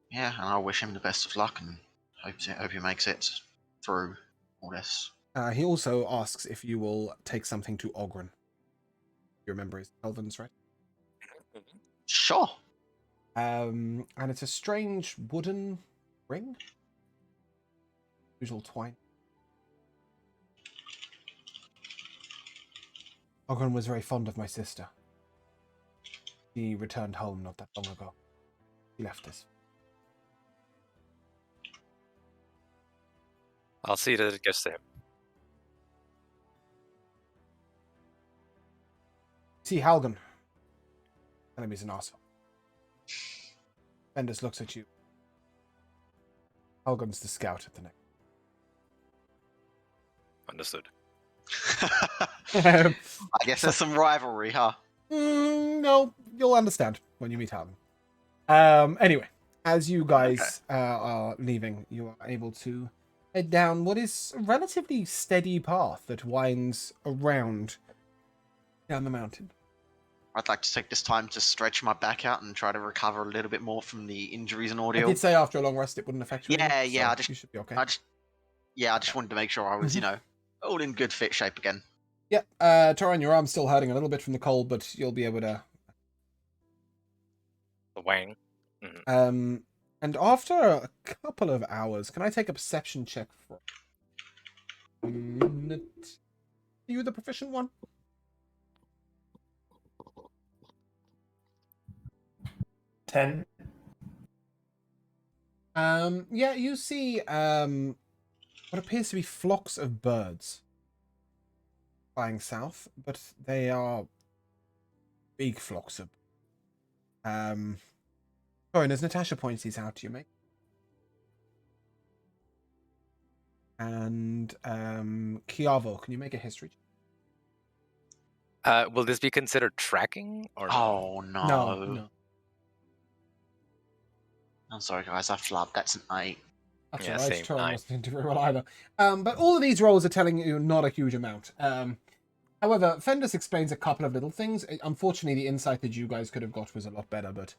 Yeah, and I wish him the best of luck, and hope he makes it through all this. He also asks if you will take something to Ogren. You remember his Elvins, right? Sure. And it's a strange wooden ring. Usual twine. Ogren was very fond of my sister. He returned home not that long ago. He left us. I'll see that it gets to him. See Halgan. Tell him he's an arsehole. Bendis looks at you. Halgan's the scout at the neck. Understood. I guess there's some rivalry, huh? No, you'll understand when you meet Halgan. Anyway, as you guys are leaving, you are able to head down what is a relatively steady path that winds around down the mountain. I'd like to take this time to stretch my back out and try to recover a little bit more from the injuries and I ordeal. did say after a long rest it wouldn't affect you. Yeah, anymore, yeah, so you should be okay. I just wanted to make sure I was, all in good fit shape again. Yeah, Toran, your arm's still hurting a little bit from the cold, but you'll be able to. The wang. And after a couple of hours, can I take a perception check for a minute? Are you the proficient one? 10. Yeah, you see what appears to be flocks of birds flying south, but they are big flocks of. Sorry, and as Natasha points these out to you, mate. And Kiavo, can you make a history? Will this be considered tracking or no? Oh no. No. I'm sorry guys, I flubbed. That's an 8. That's Yeah, all right. same, Toran 9. wasn't into very well either. But all of these rolls are telling you not a huge amount. However, Fendus explains a couple of little things. Unfortunately, the insight that you guys could have got was a lot better, but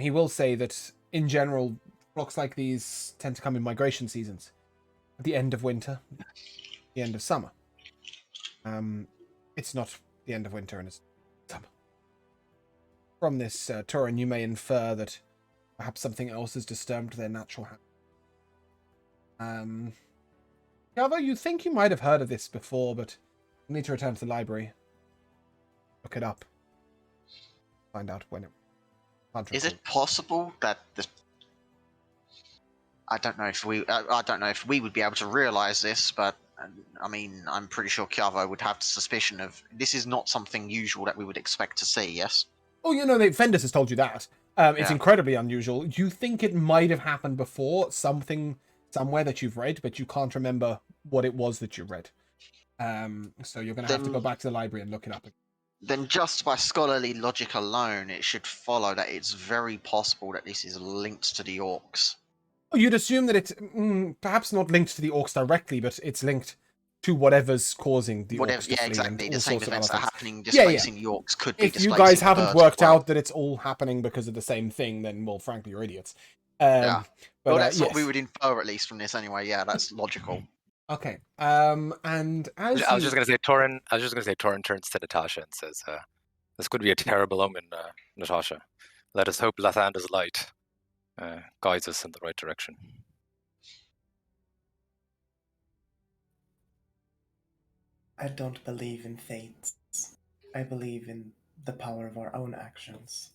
he will say that, in general, flocks like these tend to come in migration seasons. At the end of winter, the end of summer. It's not the end of winter, and it's summer. From this, Toran, you may infer that perhaps something else has disturbed their natural habitat. Although you think you might have heard of this before, but you need to return to the library. Look it up. Find out when it... Is it possible that the... I don't know if we would be able to realize this, but I mean, I'm pretty sure Kiavo would have the suspicion of this is not something usual that we would expect to see, yes? Oh, Fendus has told you that. It's Yeah. incredibly unusual. You think it might have happened before, something somewhere that you've read, but you can't remember what it was that you read. So you're going to have to go Then- back to the library and look it up. Then just by scholarly logic alone, it should follow that it's very possible that this is linked to the orcs. You'd assume that it's perhaps not linked to the orcs directly, but it's linked to whatever's causing the Whatever, orcs to yeah, flee exactly. and The all same sorts of other events that are things. happening Yeah, yeah. displacing the orcs could be If you displacing guys the haven't birds worked as well. out that it's all happening because of the same thing, then, well, frankly, you're idiots. Yeah. But, Well, that's what we yes. would infer, at least, from this anyway. Yeah, that's logical. Okay. And as I was you... just gonna say Torin turns to Natasha and says, "This could be a terrible omen, Natasha. Let us hope Lathanda's light guides us in the right direction." I don't believe in fates. I believe in the power of our own actions.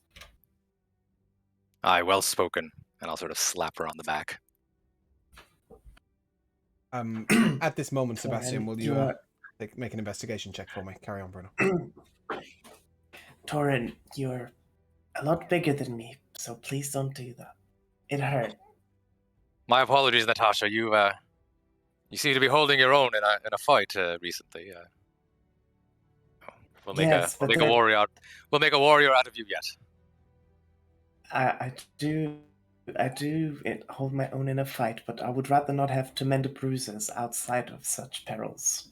Aye, well spoken. And I'll sort of slap her on the back. At this moment, Sebastian, Torin, will you make an investigation check for me? Carry on, Bruno. Torin, you're a lot bigger than me, so please don't do that. It hurt. My apologies, Natasha. You seem to be holding your own in a fight recently. We'll make Yes, a but warrior out. We'll make a warrior out of you yet. I do hold my own in a fight, but I would rather not have to mend bruises outside of such perils.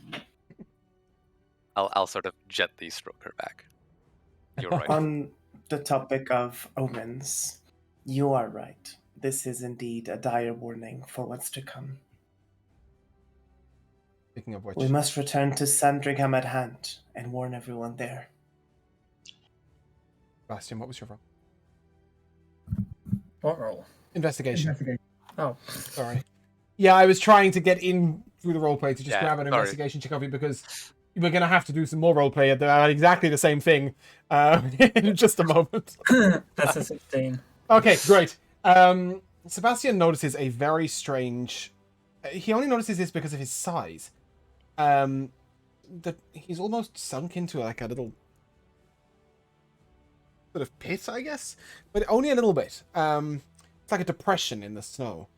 I'll sort of gently stroke her back. You're right. On the topic of omens, you are right. This is indeed a dire warning for what's to come. Speaking of which... We must return to Sandringham at hand and warn everyone there. Sebastian, what was your role? What roll? Investigation. Oh. Sorry. Yeah, I was trying to get in through the roleplay to just grab an sorry. investigation check of you because we're going to have to do some more roleplay at exactly the same thing in just a moment. That's a 16. Okay, great. Sebastian notices a very strange... he only notices this because of his size. That he's almost sunk into like a little sort of pit, I guess, but only a little bit. It's like a depression in the snow.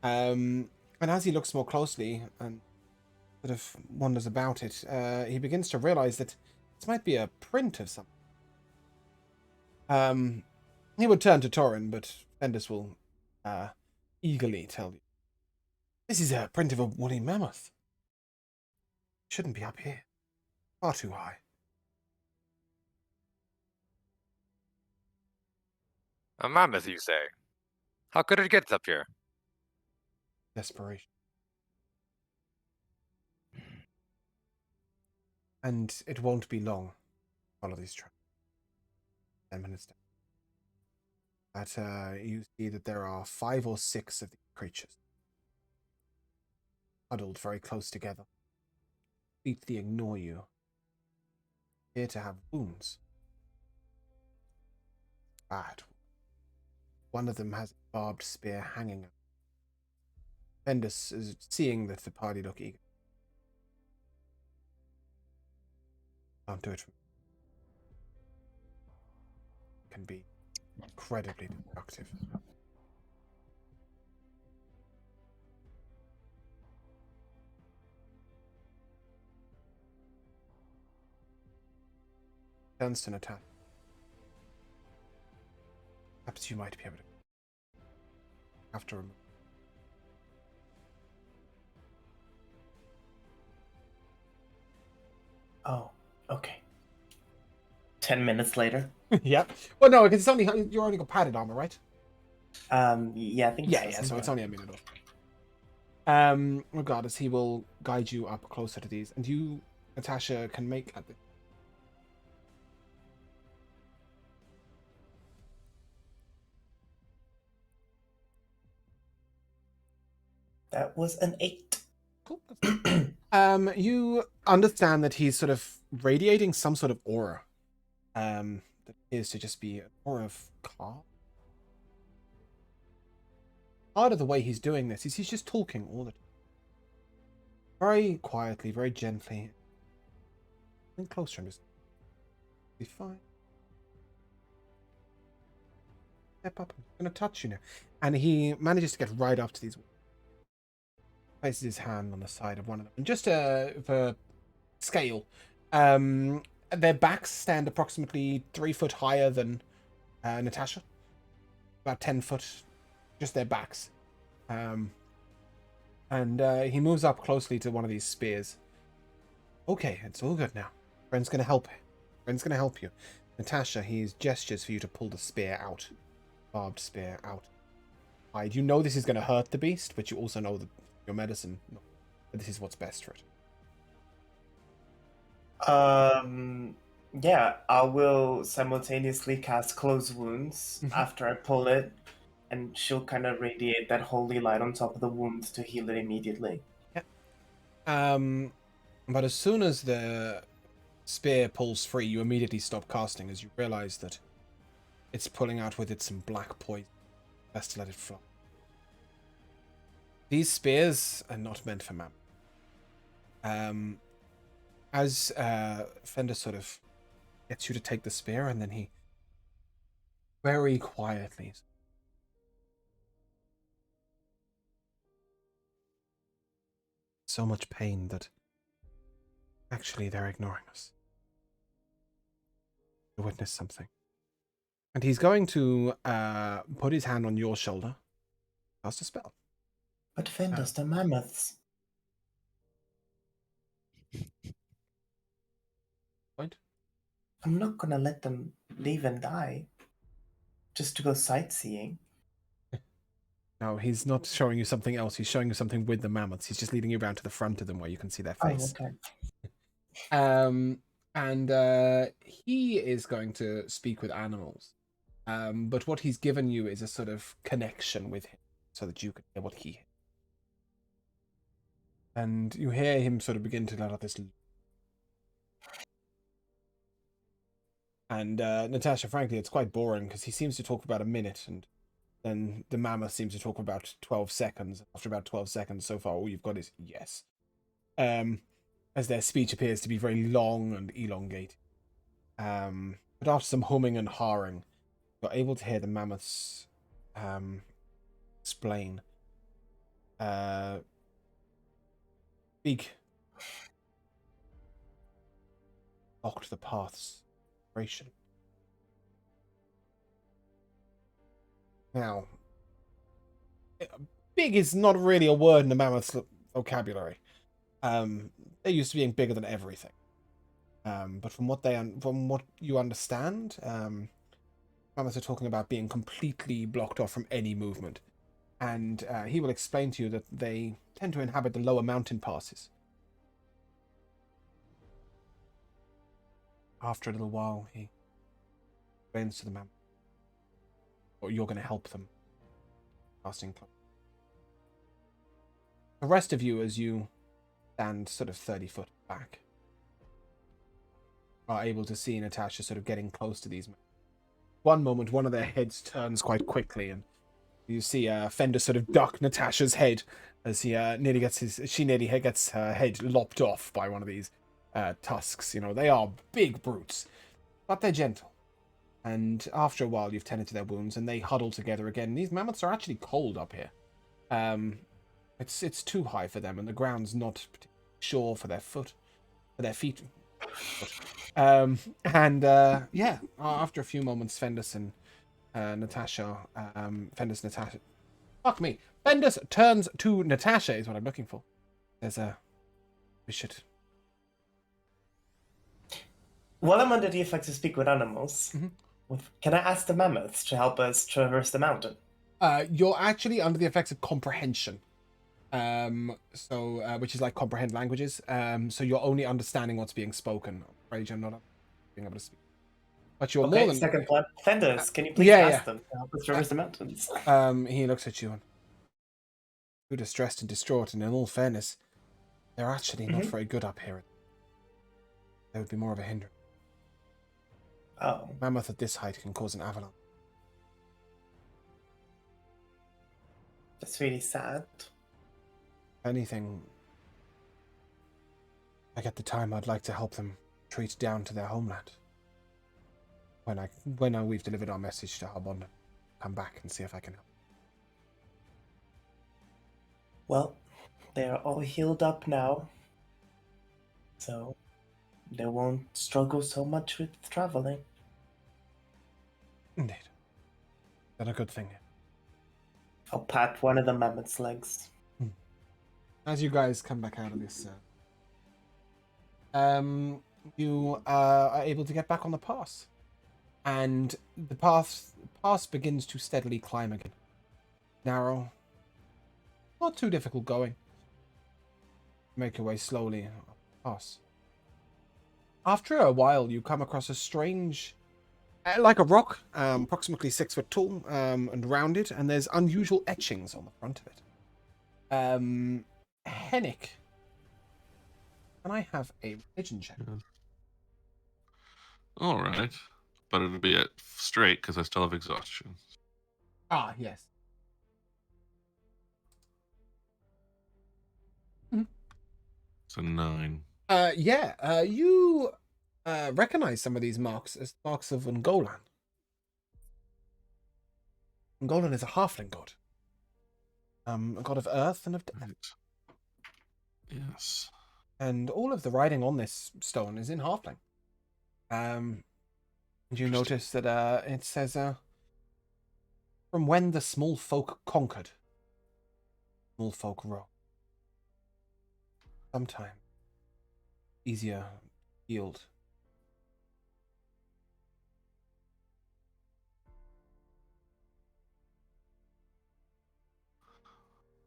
And as he looks more closely and sort of wonders about it, he begins to realize that this might be a print of something. He would turn to Torin, but Fendus will eagerly tell you. This is a print of a woolly mammoth. It shouldn't be up here. Far too high. A mammoth, you say? How could it get up here? Desperation. And it won't be long. Follow these tracks. 10 minutes down. But you see that there are 5 or 6 of these creatures. Huddled very close together. Completely ignore you. Appear to have wounds. Bad. One of them has a barbed spear hanging. Fendus is seeing that the party look eager. Can't do it. Can be incredibly destructive. Turns to an attack. Perhaps you might be able to. After a moment. Oh, okay. 10 minutes later. Yep. Well, no, because it's only you're only got padded armor, right? Yeah, I think Yeah, so it's only a minute off. Regardless, he will guide you up closer to these, and you, Natasha, can make at the. That was an 8. Cool. You understand that he's sort of radiating some sort of aura. That appears to just be an aura of calm. Part of the way he's doing this is he's just talking all the time. Very quietly, very gently. And closer and just be fine. step up. I'm going to touch you now. And he manages to get right up to these. Places his hand on the side of one of them. And just for scale, their backs stand approximately 3 foot higher than Natasha. About 10 foot, just their backs. And he moves up closely to one of these spears. Okay, it's all good now. Friend's gonna help. Friend's gonna help you. Natasha, he gestures for you to pull the spear out. Barbed spear out. Right, you know this is gonna hurt the beast, but you also know that your medicine. But this is what's best for it. Yeah, I will simultaneously cast Close Wounds after I pull it, and she'll kind of radiate that holy light on top of the wound to heal it immediately. Yeah. But as soon as the spear pulls free, you immediately stop casting as you realize that it's pulling out with it some black poison. Best to let it flow. These spears are not meant for man. As Fender sort of gets you to take the spear, and then he very quietly, so much pain that actually they're ignoring us to witness something. And he's going to put his hand on your shoulder, cast a spell. But Fender's the mammoths. Point. I'm not gonna let them leave and die just to go sightseeing. No, he's not showing you something else. He's showing you something with the mammoths. He's just leading you around to the front of them where you can see their face. Oh, okay. And he is going to speak with animals. But what he's given you is a sort of connection with him so that you can hear what he hears. And you hear him sort of begin to let out this. And Natasha, frankly, it's quite boring because he seems to talk for about a minute, and then the mammoth seems to talk for about 12 seconds. After about 12 seconds, so far, all you've got is yes. As their speech appears to be very long and elongated. But after some humming and harring, you're able to hear the mammoths explain. Big blocked the paths. Now, big is not really a word in the mammoth's vocabulary. They're used to being bigger than everything. But from what you understand, mammoths are talking about being completely blocked off from any movement. And he will explain to you that they tend to inhabit the lower mountain passes. After a little while, he explains to the mammoth, or you're going to help them. Casting close. The rest of you, as you stand sort of 30 foot back, are able to see Natasha sort of getting close to these men. One moment, one of their heads turns quite quickly, and you see Fender sort of duck Natasha's head as she nearly gets her head lopped off by one of these tusks. You know, they are big brutes, but they're gentle. And after a while, you've tended to their wounds, and they huddle together again. These mammoths are actually cold up here. It's too high for them, and the ground's not sure for their feet. Yeah, after a few moments, Fendus and Natasha, fuck me. Fendus turns to Natasha is what I'm looking for. We should. While I'm under the effects of speak with animals, can I ask the mammoths to help us traverse the mountain? You're actually under the effects of comprehension. Which is like comprehend languages. So you're only understanding what's being spoken. I'm afraid you're not being able to speak. But you're more than... second plan. Fenders, can you please ask them to help us traverse the mountains? He looks at you and... Too distressed and distraught, and in all fairness, they're actually not very good up here. They would be more of a hindrance. Oh. A mammoth at this height can cause an avalanche. That's really sad. Anything, like at the time, I'd like to help them retreat down to their homeland. When we've delivered our message to Harbonda. come back and see if I can help. Well, they are all healed up now, so they won't struggle so much with traveling. Indeed. Done a good thing. I'll pat one of the mammoth's legs. As you guys come back out of this, you are able to get back on the pass, and the pass begins to steadily climb again. Narrow, not too difficult going. Make your way slowly up the pass. After a while, you come across a strange, like a rock, approximately 6 foot tall, and rounded, and there's unusual etchings on the front of it. Hennick, can I have a religion check? All right, but it'll be at straight because I still have exhaustion. Ah, yes. It's a 9. You recognize some of these marks as marks of Ungolan. Ungolan is a halfling god. A god of earth and of death. Right. Yes. And all of the writing on this stone is in halfling. And you notice that it says, from when the small folk conquered, small folk rose. Sometime easier yield.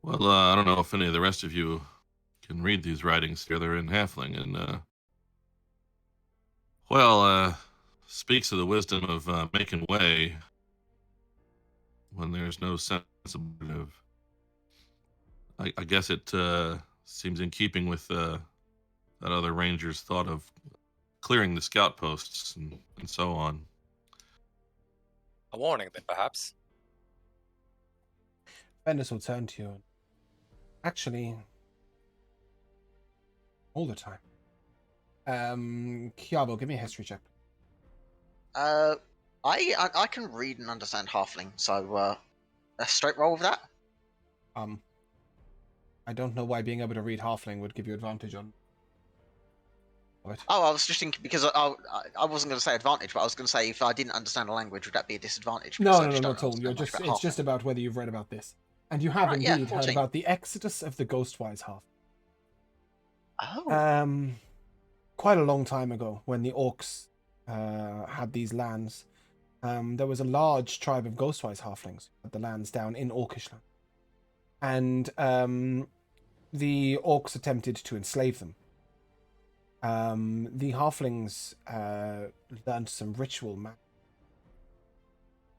Well, I don't know if any of the rest of you can read these writings here. They're in halfling, and speaks of the wisdom of making way when there's no sense of. I guess it seems in keeping with that other ranger's thought of clearing the scout posts and so on. A warning, then, perhaps. Bendis will turn to you. Actually, all the time. Kiabo, give me a history check. I can read and understand halfling, so a straight roll with that. I don't know why being able to read halfling would give you advantage on it. Oh, I was just thinking because I wasn't going to say advantage, but I was going to say if I didn't understand a language, would that be a disadvantage? No, Because I no, no, just not don't at all. You're understand much just about it's just halfling. about whether you've read about this. And you have Right, yeah, indeed heard 14. about the exodus of the Ghostwise half. Oh. Quite a long time ago, when the orcs had these lands, there was a large tribe of Ghostwise halflings who had the lands down in Orcish land. And the orcs attempted to enslave them. The halflings learned some ritual magic,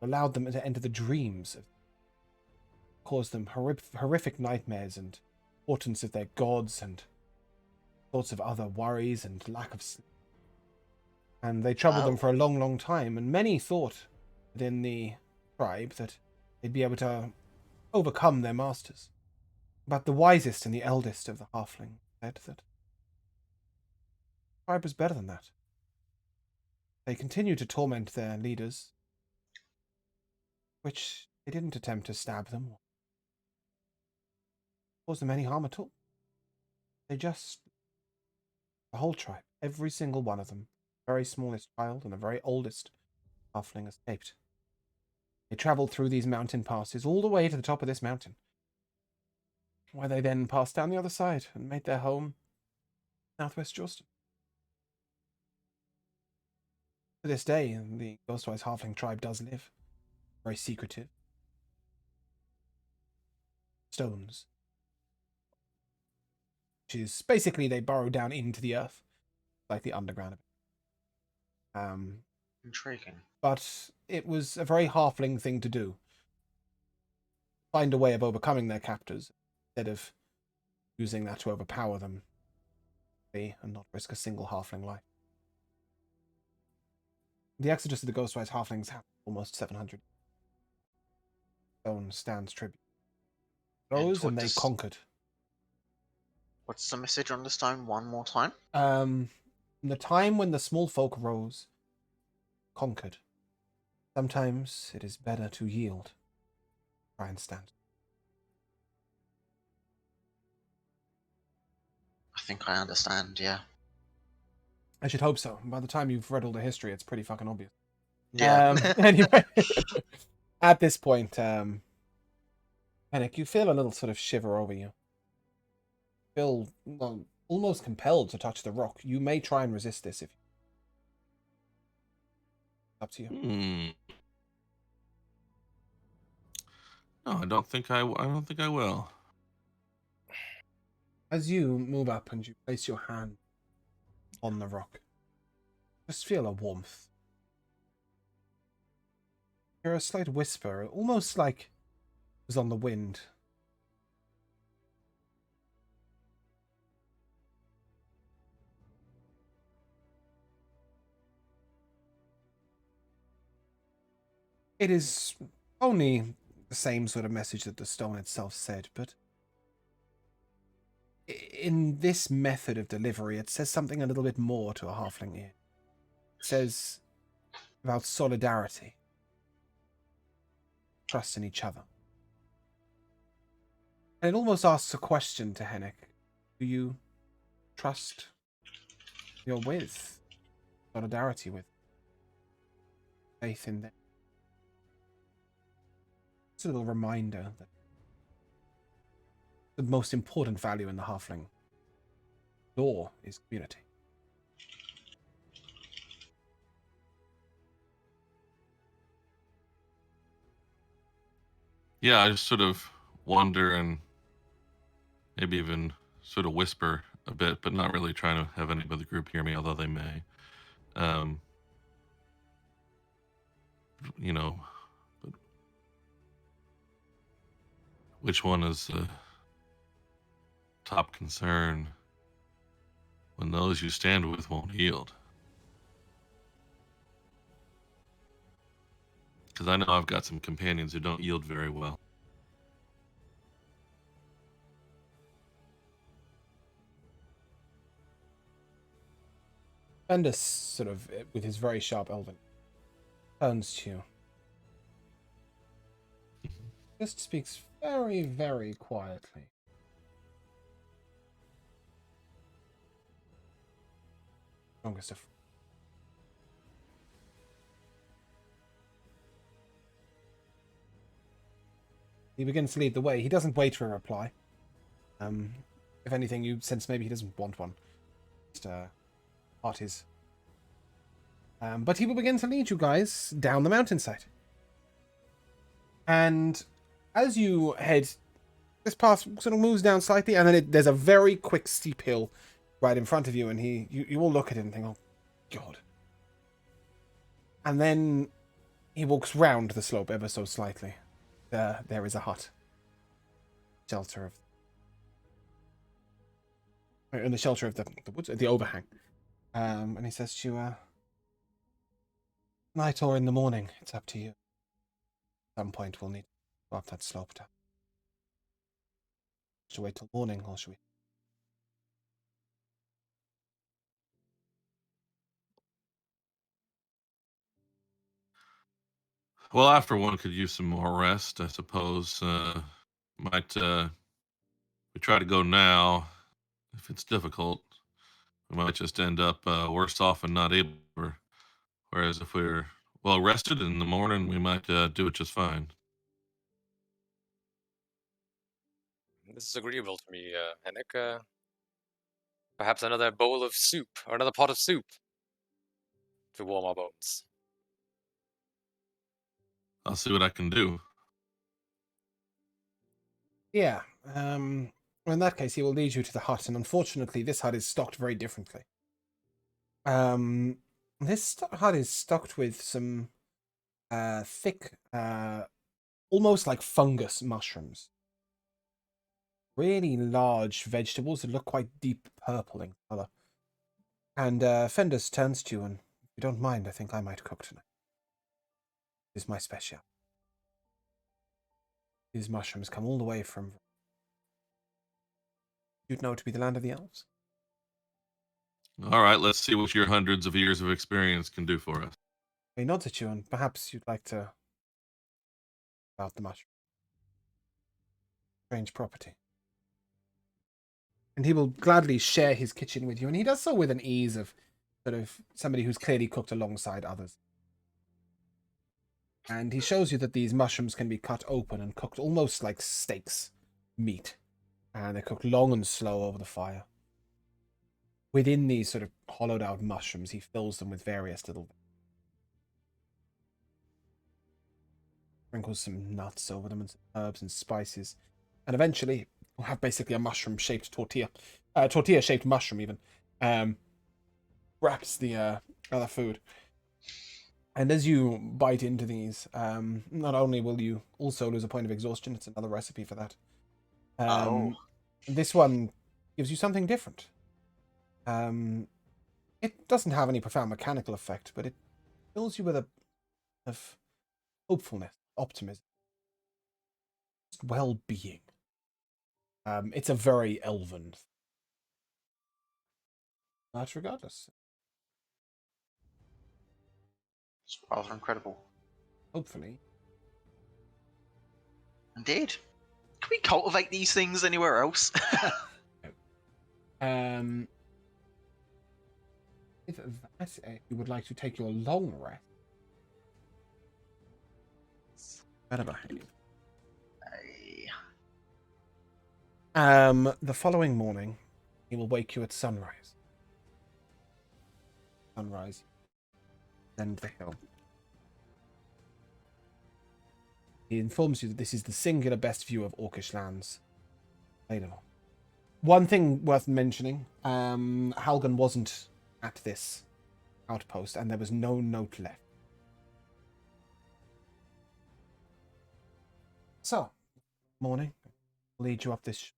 allowed them to enter the dreams, caused them horrific nightmares and portents of their gods and sorts of other worries and lack of sleep. And they troubled them for a long, long time, and many thought within the tribe that they'd be able to overcome their masters. But the wisest and the eldest of the halfling said that the tribe was better than that. They continued to torment their leaders, which they didn't attempt to stab them or cause them any harm at all. They just, the whole tribe, every single one of them, very smallest child and the very oldest halfling escaped. They traveled through these mountain passes all the way to the top of this mountain, where they then passed down the other side and made their home southwest Jawston. To this day, the Ghostwise halfling tribe does live. Very secretive. Stones. Which is basically they burrow down into the earth, like the underground of it. Intriguing. But it was a very halfling thing to do. Find a way of overcoming their captors instead of using that to overpower them and not risk a single halfling life. The exodus of the Ghostwise halflings happened almost 700. Stone stands tribute. Rose and they conquered. What's the message on the stone one more time? In the time when the small folk rose, conquered. Sometimes it is better to yield. Try and stand. I think I understand, yeah. I should hope so. By the time you've read all the history, it's pretty fucking obvious. Yeah. Anyway, at this point, Panic, you feel a little sort of shiver over you. Feel well, almost compelled to touch the rock. You may try and resist this if up to you. No, I don't think I don't think I will. As you move up and you place your hand on the rock, just feel a warmth. Hear a slight whisper, almost like it was on the wind. It is only the same sort of message that the stone itself said, but in this method of delivery, it says something a little bit more to a halfling ear. It says about solidarity, trust in each other. And it almost asks a question to Hennek. Do you trust you're with? Solidarity with? Faith in them? It's a little reminder that the most important value in the halfling law is community. Yeah, I just sort of wonder and maybe even sort of whisper a bit, but not really trying to have anybody in the group hear me, although they may. You know, but which one is the top concern when those you stand with won't yield? Because I know I've got some companions who don't yield very well. Bendis, sort of, with his very sharp elven, turns to you. Just speaks very, very quietly. Strongest of. He begins to lead the way. He doesn't wait for a reply. If anything, you sense maybe he doesn't want one. Just heart is. But he will begin to lead you guys down the mountainside. And as you head, this path sort of moves down slightly, and then there's a very quick steep hill right in front of you, and you all look at it and think, oh, God. And then he walks round the slope ever so slightly. There is a hut. Shelter of... in the shelter of the woods, the overhang. And he says to you, night or in the morning, it's up to you. At some point we'll need to go up that slope down. Should we wait till morning, or should we? Well, after one could use some more rest, I suppose. Might we try to go now? If it's difficult, we might just end up worse off and not able to. Whereas if we're well rested in the morning, we might do it just fine. This is agreeable to me, Henrik. Perhaps another bowl of soup, or another pot of soup, to warm our bones. I'll see what I can do. Yeah. In that case, he will lead you to the hut, and unfortunately, this hut is stocked very differently. This hut is stocked with some thick, almost like fungus mushrooms. Really large vegetables that look quite deep purple in color. And Fenders turns to you, and if you don't mind, I think I might cook tonight. This is my special. These mushrooms come all the way from... you'd know to be the land of the elves. All right, let's see what your hundreds of years of experience can do for us. He nods at you, and perhaps you'd like to about the mushroom. Strange property. And he will gladly share his kitchen with you, and he does so with an ease of sort of somebody who's clearly cooked alongside others. And he shows you that these mushrooms can be cut open and cooked almost like steaks, meat. And they're cooked long and slow over the fire. Within these sort of hollowed out mushrooms, he fills them with various little... sprinkles some nuts over them and some herbs and spices. And eventually, we'll have basically a mushroom-shaped tortilla. Tortilla-shaped mushroom, even. Wraps the other food. And as you bite into these, not only will you also lose a point of exhaustion, it's another recipe for that. This one gives you something different. It doesn't have any profound mechanical effect, but it fills you with a of hopefulness, optimism, just well-being. It's a very elven. But regardless. It's rather incredible. Hopefully. Indeed. Can we cultivate these things anywhere else? If you would like to take your long rest, better behave. The following morning, he will wake you at sunrise. Sunrise. Then the hill. He informs you that this is the singular best view of Orcish lands available. One thing worth mentioning, Halgan wasn't at this outpost, and there was no note left. So, morning, I'll lead you up this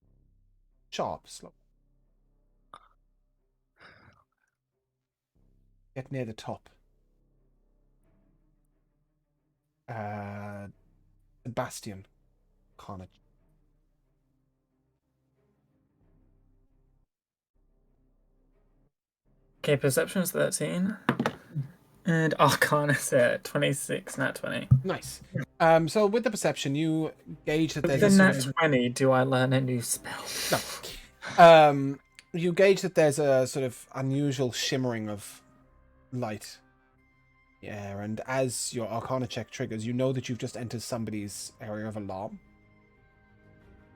sharp slope. Get near the top. Sebastian Carnage. Okay, perception's 13. And Arcana's at 26, not 20. Nice. So with the perception, you gauge that there's With a a sort nat of... 20, do I learn a new spell? No. You gauge that there's a sort of unusual shimmering of light in the air, and as your Arcana check triggers, you know that you've just entered somebody's area of alarm,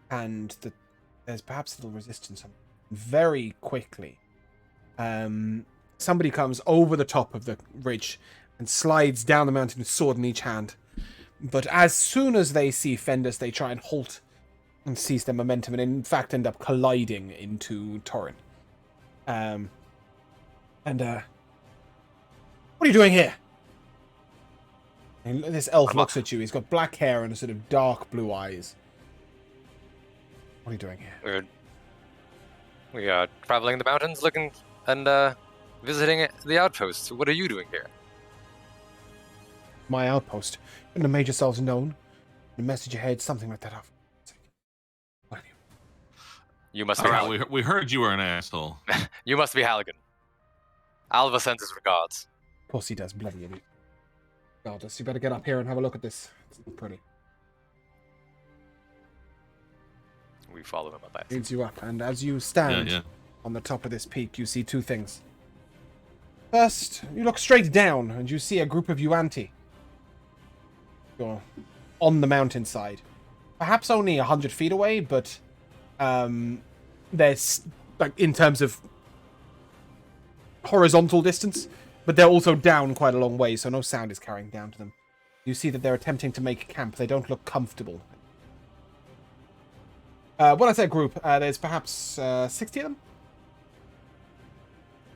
and that there's perhaps a little resistance. Very quickly, somebody comes over the top of the ridge and slides down the mountain with sword in each hand. But as soon as they see Fendus, they try and halt and seize their momentum, and in fact end up colliding into Torin. What are you doing here? And this elf looks at you. He's got black hair and sort of dark blue eyes. What are you doing here? We are traveling the mountains, looking and visiting the outposts. What are you doing here? My outpost. Couldn't have made yourselves known. The message ahead, something like that. What are you? You must be Halligan. We heard you were an asshole. You must be Halligan. Alva sends his regards. Of course he does, bloody idiot. Regardless, you better get up here and have a look at this. It's pretty. We follow him up. Leads you up, and as you stand on the top of this peak, you see two things. First, you look straight down, and you see a group of Yuanti. You're on the mountainside. Perhaps only 100 feet away, but there's, like, in terms of horizontal distance, but they're also down quite a long way, so no sound is carrying down to them. You see that they're attempting to make camp. They don't look comfortable. When I say group, there's perhaps 60 of them.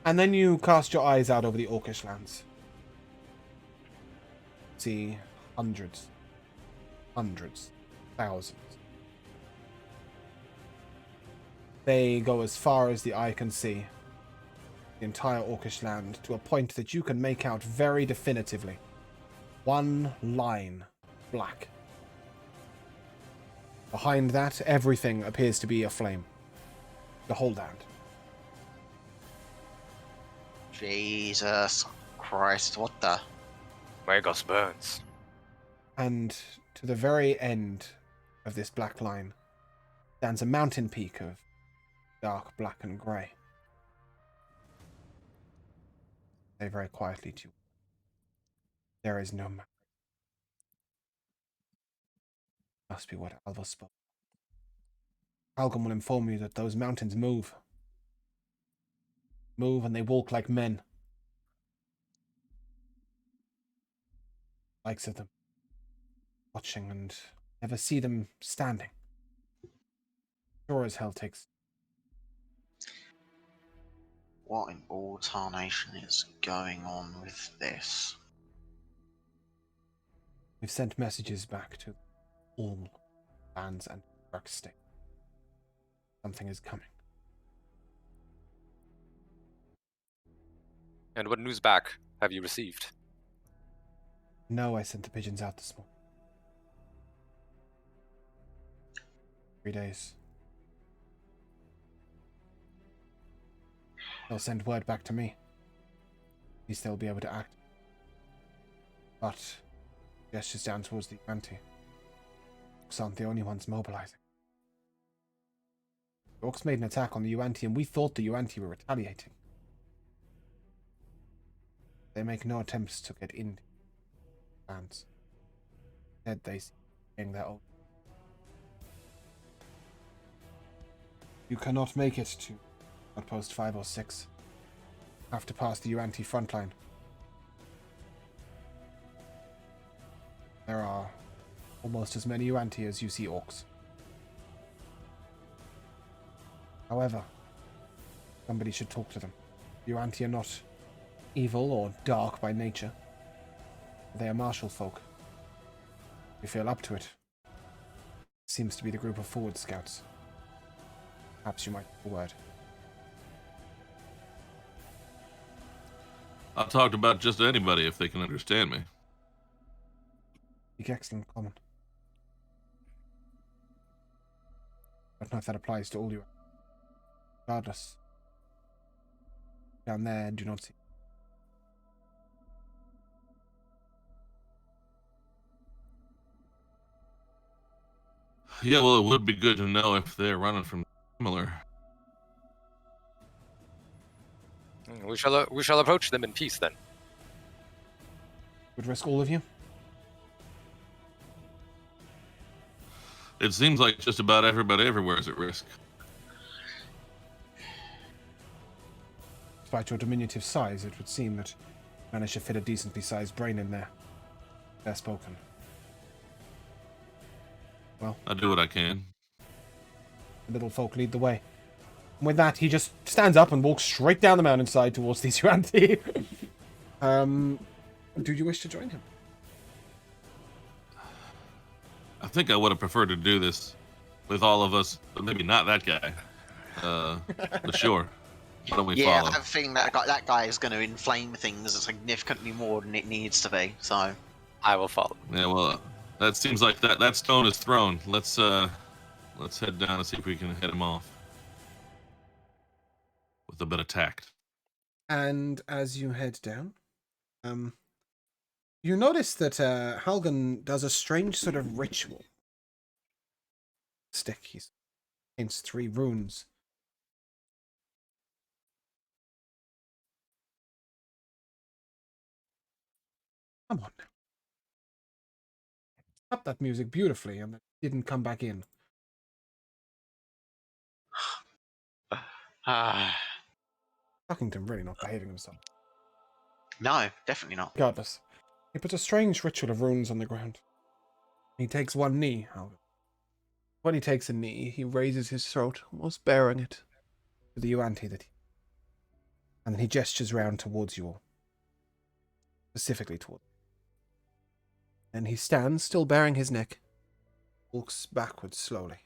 And then you cast your eyes out over the Orcish lands. See hundreds, thousands. They go as far as the eye can see. The entire Orcish land, to a point that you can make out very definitively. One line, black. Behind that, everything appears to be aflame. The whole land. Jesus Christ, what the? Magos burns. And to the very end of this black line stands a mountain peak of dark black and grey. Say very quietly to you, there is no mountain. Must be what Alva spoke. Algon will inform you that those mountains move. Move and they walk like men. Likes of them. Watching and never see them standing. Sure as hell takes. What in all tarnation is going on with this? We've sent messages back to all lands and dark state. Something is coming. And what news back have you received? No, I sent the pigeons out this morning. 3 days. They'll send word back to me. At least they'll be able to act. But gestures down towards the Yuanti. Orcs aren't the only ones mobilizing. The Orcs made an attack on the Yuanti, and we thought the Yuanti were retaliating. They make no attempts to get in lands. Instead, they seeing their own. You cannot make it to outpost 5 or 6. Have to pass the Yuanti front line. There are almost as many Yuanti as you see Orcs. However, somebody should talk to them. Yuanti are not evil or dark by nature. They are martial folk. We feel up to it. Seems to be the group of forward scouts. Perhaps you might have a word. I'll talk about just anybody if they can understand me. Speak excellent common. I don't know if that applies to all you. Regardless. Down there, do not see. Yeah, well, it would be good to know if they're running from similar. We shall approach them in peace then. Would risk all of you? It seems like just about everybody everywhere is at risk. Despite your diminutive size, it would seem that you managed to fit a decently sized brain in there. Fair spoken. Well, I do what I can. the little folk lead the way. And with that, he just stands up and walks straight down the mountainside towards these Yuanti. Do you wish to join him? I think I would have preferred to do this with all of us, but maybe not that guy. But sure. Why don't we Yeah, follow? I have a feeling that guy is going to inflame things significantly more than it needs to be. So I will follow. Yeah, well, that seems like that stone is thrown. Let's head down and see if we can head him off with a bit of tact. And as you head down, you notice that Halgan does a strange sort of ritual. Stick, he paints 3 runes. Come on now. Stopped that music beautifully and it didn't come back in. Buckington really not behaving himself. no, definitely not. Regardless, he puts a strange ritual of runes on the ground. He takes one knee, Halgan. When he takes a knee, he raises his throat, almost baring it, to the Yuanti that he... And then he gestures round towards you all. Specifically towards you. And he stands, still baring his neck, walks backwards slowly.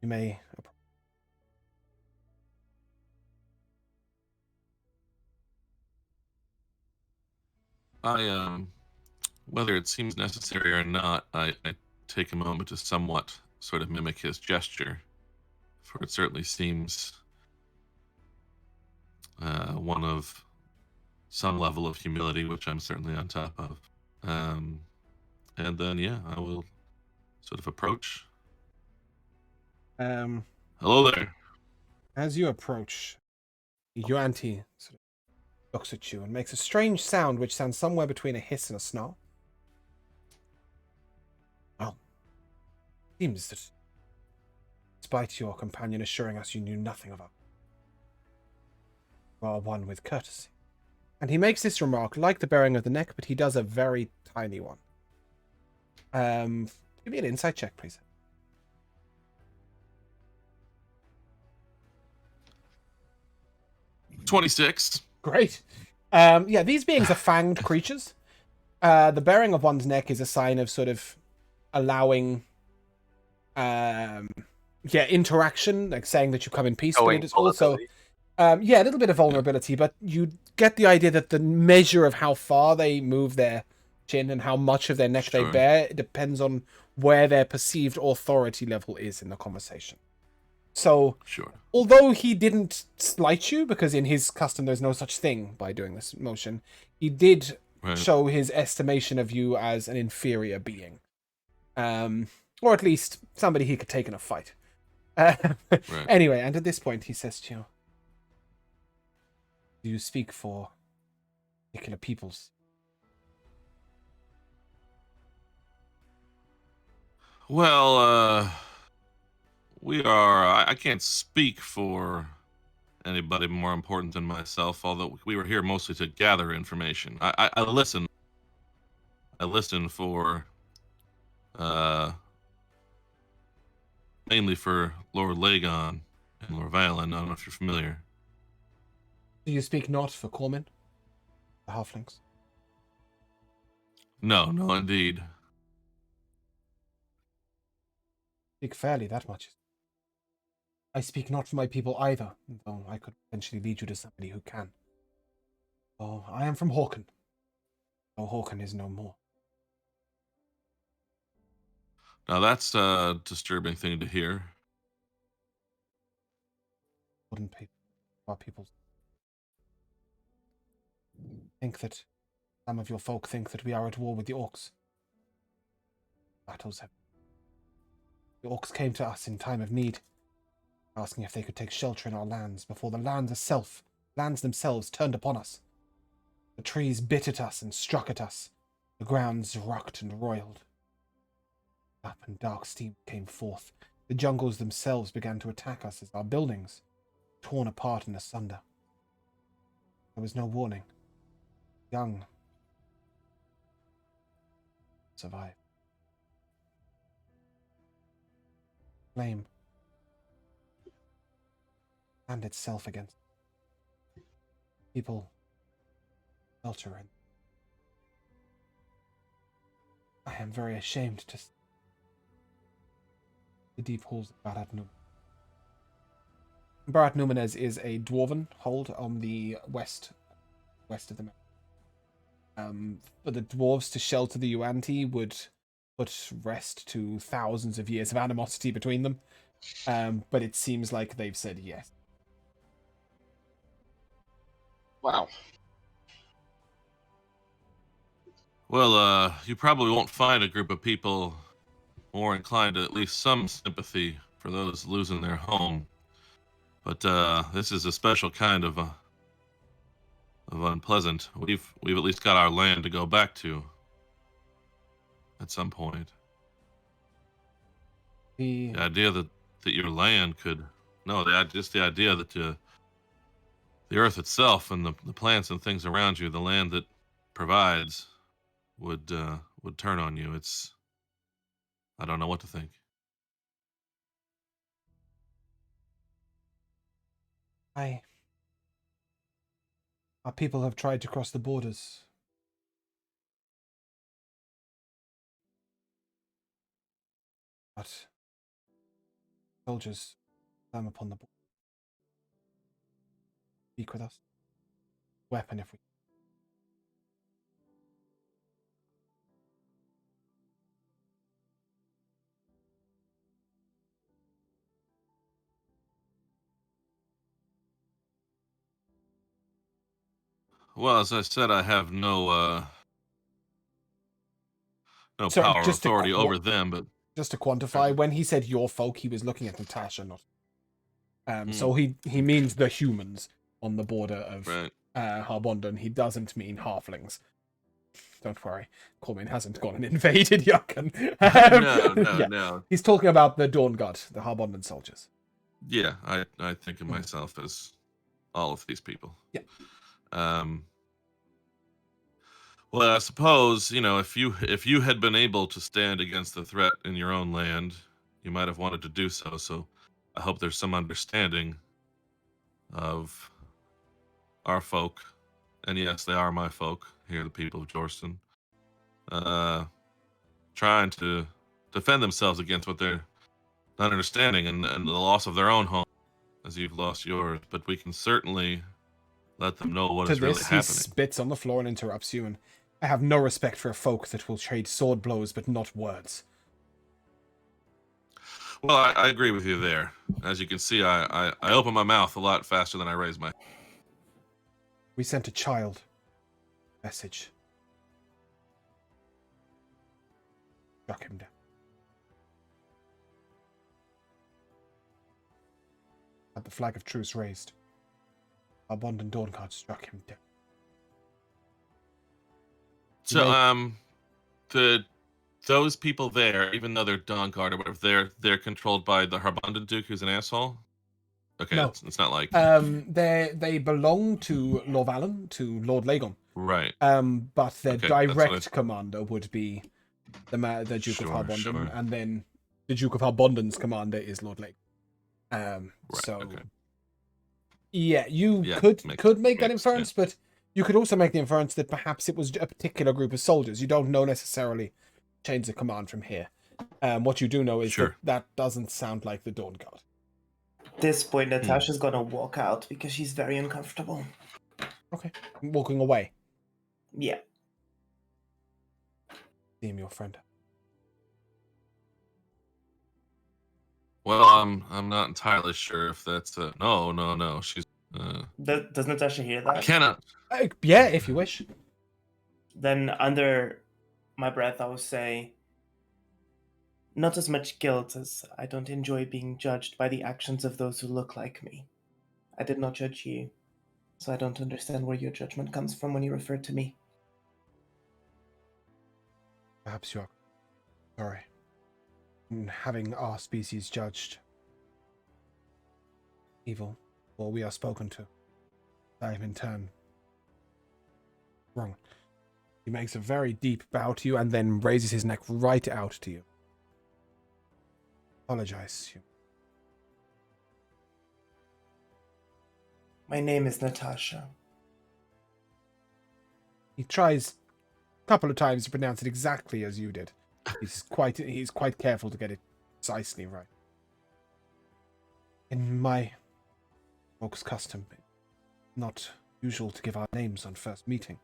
You may approach. Whether it seems necessary or not, I take a moment to somewhat sort of mimic his gesture, for it certainly seems one of some level of humility, which I'm certainly on top of. And then, yeah, I will sort of approach. Hello there. As you approach, your auntie sort of looks at you and makes a strange sound, which sounds somewhere between a hiss and a snarl. Well, seems that, despite your companion assuring us you knew nothing of her, you are one with courtesy. And he makes this remark, like the bearing of the neck, but he does a very tiny one. Give me an insight check, please. 26. Great. Yeah, these beings are fanged creatures. The bearing of one's neck is a sign of sort of allowing, interaction, like saying that you come in peace. But it is also, a little bit of vulnerability. But you get the idea that the measure of how far they move their chin and how much of their neck they bear depends on where their perceived authority level is in the conversation. So, although he didn't slight you, because in his custom there's no such thing by doing this motion, he did show his estimation of you as an inferior being. Or at least somebody he could take in a fight. Anyway, and at this point he says to you, do you speak for particular peoples? Well, I can't speak for anybody more important than myself, although we were here mostly to gather information. I listen. I listen for, mainly for Lord Lagon and Lord Valen. I don't know if you're familiar. Do you speak not for Corman? The halflings? No, indeed. Speak fairly, that much. I speak not for my people either, though I could potentially lead you to somebody who can. Oh, I am from Hawken. Though Hawken is no more. Now that's a disturbing thing to hear. Wouldn't our people think that some of your folk think that we are at war with the orcs? Battles have. The orcs came to us in time of need, asking if they could take shelter in our lands before the lands themselves turned upon us. The trees bit at us and struck at us. The grounds rocked and roiled. Up and dark steam came forth. The jungles themselves began to attack us as our buildings, torn apart and asunder. There was no warning. Young survived. Flame and itself against people shelter in. I am very ashamed to see the deep halls of Barat Numenez. Barat Numenez is a dwarven hold on the west of the mountain. For the dwarves to shelter the Yuan-Ti would put rest to thousands of years of animosity between them. But it seems like they've said yes. Wow. Well, you probably won't find a group of people more inclined to at least some sympathy for those losing their home. But this is a special kind of unpleasant. We've at least got our land to go back to at some point. The idea that your land could just the idea that the earth itself and the plants and things around you, the land that provides, would turn on you. I don't know what to think. Our people have tried to cross the borders. But soldiers firm upon the border. Speak with us. Weapon if we. Well, as I said, I have no Sorry, power or authority over them, but just to quantify, when he said your folk, he was looking at Natasha, not. Mm. So he means the humans on the border of right. Harbondon. He doesn't mean halflings. Don't worry, Cormin hasn't gone and invaded Yuccan. No. He's talking about the Dawn God, the Harbondon soldiers. Yeah, I think of myself as all of these people. Yeah. Well, I suppose, if you had been able to stand against the threat in your own land, you might have wanted to do so. So, I hope there's some understanding of our folk, and yes, they are my folk here, the people of Jorston, trying to defend themselves against what they're not understanding and the loss of their own home, as you've lost yours. But we can certainly let them know what To is really this, he happening. spits on the floor and interrupts you, and I have no respect for a folk that will trade sword blows but not words. Well, I agree with you there. As you can see, I open my mouth a lot faster than I raise my. We sent a child message. Struck him down. Had the flag of truce raised. Our Bond and Dawn Guard struck him down. So, those people there, even though they're Dawn Guard or whatever, they're controlled by the Harbondon Duke, who's an asshole. Okay, No. it's not like They belong to Lorvalon, to Lord Lagon. right. But their Okay, direct commander would be the Duke of Harbondon, Sure. and then the Duke of Harbondon's commander is Lord Lake. Right, So okay. yeah, you Yeah, could make that makes inference, but you could also make the inference that perhaps it was a particular group of soldiers. You don't know necessarily chains of command from here. What you do know is Sure. that doesn't sound like the Dawn Guard. At this point, Natasha's gonna walk out because she's very uncomfortable. Okay, walking away. Yeah. Deem your friend. Well, I'm not entirely sure if that's no. She's Does Natasha hear that? cannot. Yeah, if you wish. Then, under my breath, I will say, not as much guilt as I don't enjoy being judged by the actions of those who look like me. I did not judge you, so I don't understand where your judgment comes from when you refer to me. Perhaps you are sorry. In having our species judged evil, or we are spoken to. I am in turn wrong. He makes a very deep bow to you and then raises his neck right out to you. Apologize. My name is Natasha. He tries a couple of times to pronounce it exactly as you did. He's quite careful to get it precisely right. In my folks' custom, not usual to give our names on first meeting.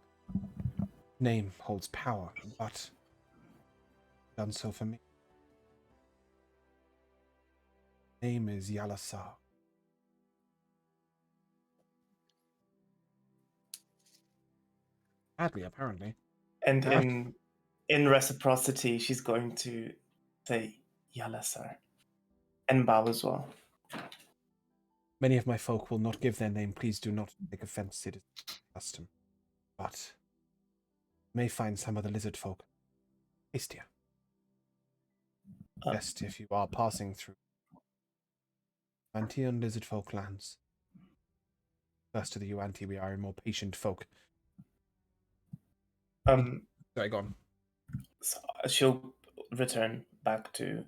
Name holds power, but done so for me. Name is Yalasar. Badly, apparently. And Yeah. in reciprocity, she's going to say Yalasar and bow as well. Many of my folk will not give their name. Please do not take offense. It is custom. But you may find some of the lizard folk hastier. Best if you are passing through Antean lizard folk lands. First to the Yuanti, we are a more patient folk. Sorry, go on. So she'll return back to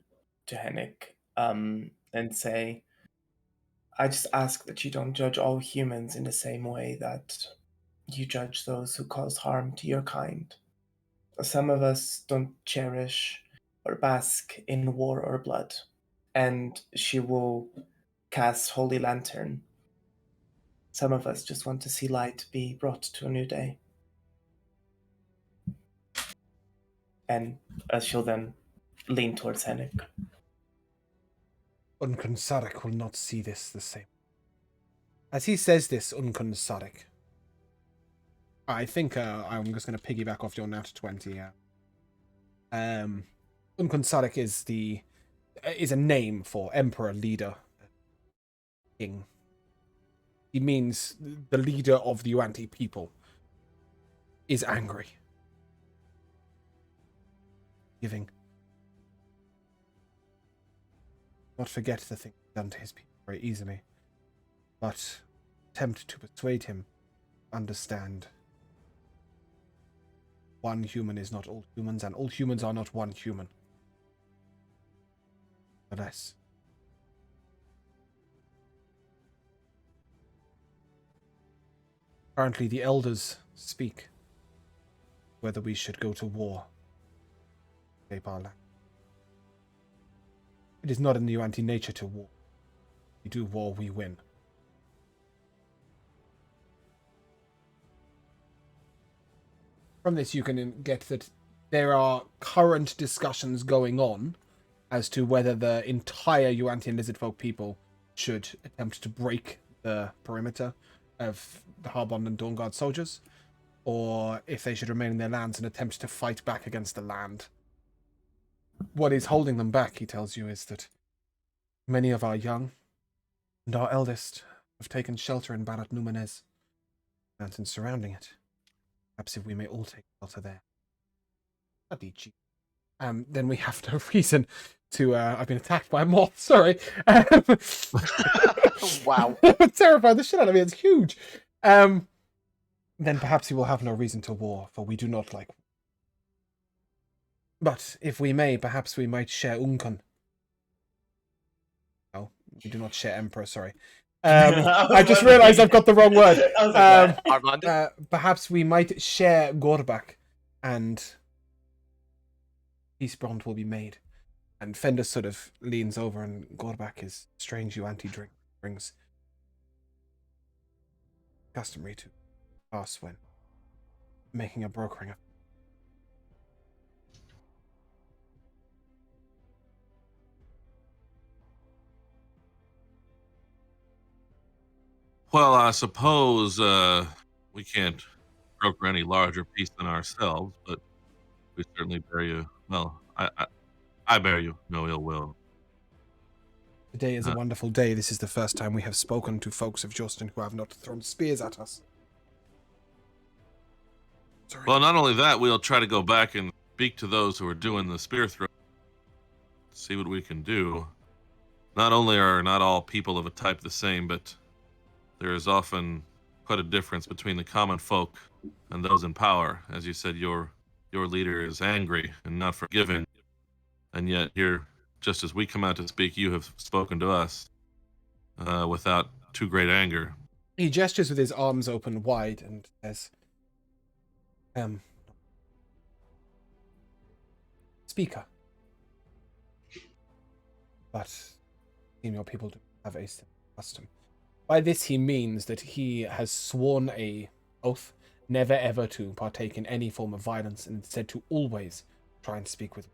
Hennick, and say, I just ask that you don't judge all humans in the same way that you judge those who cause harm to your kind. Some of us don't cherish or bask in war or blood, and she will cast Holy Lantern. Some of us just want to see light be brought to a new day. And she'll then lean towards Hennick. Unkun Sarek will not see this the same. As he says this, Unkun Sarek I think I'm just going to piggyback off your nat 20. Unkonsarik is a name for emperor, leader, king. He means the leader of the Yuan-Ti people is angry. Giving. Not forget the thing done to his people very easily, but attempt to persuade him, understand. One human is not all humans, and all humans are not one human. Alas. Currently, the elders speak whether we should go to war. Save our land. It is not in the Yuan-Ti nature to war. We do war, we win. From this, you can get that there are current discussions going on as to whether the entire Yuan-Ti and Lizardfolk people should attempt to break the perimeter of the Harbond and Dawnguard soldiers, or if they should remain in their lands and attempt to fight back against the land. What is holding them back, he tells you, is that many of our young and our eldest have taken shelter in Barat Numenez, mountains surrounding it. Perhaps if we may all take shelter there. Adichi. Then we have no reason to... I've been attacked by a moth, sorry. Wow. It terrified the shit out of me, it's huge. Then perhaps we will have no reason to war, for we do not like... But if we may, perhaps we might share Unkan. Oh, we do not share Emperor, sorry. I just realised I've got the wrong word. Armand? Perhaps we might share Gorbak, and peace bond will be made. And Fender sort of leans over, and Gorbak is strange Yuan-Ti drink brings customary to pass when making a brokering. Well, I suppose we can't broker any larger peace than ourselves, but we certainly bear you. Well, I bear you no ill will. Today is a wonderful day. This is the first time we have spoken to folks of Justin who have not thrown spears at us. Sorry. Well, not only that, we'll try to go back and speak to those who are doing the spear throw. See what we can do. Not only are not all people of a type the same, but there is often quite a difference between the common folk and those in power. As you said, your leader is angry and not forgiving, and yet here, just as we come out to speak, you have spoken to us without too great anger. He gestures with his arms open wide and says, Speaker. But your people do have a custom. By this he means that he has sworn a oath never ever to partake in any form of violence, and instead to always try and speak with.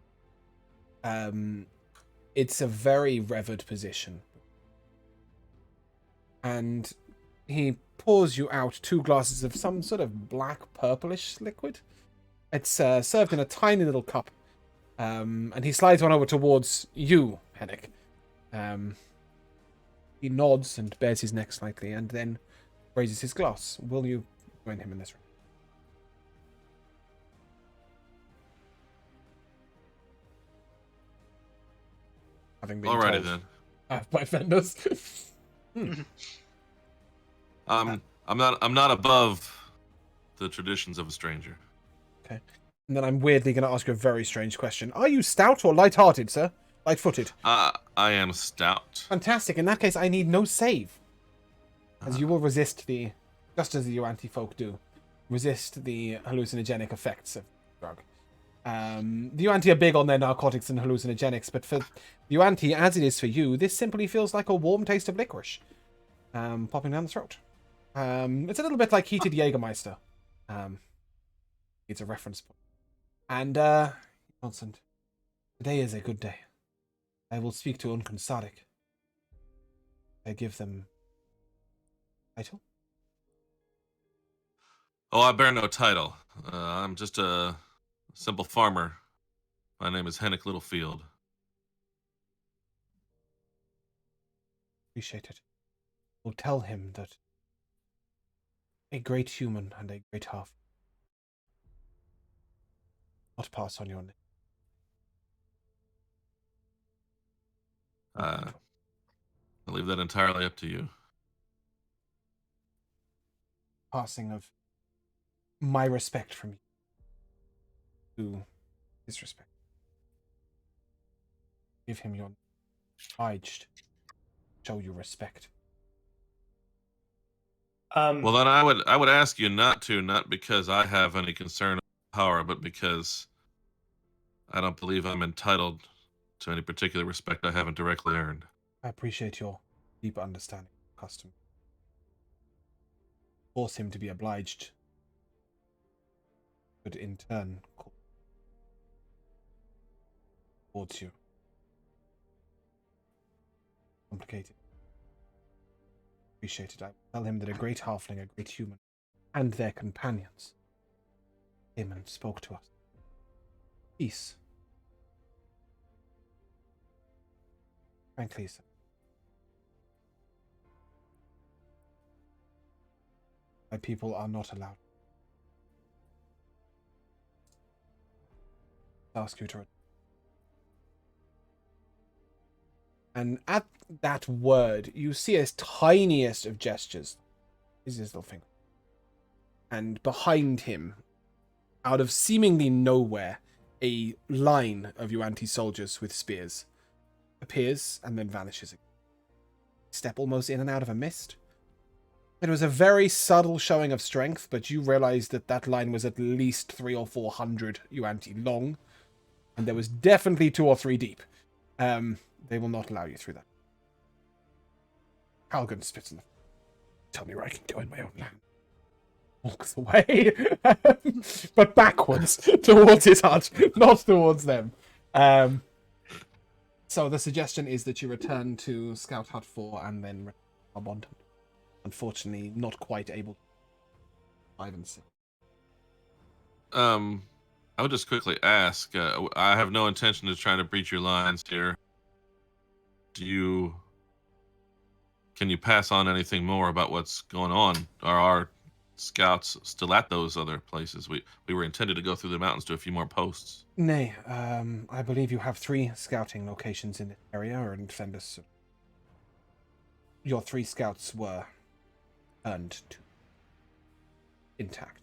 It's a very revered position. And he pours you out 2 glasses of some sort of black purplish liquid. It's served in a tiny little cup. And he slides one over towards you, Hennick. He nods and bares his neck slightly, and then raises his glass. Will you join him in this room? Having been Alrighty told then. by vendors. I'm not above the traditions of a stranger. Okay. And then I'm weirdly going to ask you a very strange question. Are you stout or light-hearted, sir? Light-footed? I am stout. Fantastic. In that case, I need no save. As you will resist just as the Yuan-Ti folk do, resist the hallucinogenic effects of the drug. The Yuan-Ti are big on their narcotics and hallucinogenics, but for the Yuan-Ti, as it is for you, this simply feels like a warm taste of licorice. Popping down the throat. It's a little bit like heated Jägermeister. It's a reference point. And, Johnson, today is a good day. I will speak to Unkan Sadik. I give them title? Oh, I bear no title. I'm just a simple farmer. My name is Hennick Littlefield. Appreciate it. We'll tell him that a great human and a great half not pass on your name. I'll leave that entirely up to you. Passing of my respect from you to his respect. Give him your obliged. Show you respect. Well, then I would ask you not to, not because I have any concern of power, but because I don't believe I'm entitled to any particular respect I haven't directly earned. I appreciate your deep understanding of custom. Force him to be obliged, but in turn call towards you. Complicated. Appreciate it. I tell him that a great halfling, a great human, and their companions came and spoke to us. Peace. Frankly, sir. My people are not allowed. I ask you to. And at that word, you see as tiniest of gestures is his little finger. And behind him, out of seemingly nowhere, a line of Yuan-Ti soldiers with spears appears and then vanishes again. Step almost in and out of a mist. It was a very subtle showing of strength, but you realized that that line was at least 300 or 400 Yuan-Ti long, and there was definitely 2 or 3 deep. They will not allow you through that. Calgon spits in the... Tell me where I can go in my own land. Walks away. But backwards, towards his hut, not towards them. So the suggestion is that you return to Scout Hut 4 and then return to Arbonton. Unfortunately, not quite able to 5 and 6. I would just quickly ask, I have no intention of trying to breach your lines here. Can you pass on anything more about what's going on? Are our scouts still at those other places? We were intended to go through the mountains to a few more posts. Nay, I believe you have 3 scouting locations in this area, and send us... Your 3 scouts were earned to intact.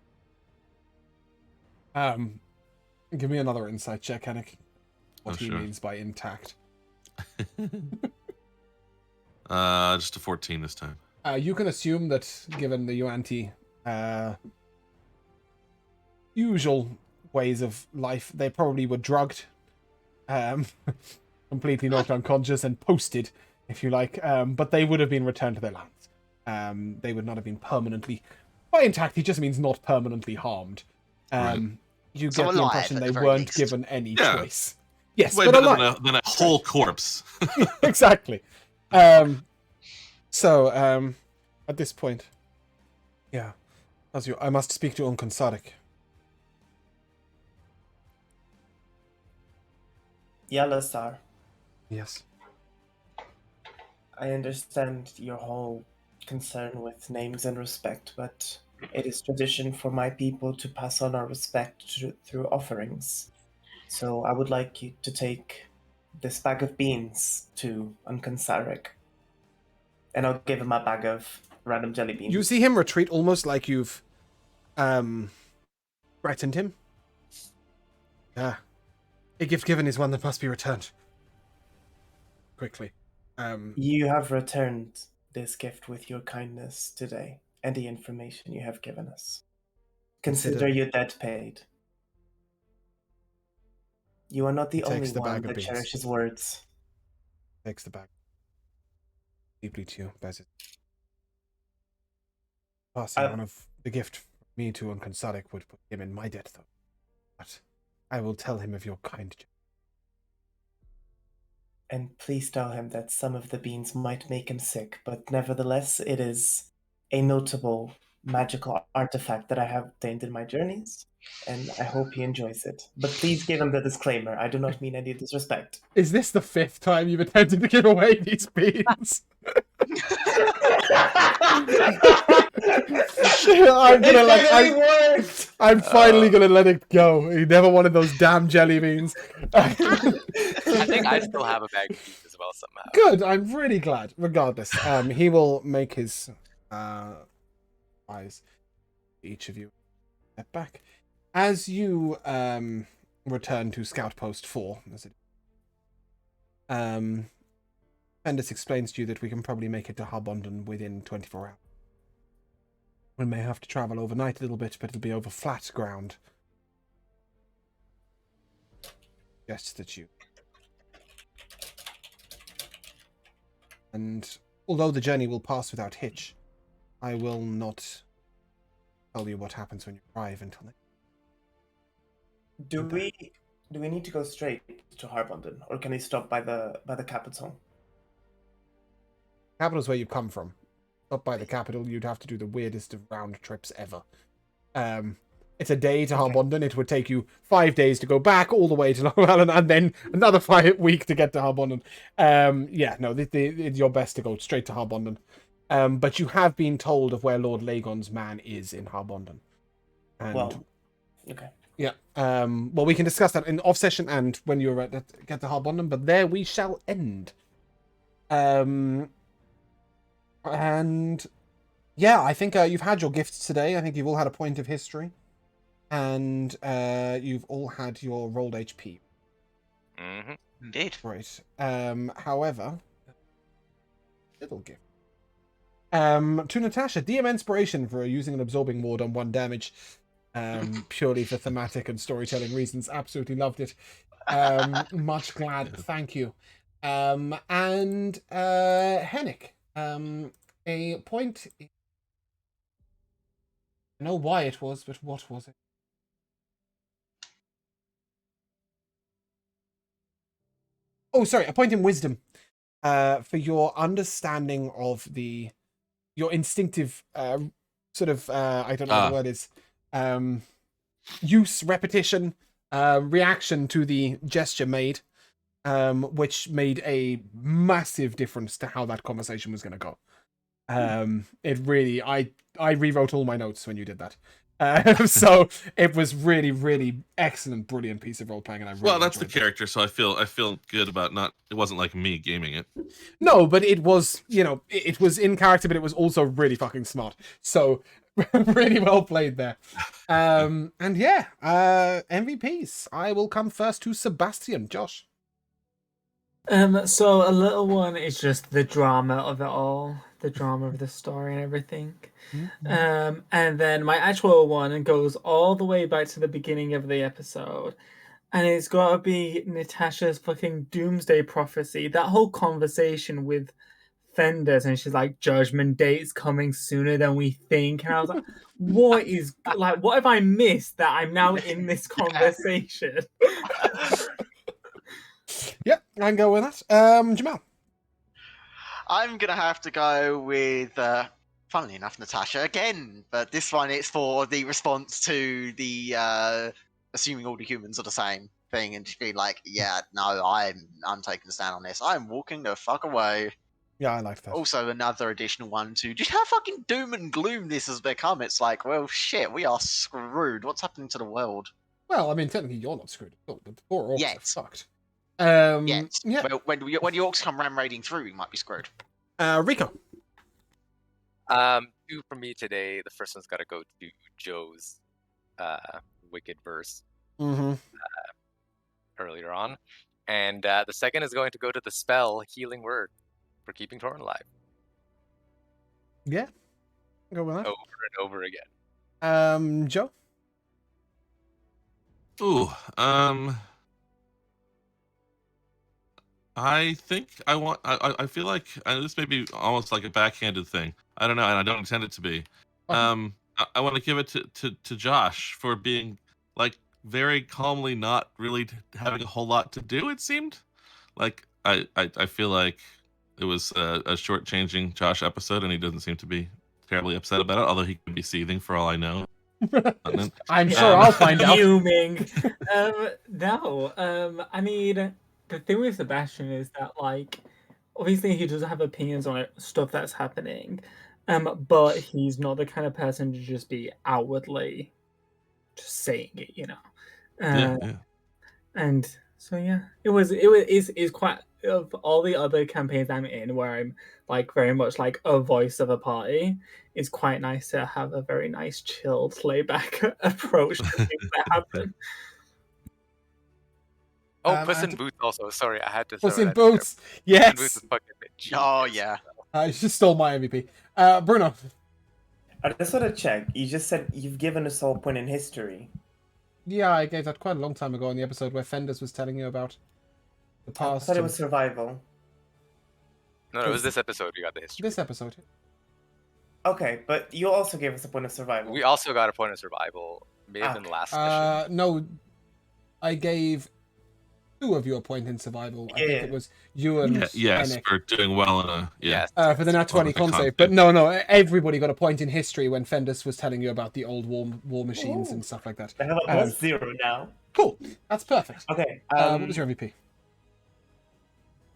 Give me another insight check, Hennick. What he sure. means by intact. Just a 14 this time. You can assume that, given the Yuan-Ti usual ways of life, they probably were drugged, completely knocked unconscious and posted, if you like, but they would have been returned to their lands. They would not have been permanently... By intact, he just means not permanently harmed. Right. You So get the alive, impression at they the very weren't least. given any Yeah. choice. Yes, Way but better alive. than a whole corpse. Exactly. So, at this point, yeah, I must speak to Unkonsadik. Yalasar, Yes. I understand your whole concern with names and respect, but it is tradition for my people to pass on our respect through offerings. So I would like you to take this bag of beans to Unkonsarik, and I'll give him a bag of random jelly beans. You see him retreat almost like you've, threatened him. Ah. A gift given is one that must be returned. Quickly. You have returned this gift with your kindness today, and the information you have given us. Consider your debt paid. You are not the He takes only the one bag of that beans. cherishes words. Takes the bag. Deeply to you, Bezit. Passing one of the gift from me to Unkonsadik would put him in my debt, though. But I will tell him of your kind gesture. And please tell him that some of the beans might make him sick, but nevertheless, it is a notable magical artifact that I have obtained in my journeys, and I hope he enjoys it. But please give him the disclaimer. I do not mean any disrespect. Is this the 5th time you've attempted to give away these beans? I'm gonna It worked! I'm finally gonna let it go. He never wanted those damn jelly beans. I think I still have a bag of beans as well somehow. Good. I'm really glad. Regardless, he will make his eyes. Each of you step back as you return to Scout Post 4. As it Bendis explains to you that we can probably make it to Harbondon within 24 hours. We may have to travel overnight a little bit, but it'll be over flat ground. Just that you. And although the journey will pass without hitch, I will not tell you what happens when you arrive until then. Do we need to go straight to Harbondon, or can we stop by the capital? Capital's where you come from. Up by the capital, you'd have to do the weirdest of round trips ever. It's a day to Harbondon. It would take you 5 days to go back all the way to Long Island, and then another 5 weeks to get to Harbondon. It's your best to go straight to Harbondon. But you have been told of where Lord Lagon's man is in Harbondon. Okay. Yeah. Well, we can discuss that in off session and when you get to Harbondon, but there we shall end. And yeah, I think you've had your gifts today. I think you've all had a point of history, and you've all had your rolled HP. Mm-hmm. Indeed. Right. However, little gift. To Natasha, DM inspiration for using an absorbing ward on 1 damage. Purely for thematic and storytelling reasons. Absolutely loved it. Much glad. Thank you. And Hennick. A point. I know why it was, but what was it? Oh, sorry. A point in wisdom. For your understanding of your instinctive sort of I don't know what the word is. Use, repetition, reaction to the gesture made, which made a massive difference to how that conversation was going to go. It really, I rewrote all my notes when you did that. So it was really, really excellent, brilliant piece of role playing, and I really that's the enjoyed it. character, so I feel good about not. It wasn't like me gaming it. No, but it was, it was in character, but it was also really fucking smart. So really well played there. And yeah, MVPs. I will come first to Sebastian. Josh. So a little one is just the drama of it all, the drama of the story and everything. Mm-hmm. And then my actual one goes all the way back to the beginning of the episode. And it's got to be Natasha's fucking doomsday prophecy. That whole conversation with Fenders, and she's like, judgment date's coming sooner than we think. And I was like, what have I missed that I'm now in this conversation? Yep, I can go with that. Jamal. I'm gonna have to go with, funnily enough, Natasha again, but this one it's for the response to the assuming all the humans are the same thing, and just be like, yeah, no, I'm taking a stand on this. I'm walking the fuck away. Yeah, I like that. Also, another additional one to just how fucking doom and gloom this has become. It's like, well, shit, we are screwed. What's happening to the world? Well, I mean, technically, you're not screwed. The poor orcs Yet. are fucked. Yes. Yeah. Well, when the orcs come ram raiding through, we might be screwed. Rico. 2 for me today. The first one's got to go to Joe's Wicked verse earlier on, and the second is going to go to the spell Healing Word for keeping Torin alive. Yeah, go with that. Over and over again. Joe. Ooh, I think I feel like this may be almost like a backhanded thing. I don't know, and I don't intend it to be. I want to give it to Josh for being like very calmly not really having a whole lot to do. It seemed like I feel like it was a short-changing Josh episode, and he doesn't seem to be terribly upset about it, although he could be seething for all I know. I'm sure I'll find out. Fuming. No. I mean, the thing with Sebastian is that, like, obviously he does have opinions on stuff that's happening, but he's not the kind of person to just be outwardly just saying it, you know. Yeah. And so yeah, it's quite, of all the other campaigns I'm in where I'm like very much like a voice of a party, it's quite nice to have a very nice chilled layback approach to things that happen. Oh, I Puss had in to- Boots also. Sorry, I had to. Puss throw in that there. Boots. Puss in Yes. Boots is fucking bitch. Oh yeah. I just stole my MVP. Bruno. I just want to check. You just said you've given us all a point in history. Yeah, I gave that quite a long time ago in the episode where Fenders was telling you about the I past. thought it and- was survival. No, it was this episode we got the history. This episode. Okay, but you also gave us a point of survival. We also got a point of survival. May have been last mission. No, I gave 2 of you a point in survival. I think Yeah. it was you and Yes, Enoch, for doing well in a Yes. for the Nat 20 with the con save. concept. But no, everybody got a point in history when Fenders was telling you about the old war machines and stuff like that. I have a plus 0 now. Cool, that's perfect. Okay. What was your MVP?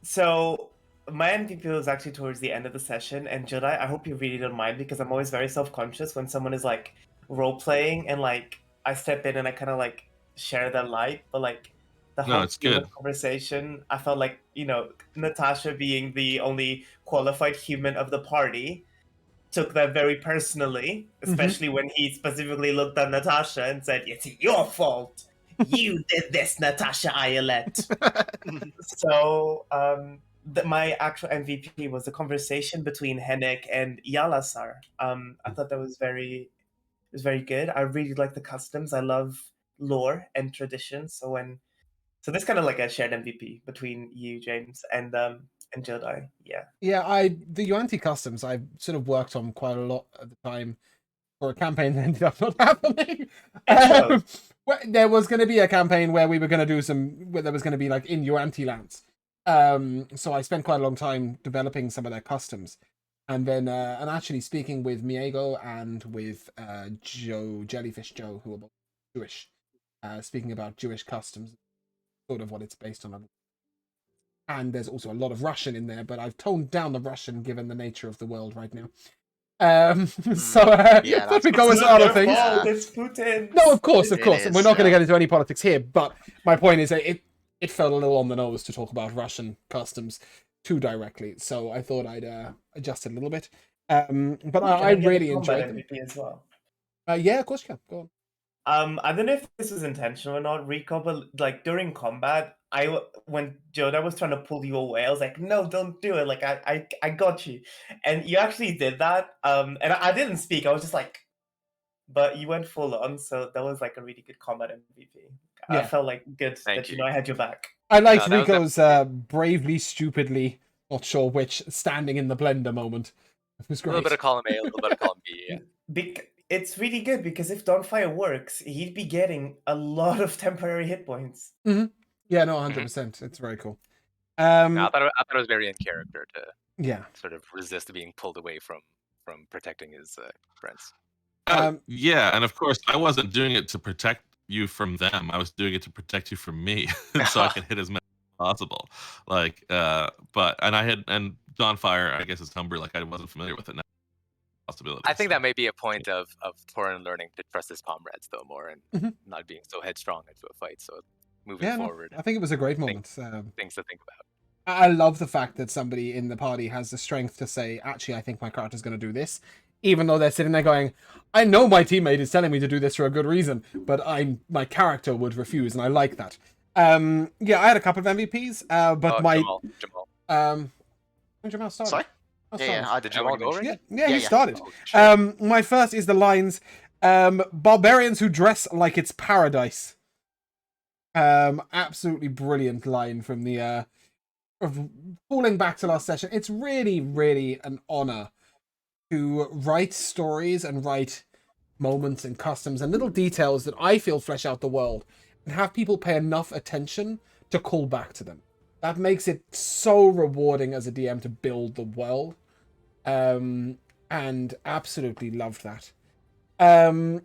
So my MVP was actually towards the end of the session, and Jedi, I hope you really don't mind because I'm always very self-conscious when someone is like role-playing and like I step in and I kind of like share their light, but like the No, whole it's theme of good. conversation, I felt like, you know, Natasha being the only qualified human of the party took that very personally, especially when he specifically looked at Natasha and said, "It's your fault. You did this, Natasha Ayelet." So my actual MVP was the conversation between Hennek and Yalasar. I thought that was very good. I really like the customs. I love lore and tradition. So this kind of like a shared MVP between you, James, and Jedi. Yeah. Yeah, the Yuan-Ti customs I sort of worked on quite a lot at the time for a campaign that ended up not happening. There was going to be a campaign where we were going to do where there was going to be like in Yuan-Ti lands. So I spent quite a long time developing some of their customs. And then, and actually speaking with Miego and with Jellyfish Joe, who are both Jewish, speaking about Jewish customs, sort of what it's based on. And there's also a lot of Russian in there, but I've toned down the Russian given the nature of the world right now. So Yeah, let me that's- go It's into not other their things. fault, it's Putin. No, of course, It and we're is, not going to yeah. get into any politics here. But my point is that it felt a little on the nose to talk about Russian customs too directly, so I thought I'd adjust it a little bit. But I Can get really a combat enjoyed them. MVP as well. Yeah, of course you can. Go on. I don't know if this was intentional or not, Rico, but like during combat, when Joda was trying to pull you away, I was like, "No, don't do it! Like I got you," and you actually did that. And I didn't speak. I was just like, but you went full on, so that was like a really good combat MVP. I Yeah. felt like good Thank that you. you know I had your back. I liked No, that was Rico's bravely, stupidly, not sure which, standing in the blender moment. It was A great. little bit of column A, a little bit of column B. Yeah. It's really good because if Dawnfire works, he'd be getting a lot of temporary hit points. Yeah, no, 100%. It's very cool. No, I thought it was very in character to Yeah. sort of resist being pulled away from protecting his friends. Yeah, and of course, I wasn't doing it to protect you from them. I was doing it to protect you from me, so I can hit as many as possible. Like, and Dawnfire, I guess, is Humber. Like, I wasn't familiar with it now. Possibility. I think that may be a point of Torin learning to trust his comrades though more and not being so headstrong into a fight. So moving Yeah, no, forward, I think it was a great moment. things to think about. I love the fact that somebody in the party has the strength to say, actually, I think my character's going to do this. Even though they're sitting there going, I know my teammate is telling me to do this for a good reason, but my character would refuse, and I like that. Yeah, I had a couple of MVPs, but Jamal. Jamal started. Sorry? I Yeah, started. I did You wanna Jamal go mention. over Yeah, it? he started. Oh, shit. My first is the lines, barbarians who dress like it's paradise. Absolutely brilliant line from the of falling back to last session. It's really, really an honor to write stories and write moments and customs and little details that I feel flesh out the world and have people pay enough attention to call back to them. That makes it so rewarding as a DM to build the world. and absolutely loved that.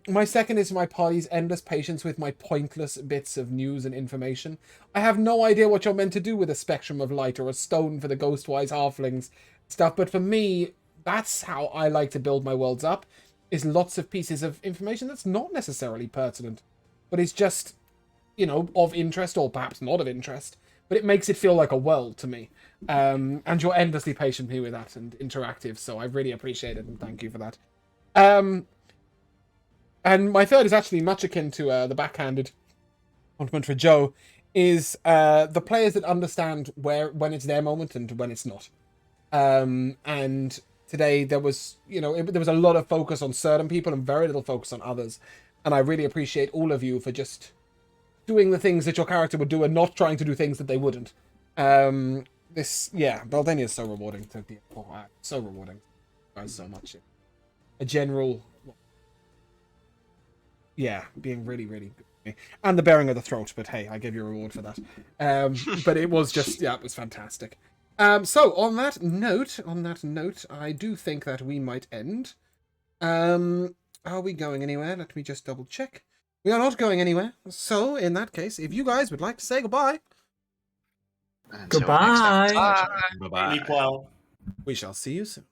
My second is my party's endless patience with my pointless bits of news and information. I have no idea what you're meant to do with a spectrum of light or a stone for the ghostwise halflings stuff, but for me, that's how I like to build my worlds up, is lots of pieces of information that's not necessarily pertinent, but it's just, you know, of interest or perhaps not of interest, but it makes it feel like a world to me. And you're endlessly patient with me with that and interactive, so I really appreciate it and thank you for that. And my third is actually much akin to the backhanded compliment for Joe, is the players that understand when it's their moment and when it's not. And today there was, you know, there was a lot of focus on certain people and very little focus on others. And I really appreciate all of you for just doing the things that your character would do and not trying to do things that they wouldn't. Beldania is so rewarding to be so rewarding. Guys, so much. A general, being really, really good. And the bearing of the throat, but hey, I gave you a reward for that. But it was just, it was fantastic. So on that note, I do think that we might end. Are we going anywhere? Let me just double check. We are not going anywhere. So in that case, if you guys would like to say goodbye. Until next episode. Goodbye. Bye-bye. Sleep well. We shall see you soon.